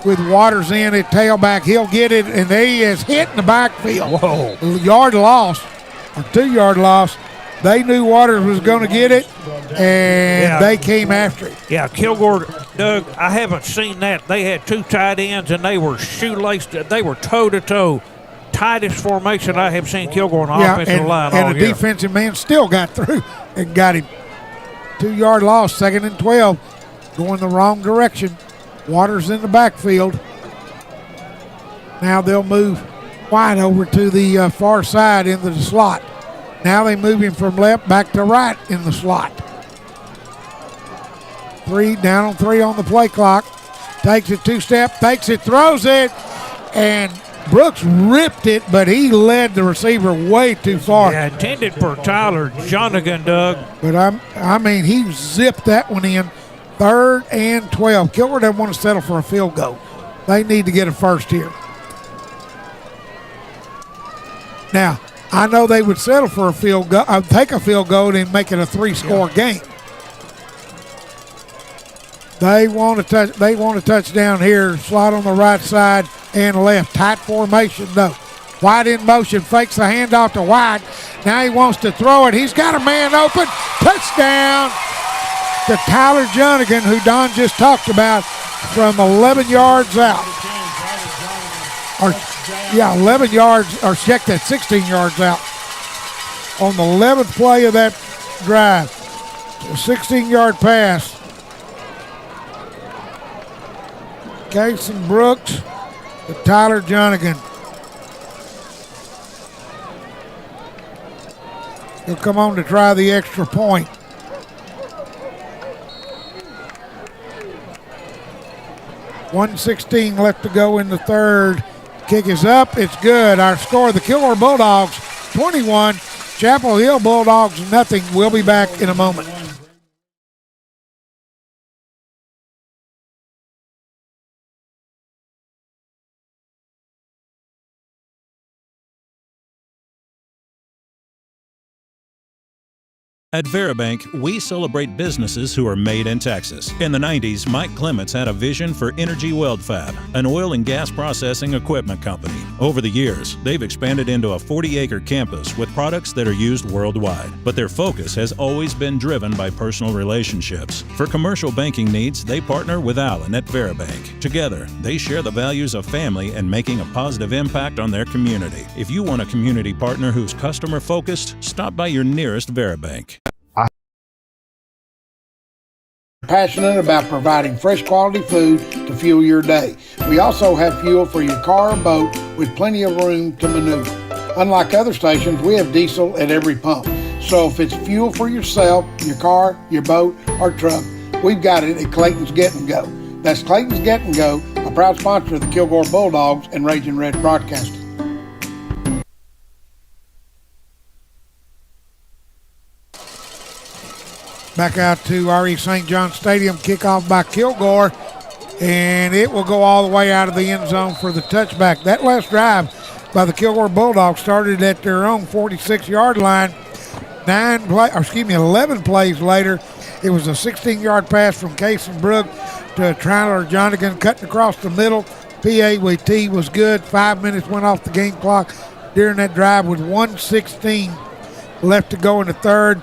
with Waters in at tailback. He'll get it, and he is hit in the backfield. Whoa. Yard loss, or 2-yard loss. They knew Waters was going to get it, and they came after it. Yeah, Kilgore, Doug, I haven't seen that. They had 2 tight ends, and they were shoelaced. They were toe-to-toe tightest formation I have seen Kilgore on the offensive line all and the year. defensive man still got through and got him. 2-yard loss, 2nd and 12. Going the wrong direction. Waters in the backfield. Now they'll move wide over to the far side into the slot. Now they move him from left back to right in the slot. 3 down on 3 on the play clock. Takes it 2-step, takes it, throws it, and Brooks ripped it, but he led the receiver way too far. Yeah, intended for Tyler Jonigan, Doug. But I mean, he zipped that one in. 3rd and 12. Kilgore doesn't want to settle for a field goal. They need to get a first here. Now, I know they would settle for a field goal, take a field goal and make it a 3-score game. They want a touchdown here. Slot on the right side and left. Tight formation though. White in motion, fakes the handoff to White. Now he wants to throw it. He's got a man open. Touchdown to Tyler Jonigan, who Don just talked about, from 11 yards out. 11 yards, or check that, 16 yards out. On the 11th play of that drive. A 16-yard pass. Casey Brooks to Tyler Jonigan. He'll come on to try the extra point. .116 left to go in the 3rd. Kick is up. It's good. Our score, the Kilgore Bulldogs 21, Chapel Hill Bulldogs nothing. We'll be back in a moment. At Veribank, we celebrate businesses who are made in Texas. In the 90s, Mike Clements had a vision for Energy Weld Fab, an oil and gas processing equipment company. Over the years, they've expanded into a 40-acre campus with products that are used worldwide. But their focus has always been driven by personal relationships. For commercial banking needs, they partner with Alan at Veribank. Together, they share the values of family and making a positive impact on their community. If you want a community partner who's customer-focused, stop by your nearest Veribank. Passionate about providing fresh quality food to fuel your day. We also have fuel for your car or boat with plenty of room to maneuver. Unlike other stations, we have diesel at every pump. So if it's fuel for yourself, your car, your boat, or truck, we've got it at Clayton's Get and Go. That's Clayton's Get and Go, a proud sponsor of the Kilgore Bulldogs and Raging Red Broadcasting. Back out to R.E. St. John Stadium, kickoff by Kilgore, and it will go all the way out of the end zone for the touchback. That last drive by the Kilgore Bulldogs started at their own 46-yard line. 11 plays later, it was a 16-yard pass from Casey Brooks to Tyler Jonigan, cutting across the middle. PAT was good. 5 minutes went off the game clock during that drive with 1:16 left to go in the 3rd.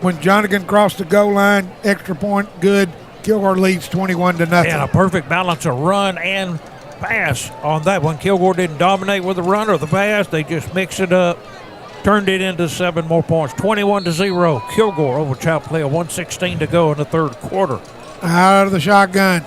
When Jonigan crossed the goal line, extra point, good. Kilgore leads 21-0. And a perfect balance of run and pass on that one. Kilgore didn't dominate with the run or the pass. They just mixed it up, turned it into 7 more points. 21-0. Kilgore over Chapel Hill. 1:16 to go in the 3rd quarter. Out of the shotgun.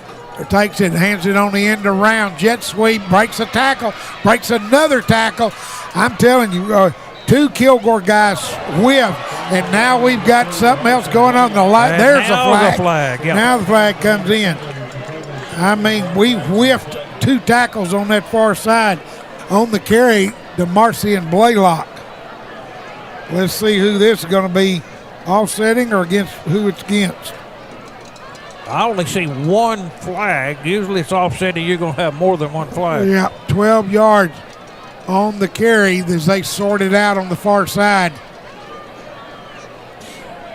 Takes it, hands it on the end around. Jet sweep, breaks a tackle, breaks another tackle. I'm telling you, 2 Kilgore guys whiffed, and now we've got something else going on. There's a flag. Yeah. Now the flag comes in. I mean, we whiffed 2 tackles on that far side. On the carry, DeMarcy and Blaylock. Let's see who this is going to be, offsetting or against who it's against. I only see 1 flag. Usually it's offsetting. You're going to have more than 1 flag. Yeah, 12 yards on the carry as they sort it out on the far side.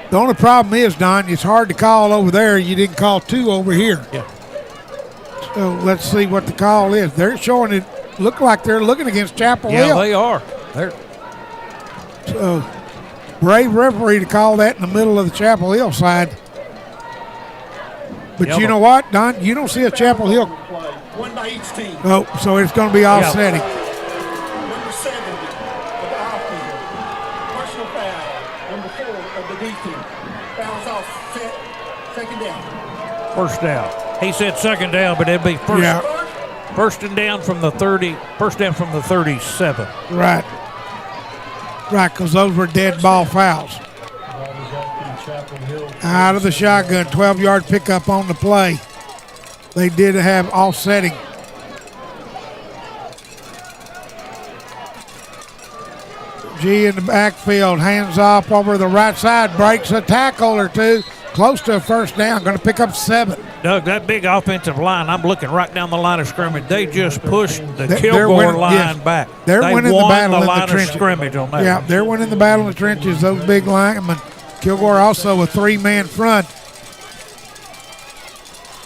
The only problem is, Don, it's hard to call over there. You didn't call 2 over here. Yeah. So let's see what the call is. They're showing it, look like they're looking against Chapel Hill. Yeah, they are. So brave referee to call that in the middle of the Chapel Hill side. But you know what, Don? You don't see a Chapel Hill. 1 by each team. Oh, so it's going to be offsetting. the defense. Bounce off, set, second down. First down. He said second down, but it'd be first and down from the 30. First down from the 37. Right. Right, because those were dead ball fouls. Out of the shotgun, 12-yard pickup on the play. They did have offsetting. G in the backfield, hands off over the right side, breaks a tackle or two, close to a first down, going to pick up 7. Doug, that big offensive line, I'm looking right down the line of scrimmage. They just pushed the Kilgore line back. They're winning the battle in the line trenches. of scrimmage on that. Yeah, they're winning the battle in the trenches, those big linemen. Kilgore also a 3-man front.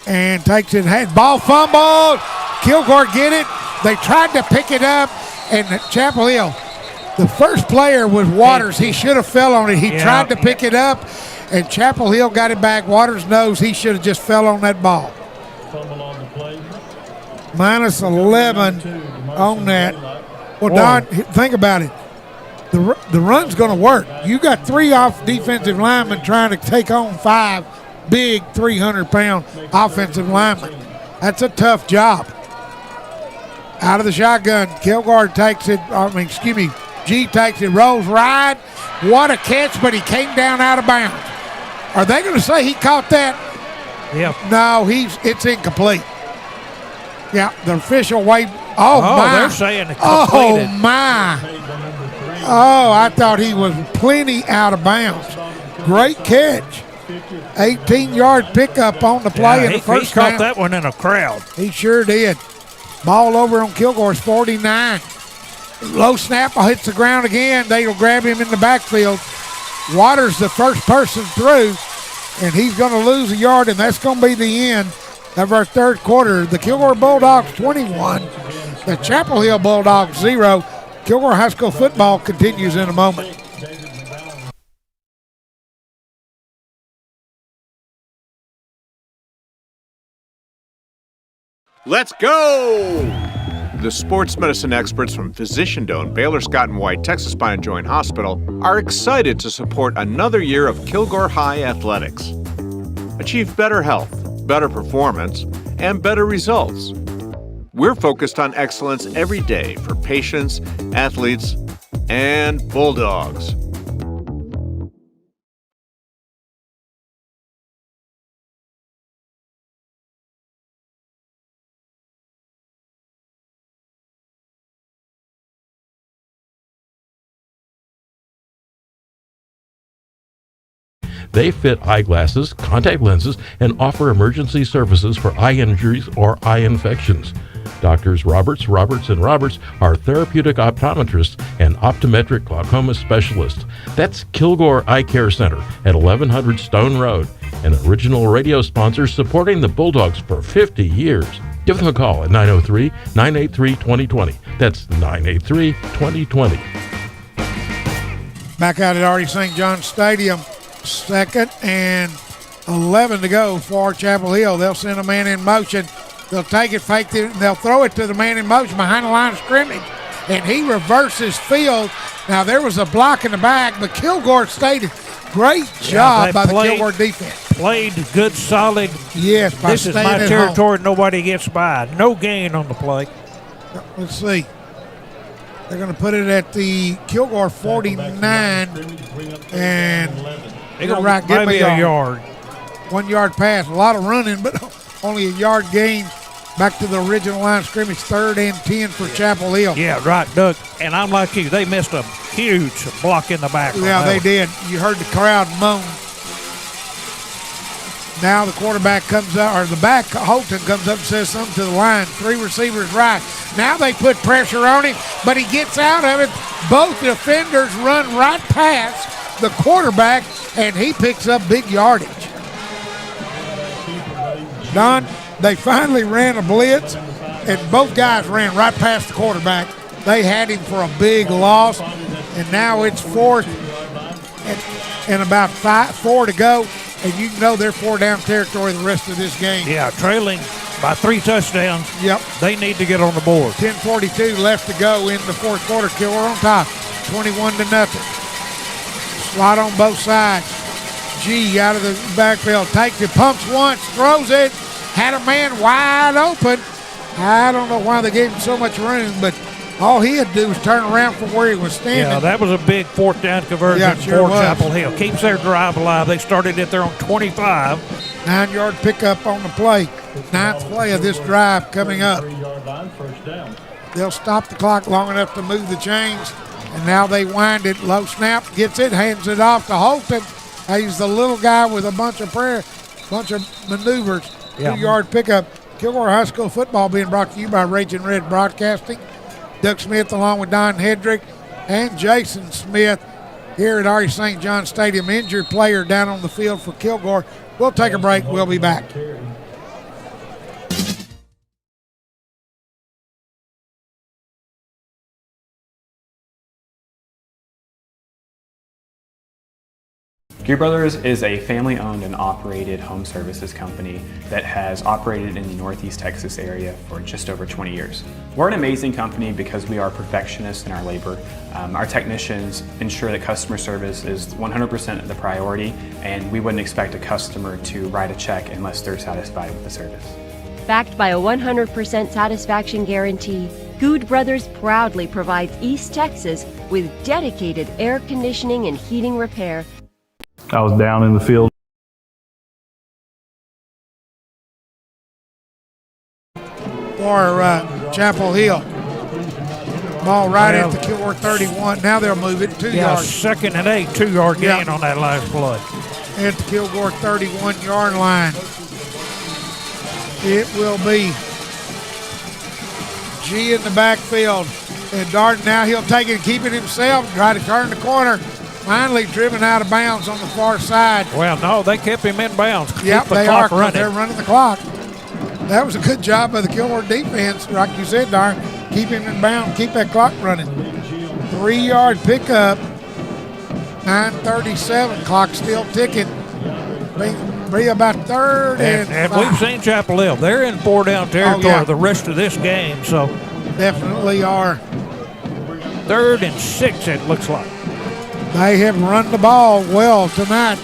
And takes it, ball fumbled. Kilgore get it. They tried to pick it up, and Chapel Hill, the first player was Waters. He should have fell on it. He tried to pick it up, and Chapel Hill got it back. Waters knows he should have just fell on that ball. Minus 11 on that. Well, Don, think about it. The run's going to work. You got 3 off defensive linemen trying to take on 5 big 300-pound offensive linemen. That's a tough job. Out of the shotgun, Kilgore takes it. G takes it, rolls right. What a catch, but he came down out of bounds. Are they going to say he caught that? Yeah. No, it's incomplete. Yeah, the official waved. Oh, my. They're saying it completed. Oh, my. Oh, I thought he was plenty out of bounds. Great catch. 18-yard pickup on the play in the first he caught down. that one in a crowd. He sure did. Ball over on Kilgore's 49. Low snap hits the ground again. They'll grab him in the backfield. Waters the first person through, and he's going to lose a yard, and that's going to be the end of our third quarter. The Kilgore Bulldogs 21, the Chapel Hill Bulldogs 0. Kilgore High School football continues in a moment. Let's go! The sports medicine experts from Physician-Doan, Baylor Scott & White, Texas Spine and Joint Hospital are excited to support another year of Kilgore High athletics. Achieve better health, better performance, and better results. We're focused on excellence every day for patients, athletes, and Bulldogs. They fit eyeglasses, contact lenses, and offer emergency services for eye injuries or eye infections. Doctors Roberts are therapeutic optometrists and optometric glaucoma specialists. That's Kilgore Eye Care Center at 1100 Stone Road, an original radio sponsor supporting the Bulldogs for 50 years. Give them a call at 903-983-2020. That's 983-2020. Back out at Artie St. John Stadium. 2nd and 11 to go for Chapel Hill. They'll send a man in motion. They'll take it, fake it, and they'll throw it to the man in motion behind the line of scrimmage. And he reverses field. Now, there was a block in the back, but Kilgore stayed. Great job by the Kilgore defense. Played good, solid. Yes, by this is my territory. Nobody gets by. No gain on the play. Let's see. They're going to put it at the Kilgore 49, and right, give me a yard. 1 yard pass. A lot of running, but only a yard gain. Back to the original line of scrimmage, 3rd and 10 for Chapel Hill. Yeah, right, Doug. And I'm like you. They missed a huge block in the back. Yeah, they did. You heard the crowd moan. Now the quarterback comes up, or the back, Holton comes up and says something to the line. 3 receivers right. Now they put pressure on him, but he gets out of it. Both defenders run right past the quarterback, and he picks up big yardage. Don, they finally ran a blitz, and both guys ran right past the quarterback. They had him for a big loss, and now it's 4th and about 4 to go. And you know they're 4 down territory the rest of this game. Yeah, trailing by 3 touchdowns. Yep. They need to get on the board. 10:42 left to go in the 4th quarter. Kilgore on top, 21-0. Slot on both sides. G out of the backfield. Takes it, pumps once, throws it. Had a man wide open. I don't know why they gave him so much room, but all he had to do was turn around from where he was standing. Yeah, that was a big fourth down conversion for Chapel Hill. Keeps their drive alive. They started at their own 25. 9-yard pickup on the play. 9th play of this drive coming up. They'll stop the clock long enough to move the chains, and now they wind it. Low snap, gets it, hands it off to Holton. He's the little guy with a bunch of maneuvers. 2-yard pickup. Kilgore High School football being brought to you by Raging Red Broadcasting. Doug Smith along with Don Hedrick and Jason Smith here at Ari St. John Stadium. Injured player down on the field for Kilgore. We'll take a break. We'll be back. Gear Brothers is a family-owned and operated home services company that has operated in the Northeast Texas area for just over 20 years. We're an amazing company because we are perfectionists in our labor. Our technicians ensure that customer service is 100% the priority, and we wouldn't expect a customer to write a check unless they're satisfied with the service. Backed by a 100% satisfaction guarantee, Good Brothers proudly provides East Texas with dedicated air conditioning and heating repair. I was down in the field. For Chapel Hill. Ball right at the Kilgore 31. Now they'll move it 2 yards. 2nd and 8, 2-yard gain on that last play. At the Kilgore 31-yard line. It will be G in the backfield. And Darden now he'll take it and keep it himself. Try to turn the corner. Finally driven out of bounds on the far side. Well, no, they kept him in bounds. Yep, Keep the they clock are. running. They're running the clock. That was a good job by the Kilgore defense, like you said, Darn. Keep him in bounds, keep that clock running. 3-yard pickup. 9:37. Clock still ticking. Be about 3rd and we've seen Chapel Hill. They're in 4-down territory the rest of this game, so definitely are. 3rd and 6, it looks like. They have run the ball well tonight.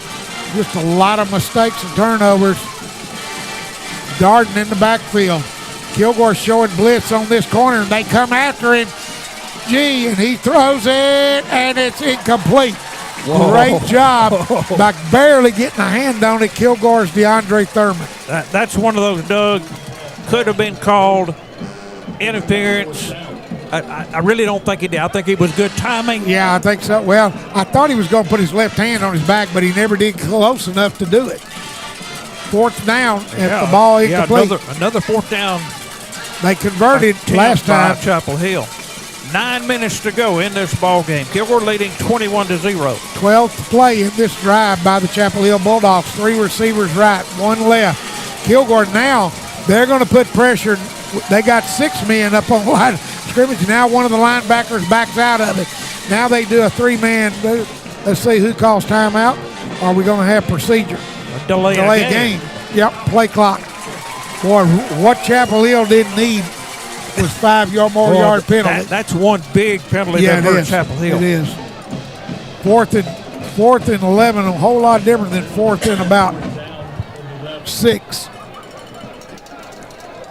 Just a lot of mistakes and turnovers. Darden in the backfield. Kilgore showing blitz on this corner, and they come after him. G, and he throws it, and it's incomplete. Whoa. Great job by barely getting a hand on it. Kilgore's DeAndre Thurman. That's one of those, Doug, could have been called interference. I really don't think he did. I think it was good timing. Yeah, I think so. Well, I thought he was going to put his left hand on his back, but he never did close enough to do it. 4th down at the ball incomplete. Another 4th down. They converted last time. Chapel Hill. 9 minutes to go in this ball game. Kilgore leading 21-0. 12th play in this drive by the Chapel Hill Bulldogs. 3 receivers right, 1 left. Kilgore now, they're going to put pressure. They got 6 men up on the line of scrimmage. Now one of the linebackers backs out of it. Now they do a 3-man. Let's see who calls timeout. Are we going to have procedure? Delay a game. Yep, play clock. Boy, what Chapel Hill didn't need was 5-yard penalty. That's one big penalty that hurt Chapel Hill. It is. 4th and 11, a whole lot different than 4th and about 6.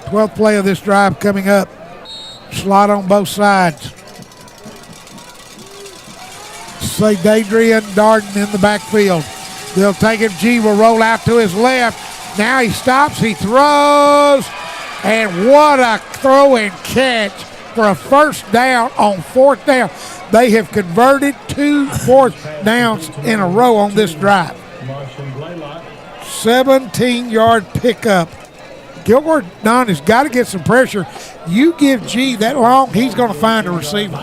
12th play of this drive coming up. Slot on both sides. Say Dadrian Darden in the backfield. They'll take him. G will roll out to his left. Now he stops. He throws. And what a throw and catch for a 1st down on 4th down. They have converted 2 4th downs in a row on this drive. 17-yard pickup. Kilgore Don has got to get some pressure. You give G that long, he's going to find a receiver.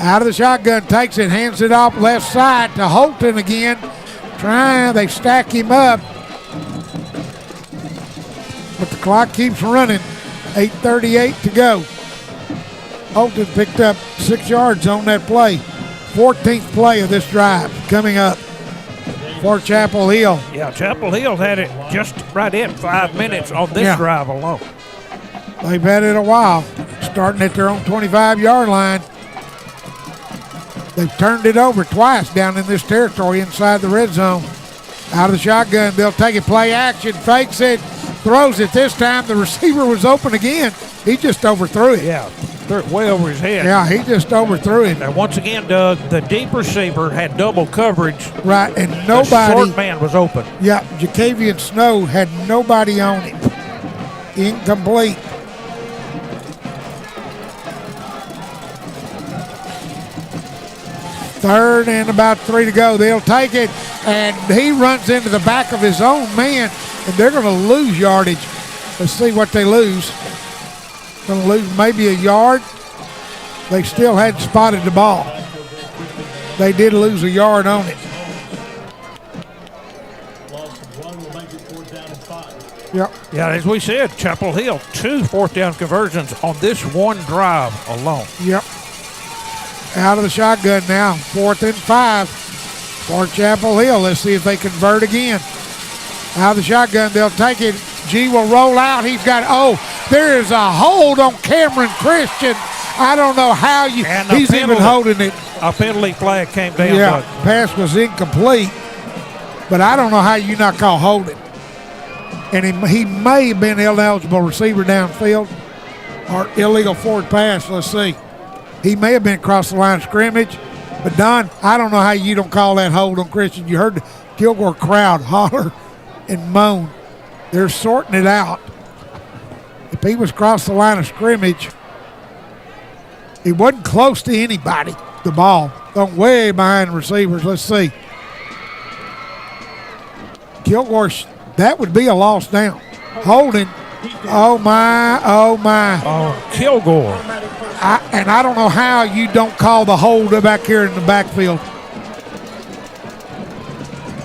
Out of the shotgun, takes it, hands it off left side to Holton again. They stack him up. But the clock keeps running. 8:38 to go. Holton picked up 6 yards on that play. 14th play of this drive coming up for Chapel Hill. Yeah, Chapel Hill had it just right in 5 minutes on this drive alone. They've had it a while, starting at their own 25-yard line. They've turned it over twice down in this territory inside the red zone. Out of the shotgun, they'll take it, play action, fakes it, throws it. This time the receiver was open again. He just overthrew it. Yeah, threw it way over his head. Yeah, he just overthrew it. And once again, Doug, the deep receiver had double coverage. Right, and nobody. The short man was open. Yeah, Jacavian Snow had nobody on him. Incomplete. Third and about 3 to go. They'll take it, and he runs into the back of his own man, and they're going to lose yardage. Let's see what they lose. Going to lose maybe a yard. They still hadn't spotted the ball. They did lose a yard on it. Yep. Yeah, as we said, Chapel Hill, 2 fourth-down conversions on this one drive alone. Yep. Out of the shotgun now, 4th and 5 for Chapel Hill. Let's see if they convert again. Out of the shotgun, they'll take it. G will roll out. He's got, there is a hold on Cameron Christian. I don't know how he's even holding it. A penalty flag came down. Yeah, pass was incomplete, but I don't know how you not call holding. And he may have been ineligible receiver downfield or illegal forward pass. Let's see. He may have been across the line of scrimmage. But, Don, I don't know how you don't call that hold on Christian. You heard the Kilgore crowd holler and moan. They're sorting it out. If he was across the line of scrimmage, he wasn't close to anybody, the ball. Thrown way behind the receivers. Let's see. Kilgore, that would be a loss down. Holding. Oh, my. Oh, Kilgore. And I don't know how you don't call the hold back here in the backfield.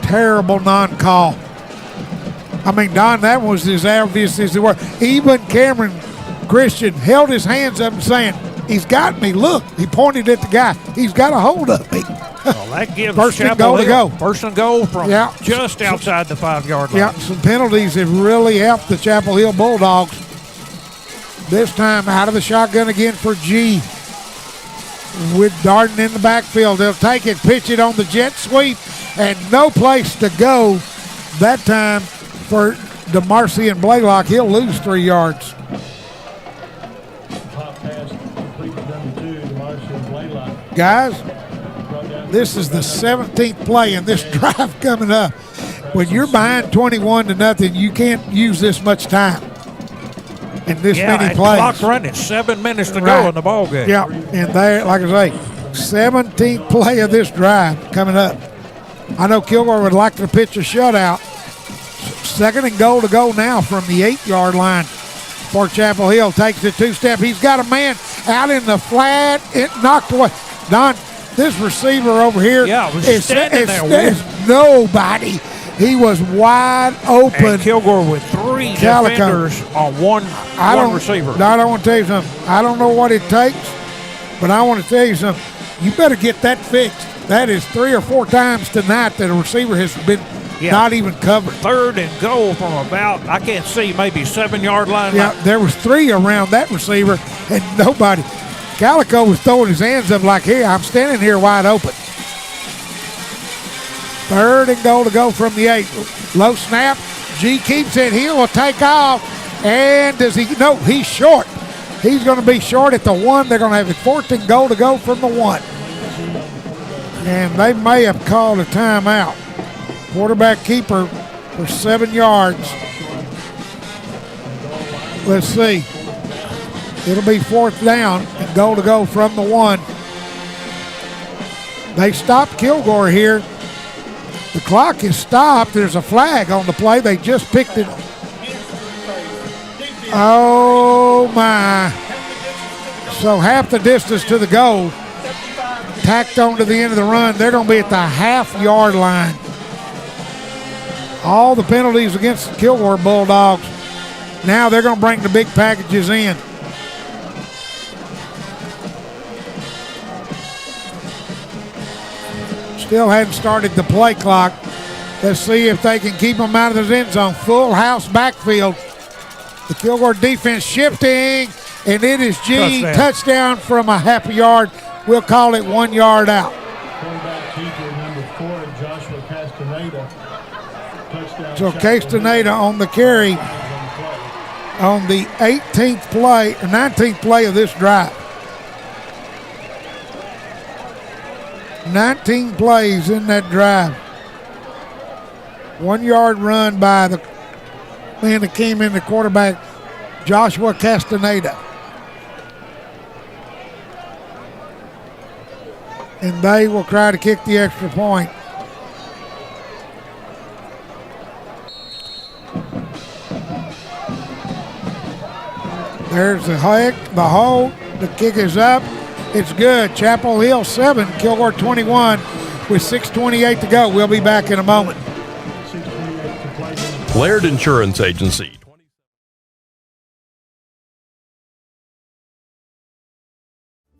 Terrible non-call. I mean, Don, that was as obvious as it was. Even Cameron Christian held his hands up and saying, he's got me. Look, he pointed at the guy. He's got a hold of me. Well, that gives First and Chapel goal to Hill go. First and goal from just outside the 5-yard line. Yeah, some penalties have really helped the Chapel Hill Bulldogs. This time out of the shotgun again for G. With Darden in the backfield. They'll take it, pitch it on the jet sweep, and no place to go that time for DeMarcy and Blaylock. He'll lose 3 yards. Guys, this is the 17th play in this drive coming up. When you're behind 21-0, you can't use this much time in this many plays. Clock's running, 7 minutes to go in the ball game. Yeah, and there, like I say, 17th play of this drive coming up. I know Kilgore would like to pitch a shutout. 2nd and goal to go now from the 8-yard line for Chapel Hill. Takes the 2-step. He's got a man out in the flat. It knocked away. Don, this receiver over here was standing there. Is nobody. He was wide open. And Kilgore with 3 defenders on one receiver. I don't want to tell you something. I don't know what it takes, but I want to tell you something. You better get that fixed. That is 3 or 4 times tonight that a receiver has been not even covered. 3rd and goal from about, I can't see, maybe 7-yard line. Yeah, there was 3 around that receiver, and nobody. Calico was throwing his hands up like, here, I'm standing here wide open. 3rd and goal to go from the 8. Low snap. G keeps it. He will take off. And does he? No, he's short. He's going to be short at the 1. They're going to have a 4th and goal to go from the 1. And they may have called a timeout. Quarterback keeper for 7 yards. Let's see. It'll be 4th down and goal to go from the 1. They stopped Kilgore here. The clock is stopped. There's a flag on the play. They just picked it. Oh, my. So half the distance to the goal. Tacked on to the end of the run. They're going to be at the half-yard line. All the penalties against the Kilgore Bulldogs. Now they're going to bring the big packages in. Still hadn't started the play clock. Let's see if they can keep them out of the end zone. Full house backfield. The Kilgore defense shifting, and it is G. Touchdown from a half a yard. We'll call it 1 yard out. Joshua Castaneda. Touchdown. So Castaneda on the carry on the 19th play of this drive. 19 plays in that drive. 1 yard run by the man that came in, the quarterback, Joshua Castaneda. And they will try to kick the extra point. There's the hold. The kick is up. It's good. Chapel Hill 7, Kilgore 21 with 6:28 to go. We'll be back in a moment. Laird Insurance Agency.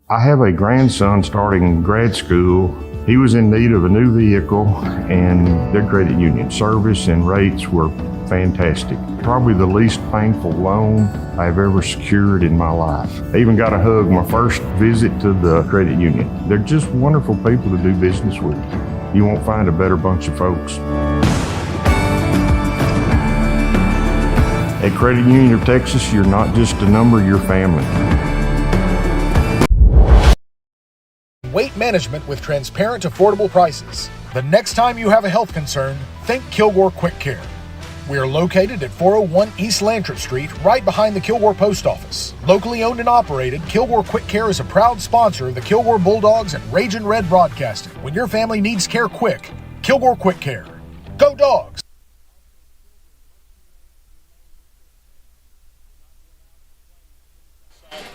I have a grandson starting grad school. He was in need of a new vehicle, and their credit union service and rates were fantastic. Probably the least painful loan I've ever secured in my life. I even got a hug my first visit to the credit union. They're just wonderful people to do business with. You won't find a better bunch of folks. At Credit Union of Texas, you're not just a number, you're family. Weight management with transparent, affordable prices. The next time you have a health concern, think Kilgore Quick Care. We are located at 401 East Lantrip Street, right behind the Kilgore Post Office. Locally owned and operated, Kilgore Quick Care is a proud sponsor of the Kilgore Bulldogs and Ragin' Red Broadcasting. When your family needs care quick, Kilgore Quick Care. Go Dogs!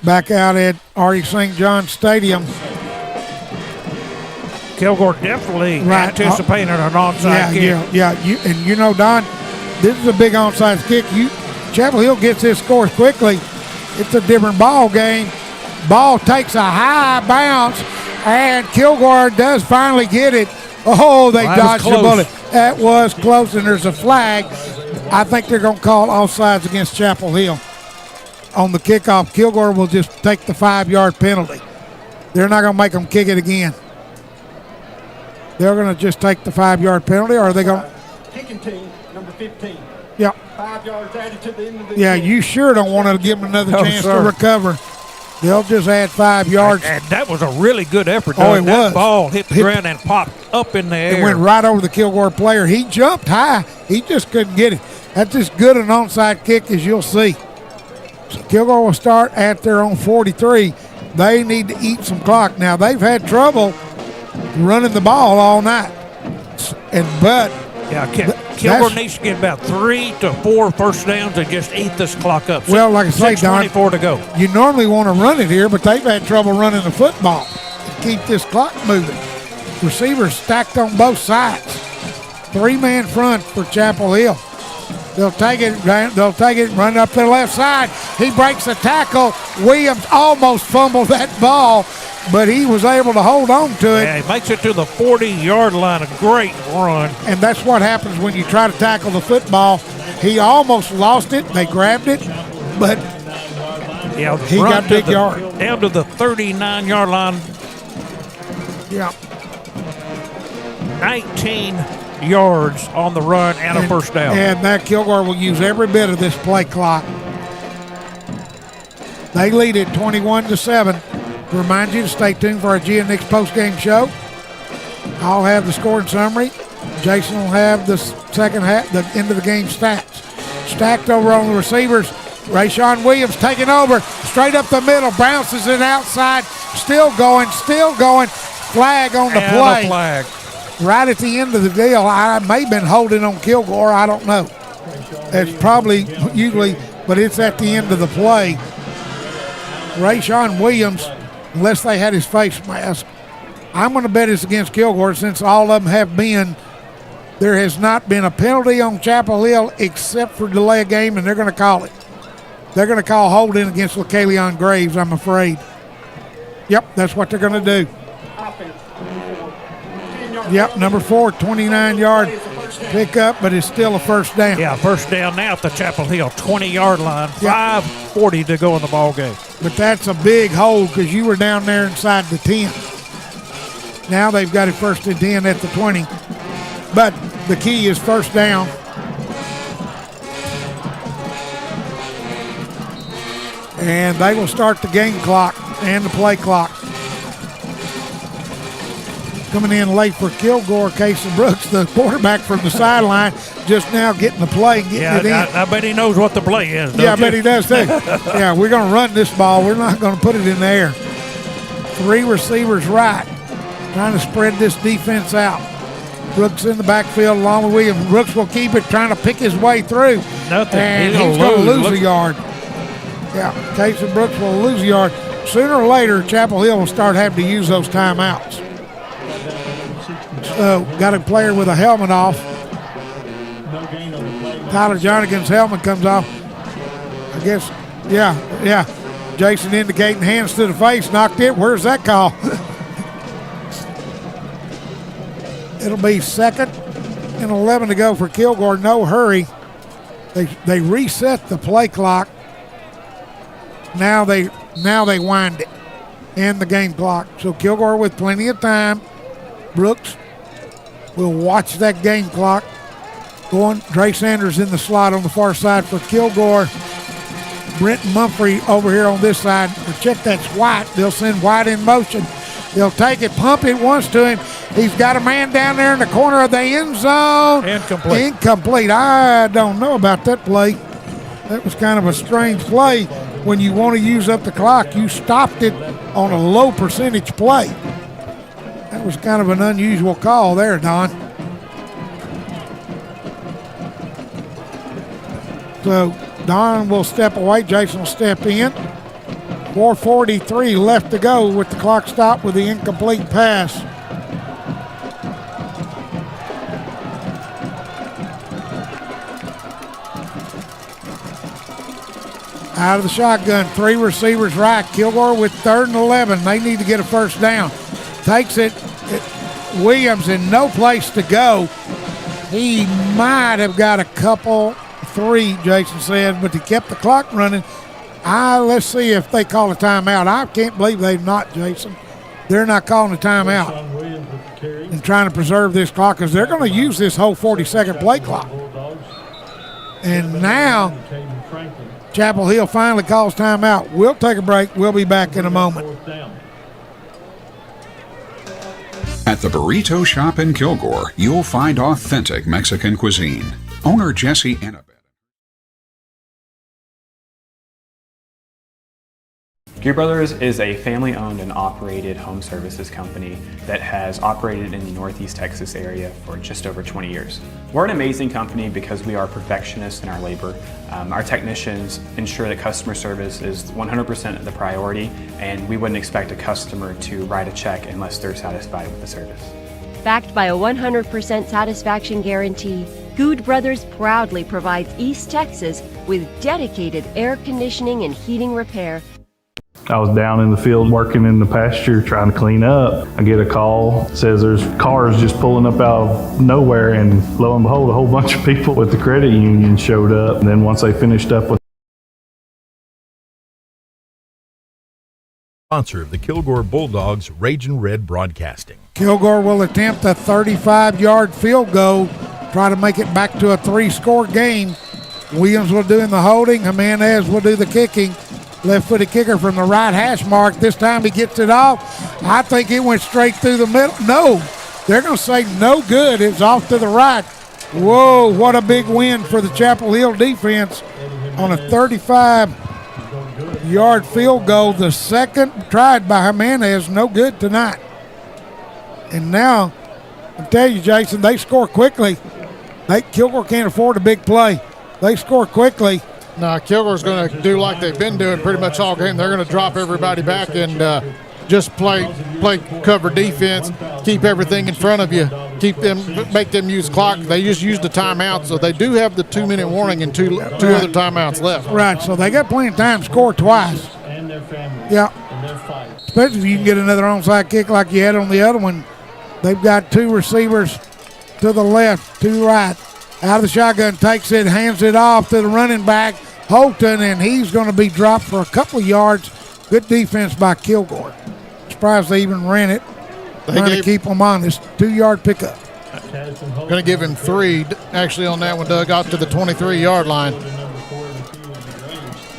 Back out at R.E. St. John Stadium. Kilgore definitely anticipating an onside kick. Yeah. You know, Don, this is a big onside kick. Chapel Hill gets this score quickly. It's a different ball game. Ball takes a high bounce, and Kilgore does finally get it. Oh, they dodged the bullet. That was close, and there's a flag. I think they're going to call offsides against Chapel Hill. On the kickoff, Kilgore will just take the 5-yard penalty. They're not going to make them kick it again. They're going to just take the 5-yard penalty, or are they going to? Kicking team, number 15. Yeah. 5 yards added to the end of the Yeah, game. you sure don't want to give them another chance to recover. They'll just add 5 yards. And that was a really good effort. Oh, it was. That ball hit the ground and popped up in the air. It went right over the Kilgore player. He jumped high. He just couldn't get it. That's as good an onside kick as you'll see. So Kilgore will start at their own 43. They need to eat some clock. Now, they've had trouble running the ball all night. Kilgore needs to get about 3 to 4 first downs and just eat this clock up. Well, like I say, Don, 6:24 to go. You normally want to run it here, but they've had trouble running the football to keep this clock moving. Receivers stacked on both sides. 3-man front for Chapel Hill. They'll take it, run up to the left side. He breaks the tackle. Williams almost fumbled that ball, but he was able to hold on to it. Yeah, he makes it to the 40-yard line. A great run. And that's what happens when you try to tackle the football. He almost lost it. They grabbed it, but he got big yard. Down to the 39-yard line. Yeah. 19 yards on the run and a first down. And that Kilgore will use every bit of this play clock. They lead it 21-7. Remind you to stay tuned for our GNX postgame show. I'll have the scoring summary. Jason will have the second half, the end of the game stats. Stacked over on the receivers. Rayshawn Williams taking over. Straight up the middle. Bounces it outside. Still going. Flag on the play. A flag. Right at the end of the deal. I may have been holding on Kilgore. I don't know. It's probably usually, but it's at the end of the play. Rayshawn Williams, unless they had his face mask, I'm going to bet it's against Kilgore since all of them have been. There has not been a penalty on Chapel Hill except for delay of game, and they're going to call it. They're going to call holding against LaKalion Graves, I'm afraid. Yep, that's what they're going to do. Yep, number 4, 29-yard pickup, but it's still a first down. Yeah, first down now at the Chapel Hill 20-yard line. 5:40 to go in the ball game. But that's a big hold because you were down there inside the 10. Now they've got it first and 10 at the 20. But the key is first down. And they will start the game clock and the play clock. Coming in late for Kilgore, Casey Brooks, the quarterback from the sideline, just now getting the play, getting it in. I bet he knows what the play is. Yeah, I bet he does too. Yeah, we're going to run this ball. We're not going to put it in the air. 3 receivers right, trying to spread this defense out. Brooks in the backfield along with Williams. Brooks will keep it, trying to pick his way through. Nothing. And he's going to lose a yard. Yeah, Casey Brooks will lose a yard. Sooner or later, Chapel Hill will start having to use those timeouts. So, got a player with a helmet off. Tyler Jonigan's helmet comes off. I guess, yeah. Jason indicating hands to the face, knocked it. Where's that call? It'll be 2nd and 11 to go for Kilgore. No hurry. They reset the play clock. Now they wind it and the game clock. So Kilgore with plenty of time. Brooks will watch that game clock. Dre Sanders in the slot on the far side for Kilgore. Brent Mumphrey over here on this side. Check, that's White. They'll send White in motion. They'll take it, pump it once to him. He's got a man down there in the corner of the end zone. Incomplete. I don't know about that play. That was kind of a strange play. When you want to use up the clock, you stopped it on a low percentage play. That was kind of an unusual call there, Don. So Don will step away. Jason will step in. 4:43 left to go with the clock stopped with the incomplete pass. Out of the shotgun, 3 receivers right. Kilgore with 3rd and 11. They need to get a first down. Takes it. Williams in no place to go. He might have got a couple, 3, Jason said, but he kept the clock running. Let's see if they call a timeout. I can't believe they've not, Jason. They're not calling a timeout and trying to preserve this clock because they're going to use this whole 40-second play clock. And now Chapel Hill finally calls timeout. We'll take a break. We'll be back in a moment. At the Burrito Shop in Kilgore, you'll find authentic Mexican cuisine. Owner Jesse Annabeth. Gear Brothers is a family-owned and operated home services company that has operated in the Northeast Texas area for just over 20 years. We're an amazing company because we are perfectionists in our labor. Our technicians ensure that customer service is 100% the priority, and we wouldn't expect a customer to write a check unless they're satisfied with the service. Backed by a 100% satisfaction guarantee, Good Brothers proudly provides East Texas with dedicated air conditioning and heating repair. I was down in the field working in the pasture trying to clean up. I get a call, says there's cars just pulling up out of nowhere, and lo and behold, a whole bunch of people with the credit union showed up. And then once they finished up with sponsor of the Kilgore Bulldogs, Ragin' Red Broadcasting. Kilgore will attempt a 35-yard field goal, try to make it back to a 3-score game. Williams will do the holding. Jimenez will do the kicking. Left-footed kicker from the right hash mark. This time he gets it off. I think it went straight through the middle. No, they're going to say no good. It's off to the right. Whoa, what a big win for the Chapel Hill defense on a 35-yard field goal. The second tried by Jimenez, no good tonight. And now, I tell you, Jason, they score quickly. Kilgore can't afford a big play. They score quickly. Now, Kilgore's going to do like they've been doing pretty much all game. They're going to drop everybody back and just play cover defense, keep everything in front of you, make them use clock. They just used the timeout, so they do have the 2-minute warning and two other timeouts left. Right, so they got plenty of time to score twice. Yeah, especially if you can get another onside kick like you had on the other one. They've got 2 receivers to the left, 2 right. Out of the shotgun, takes it, hands it off to the running back, Holton, and he's going to be dropped for a couple of yards. Good defense by Kilgore. Surprised they even ran it. Trying to keep them honest. 2-yard pickup. Going to give him 3 actually on that one, Doug, out to the 23-yard line.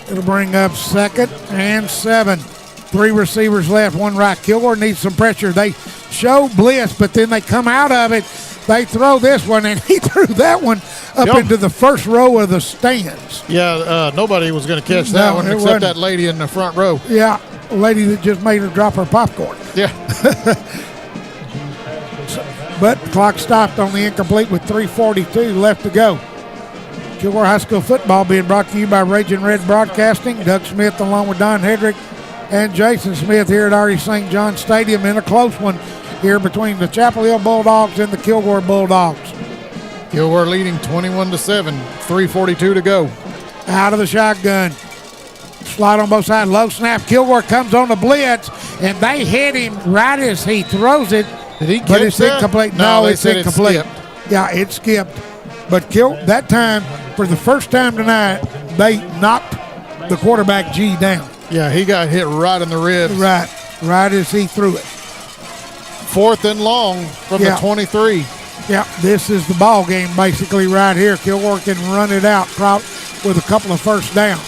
It'll bring up 2nd and 7. 3 receivers left, 1 right. Kilgore needs some pressure. They show blitz, but then they come out of it. They throw this one, and he threw that one up into the first row of the stands. Yeah, nobody was going to catch that one except that lady in the front row. Yeah, a lady that just made her drop her popcorn. Yeah. But the clock stopped on the incomplete with 3:42 left to go. Kilgore High School football being brought to you by Raging Red Broadcasting. Doug Smith along with Don Hedrick and Jason Smith here at R.E. St. John Stadium in a close one here between the Chapel Hill Bulldogs and the Kilgore Bulldogs. Kilgore leading 21-7, 3:42 to go. Out of the shotgun. Slide on both sides, low snap. Kilgore comes on the blitz, and they hit him right as he throws it. Did he but it's that? Incomplete. No, it's incomplete. Yeah, it skipped. But that time, for the first time tonight, they knocked the quarterback G down. Yeah, he got hit right in the ribs. Right as he threw it. 4th and long from the 23. Yeah, this is the ball game basically right here. Kilgore can run it out with a couple of first downs.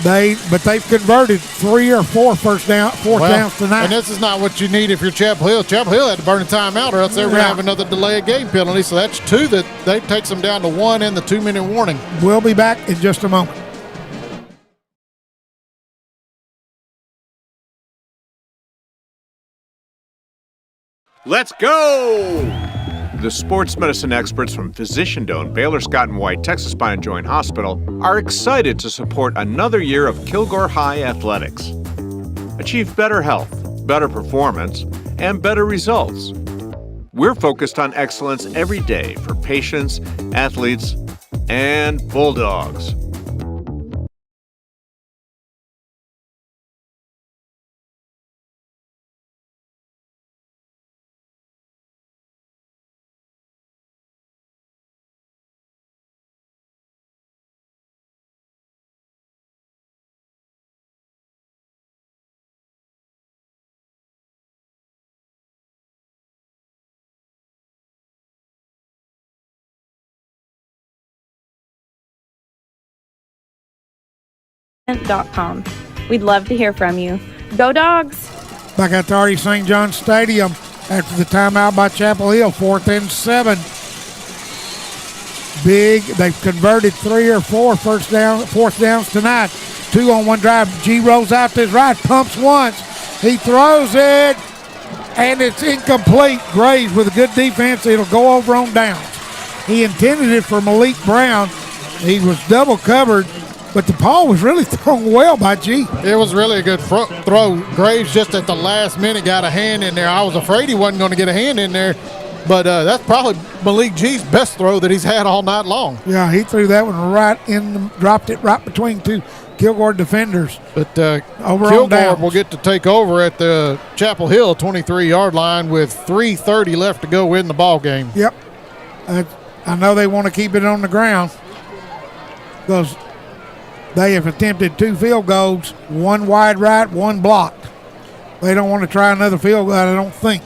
But they've converted 3 or 4 fourth downs tonight. And this is not what you need if you're Chapel Hill. Chapel Hill had to burn a timeout or else they were going to have another delay of game penalty. So that's 2 that takes them down to 1 and the 2-minute warning. We'll be back in just a moment. Let's go! The sports medicine experts from physician-owned Baylor Scott & White Texas Spine and Joint Hospital are excited to support another year of Kilgore High athletics. Achieve better health, better performance, and better results. We're focused on excellence every day for patients, athletes, and Bulldogs. We'd love to hear from you. Go Dogs! Back at the R.E. St. John Stadium after the timeout by Chapel Hill, 4th and 7. They've converted 3 or 4 fourth downs tonight. 2 on one drive. G rolls out to his right, pumps once. He throws it, and it's incomplete. Graves with a good defense. It'll go over on downs. He intended it for Malik Brown. He was double covered, but the ball was really thrown well by G. It was really a good throw. Graves just at the last minute got a hand in there. I was afraid he wasn't going to get a hand in there, but that's probably Malik G's best throw that he's had all night long. Yeah, he threw that one dropped it right between 2 Kilgore defenders. But Kilgore will get to take over at the Chapel Hill 23-yard line with 3:30 left to go in the ball game. Yep. I know they want to keep it on the ground because they have attempted 2 field goals, 1 wide right, 1 blocked. They don't want to try another field goal, I don't think.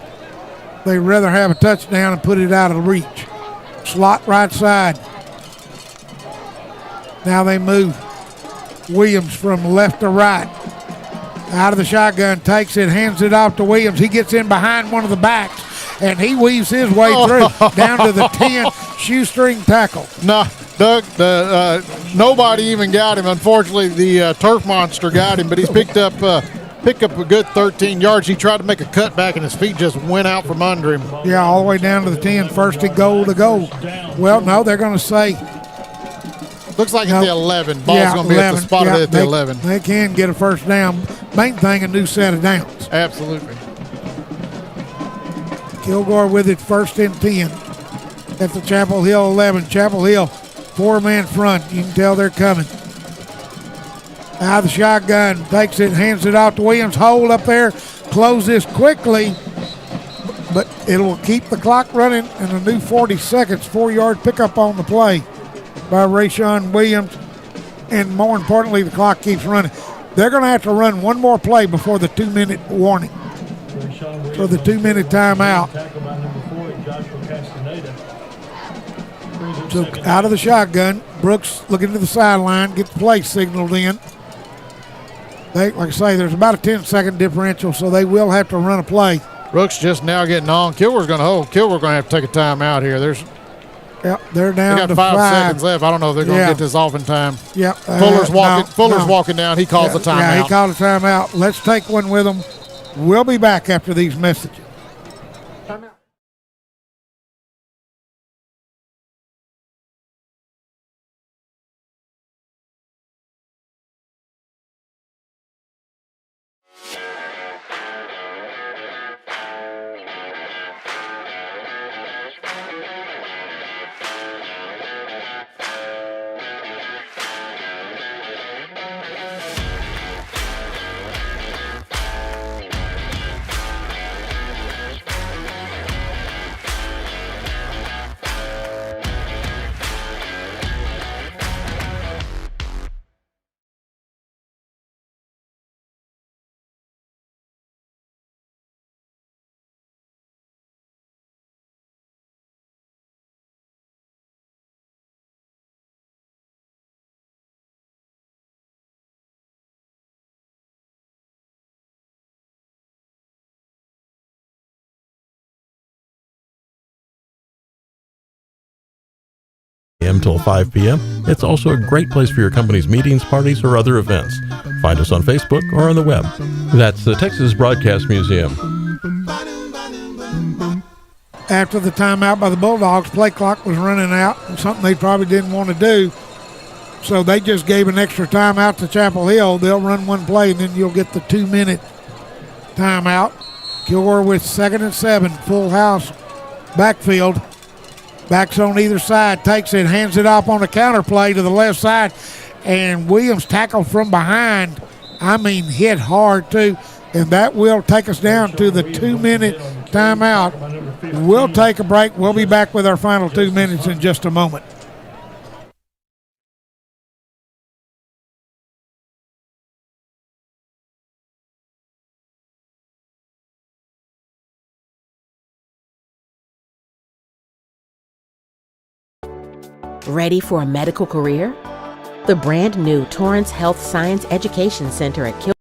They'd rather have a touchdown and put it out of reach. Slot right side. Now they move. Williams from left to right. Out of the shotgun, takes it, hands it off to Williams. He gets in behind one of the backs, and he weaves his way through down to the 10 shoestring tackle. No, Doug, nobody even got him. Unfortunately, the turf monster got him, but he's picked up a good 13 yards. He tried to make a cutback, and his feet just went out from under him. Yeah, all the way down to the 10, first and goal to go. Well, no, they're going to say. Looks like it's the 11. Ball's going to be at the spot at the 11. They can get a first down. Main thing, a new set of downs. Absolutely. Kilgore with it, 1st and 10 at the Chapel Hill 11. Chapel Hill, 4-man front. You can tell they're coming. Out of the shotgun, takes it, hands it off to Williams. Hold up there, close this quickly, but it will keep the clock running and a new 40 seconds, 4-yard pickup on the play by Rayshawn Williams, and more importantly, the clock keeps running. They're going to have to run one more play before the 2-minute warning. For the 2-minute timeout. So out of the shotgun, Brooks looking to the sideline, gets the play signaled in. Like I say, there's about a 10-second differential, so they will have to run a play. Brooks just now getting on. Kilgore's going to hold. Kilgore's going to have to take a timeout here. They're down they got to 5 5 seconds left. I don't know if they're going to get this off in time. Yep. Fuller's walking down. He calls the timeout. Yeah, he called a timeout. Let's take one with them. We'll be back after these messages. Till 5 p.m. It's also a great place for your company's meetings, parties, or other events. Find us on Facebook or on the web. That's the Texas Broadcast Museum. After the timeout by the Bulldogs, play clock was running out, something they probably didn't want to do. So they just gave an extra timeout to Chapel Hill. They'll run one play, and then you'll get the 2-minute timeout. Kilgore with 2nd and 7, full house backfield. Backs on either side, takes it, hands it off on a counter play to the left side, and Williams tackled from behind. I mean, hit hard too, and that will take us down to the 2-minute timeout. We'll take a break. We'll be back with our final 2 minutes in just a moment. Ready for a medical career? The brand new Torrance Health Science Education Center at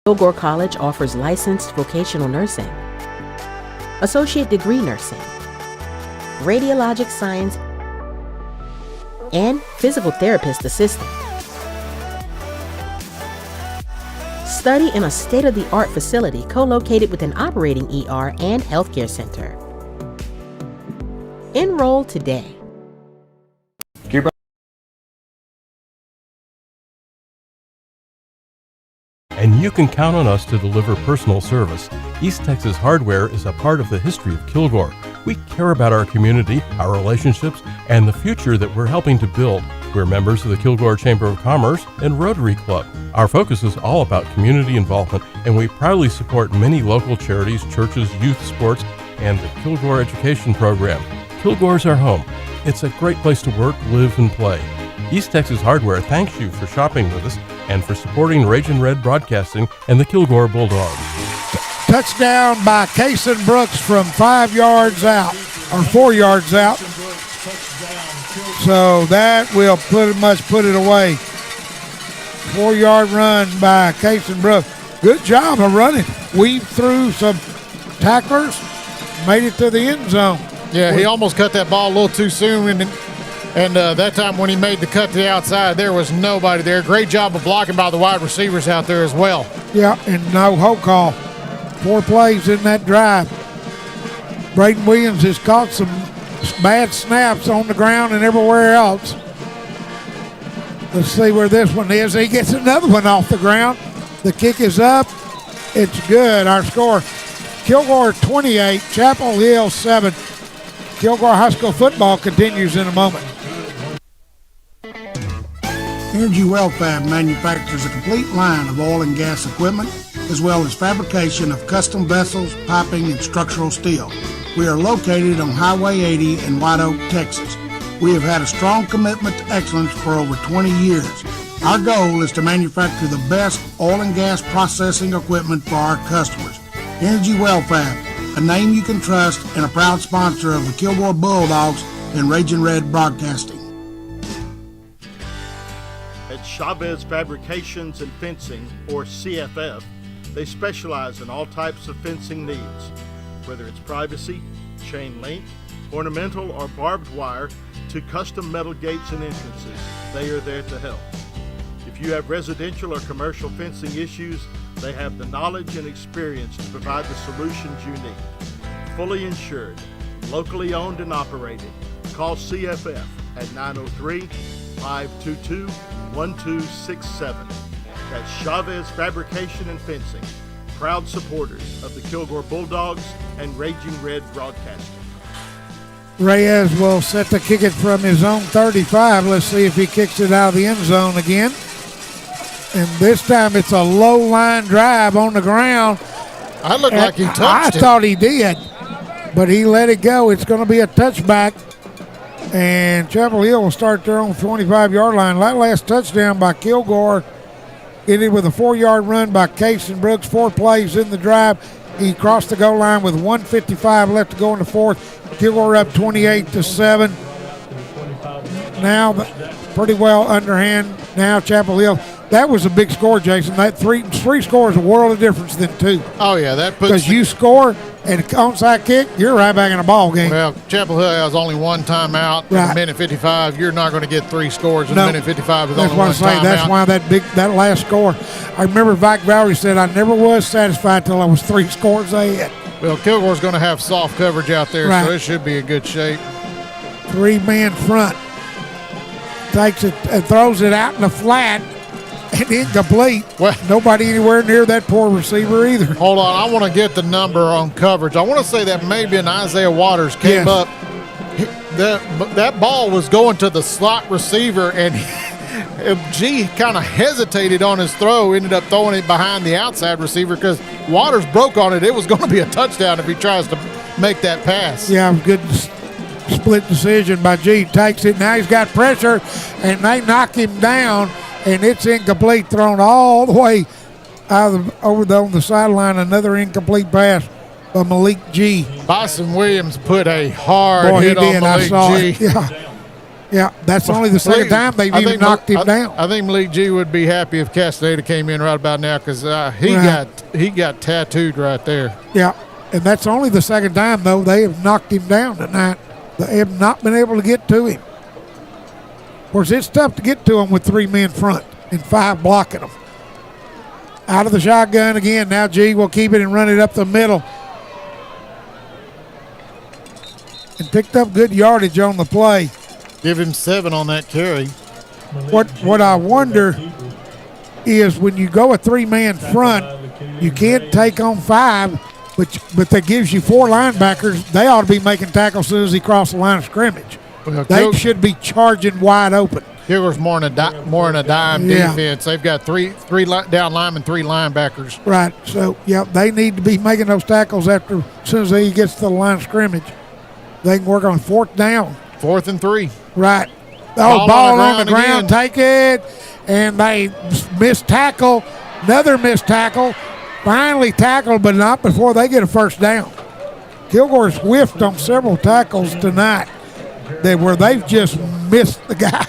Kilgore College offers licensed vocational nursing, associate degree nursing, radiologic science, and physical therapist assistant. Study in a state-of-the-art facility co-located with an operating ER and healthcare center. Enroll today. And you can count on us to deliver personal service. East Texas Hardware is a part of the history of Kilgore. We care about our community, our relationships, and the future that we're helping to build. We're members of the Kilgore Chamber of Commerce and Rotary Club. Our focus is all about community involvement, and we proudly support many local charities, churches, youth sports, and the Kilgore Education Program. Kilgore's our home. It's a great place to work, live, and play. East Texas Hardware thanks you for shopping with us and for supporting Ragin' Red Broadcasting and the Kilgore Bulldogs. Touchdown by Kason Brooks from 5 yards out, or 4 yards out. So that will pretty much put it away. 4-yard run by Kason Brooks. Good job of running. Weaved through some tacklers, made it to the end zone. Yeah, he almost cut that ball a little too soon, and that time when he made the cut to the outside, there was nobody there. Great job of blocking by the wide receivers out there as well. Yeah, and no hold call. 4 plays in that drive. Braden Williams has caught some bad snaps on the ground and everywhere else. Let's see where this one is. He gets another one off the ground. The kick is up. It's good. Our score, Kilgore 28, Chapel Hill 7. Kilgore High School football continues in a moment. Energy Well Fab manufactures a complete line of oil and gas equipment, as well as fabrication of custom vessels, piping, and structural steel. We are located on Highway 80 in White Oak, Texas. We have had a strong commitment to excellence for over 20 years. Our goal is to manufacture the best oil and gas processing equipment for our customers. Energy Well Fab, a name you can trust and a proud sponsor of the Kilgore Bulldogs and Raging Red Broadcasting. At Chavez Fabrications and Fencing, or CFF, they specialize in all types of fencing needs, whether it's privacy, chain link, ornamental or barbed wire, to custom metal gates and entrances. They are there to help. If you have residential or commercial fencing issues, they have the knowledge and experience to provide the solutions you need. Fully insured, locally owned and operated. Call CFF at 903-522-1267. That's Chavez Fabrication and Fencing, proud supporters of the Kilgore Bulldogs and Raging Red Broadcasting. Reyes will set to kick it from his own 35. Let's see if he kicks it out of the end zone again. And this time it's a low line drive on the ground. I looked like he touched I it. thought he did, but he let it go. It's going to be a touchback. And Chapel Hill will start their own 25-yard line. That last touchdown by Kilgore ended with a 4-yard run by Casey Brooks. 4 plays in the drive. He crossed the goal line with 1:55 left to go in the fourth. Kilgore up 28-7. Now pretty well underhand. Now Chapel Hill. That was a big score, Jason. That three scores a world of difference than 2. Oh yeah, that puts because you score and onside kick, you're right back in the ball game. Well, Chapel Hill has only one timeout in a minute 55. You're not going to get 3 scores in a minute 55 with only one timeout. That's why that last score. I remember Vike Valerie said, I never was satisfied till I was 3 scores ahead. Well, Kilgore's going to have soft coverage out there, so it should be in good shape. 3-man front. Takes it and throws it out in the flat. And incomplete. Well, nobody anywhere near that poor receiver either. Hold on, I want to get the number on coverage. I want to say that maybe an Isaiah Waters came up. That ball was going to the slot receiver, and G kind of hesitated on his throw, ended up throwing it behind the outside receiver because Waters broke on it. It was going to be a touchdown if he tries to make that pass. Yeah, good split decision by G. Takes it. Now he's got pressure, and they knock him down. And it's incomplete, thrown all the way on the sideline. Another incomplete pass by Malik G. Boston Williams put a hard hit on Malik G. Yeah, that's only the second time they've even knocked him down. I think Malik G would be happy if Castaneda came in right about now because he got tattooed right there. Yeah, and that's only the second time, though, they have knocked him down tonight. They have not been able to get to him. Of course, it's tough to get to him with 3 men front and 5 blocking them. Out of the shotgun again. Now G will keep it and run it up the middle. And picked up good yardage on the play. Give him 7 on that carry. What I wonder is when you go a 3-man front, you can't take on 5, but that gives you 4 linebackers. They ought to be making tackles as soon as he crosses the line of scrimmage. Well, they should be charging wide open. Kilgore's more in a dime defense. They've got three down linemen, 3 linebackers. Right. So, they need to be making those tackles as soon as he gets to the line of scrimmage. They can work on 4th down. 4th and 3. Right. Ball on the ground. Take it. And they missed tackle. Another missed tackle. Finally tackled, but not before they get a first down. Kilgore's whiffed on several tackles tonight where they've just missed the guy.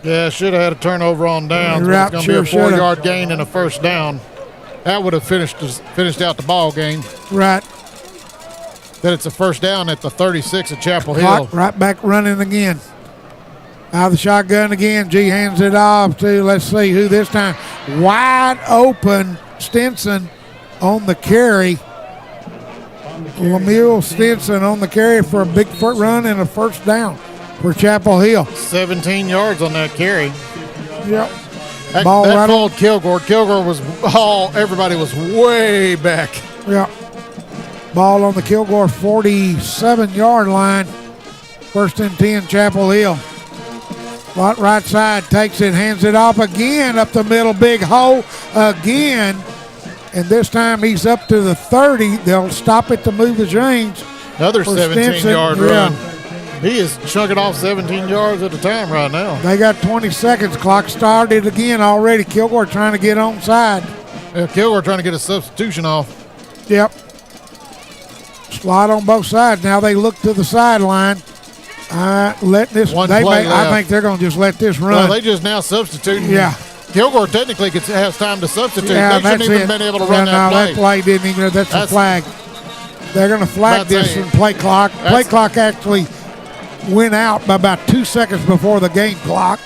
Yeah, should have had a turnover on downs. It's going to be a 4-yard gain and a first down. That would have finished out the ball game. Right. Then it's a first down at the 36 at Chapel Hill. Right back running again. Out of the shotgun again. G hands it off to, let's see who this time. Wide open Stinson on the carry. Lemuel Stinson on the carry for a big foot run and a first down for Chapel Hill. 17 yards on that carry. Yep. That fooled Kilgore. Kilgore was everybody was way back. Yep. Ball on the Kilgore 47-yard line. 1st and 10, Chapel Hill. Right side takes it, hands it off again up the middle, big hole again. And this time he's up to the 30. They'll stop it to move the chains. Another 17-yard run. He is chugging off 17 yards at a time right now. They got 20 seconds. Clock started again already. Kilgore trying to get onside. Yeah, Kilgore trying to get a substitution off. Yep. Slide on both sides. Now they look to the sideline. Let this. I think they're going to just let this run. Well, they just now substituting. Yeah. Kilgore technically has time to substitute. Yeah, they shouldn't even been able to run that play. play. That play didn't even. That's a flag. They're going to flag this in play clock. Play clock actually went out by about 2 seconds before the game clock,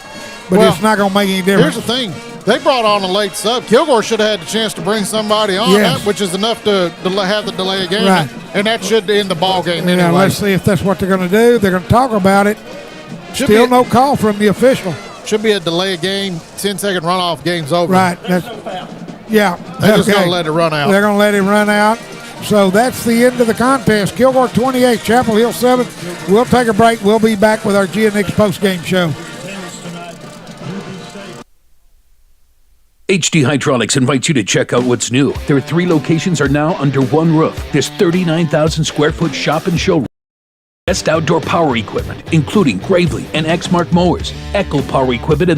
but it's not going to make any difference. Here's the thing. They brought on a late sub. Kilgore should have had the chance to bring somebody on, which is enough to have the delay of game. Right. And that should end the ball game anyway. Now, let's see if that's what they're going to do. They're going to talk about it. Still no call from the official. Should be a delay of game, 10-second runoff, game's over. Right. They're just going to let it run out. They're going to let it run out. So that's the end of the contest. Kilgore 28, Chapel Hill 7. We'll take a break. We'll be back with our GNX postgame show. HD Hydraulics invites you to check out what's new. Their 3 locations are now under one roof. This 39,000 square foot shop and showroom. Best outdoor power equipment, including Gravely and Exmark mowers, Echo power equipment, and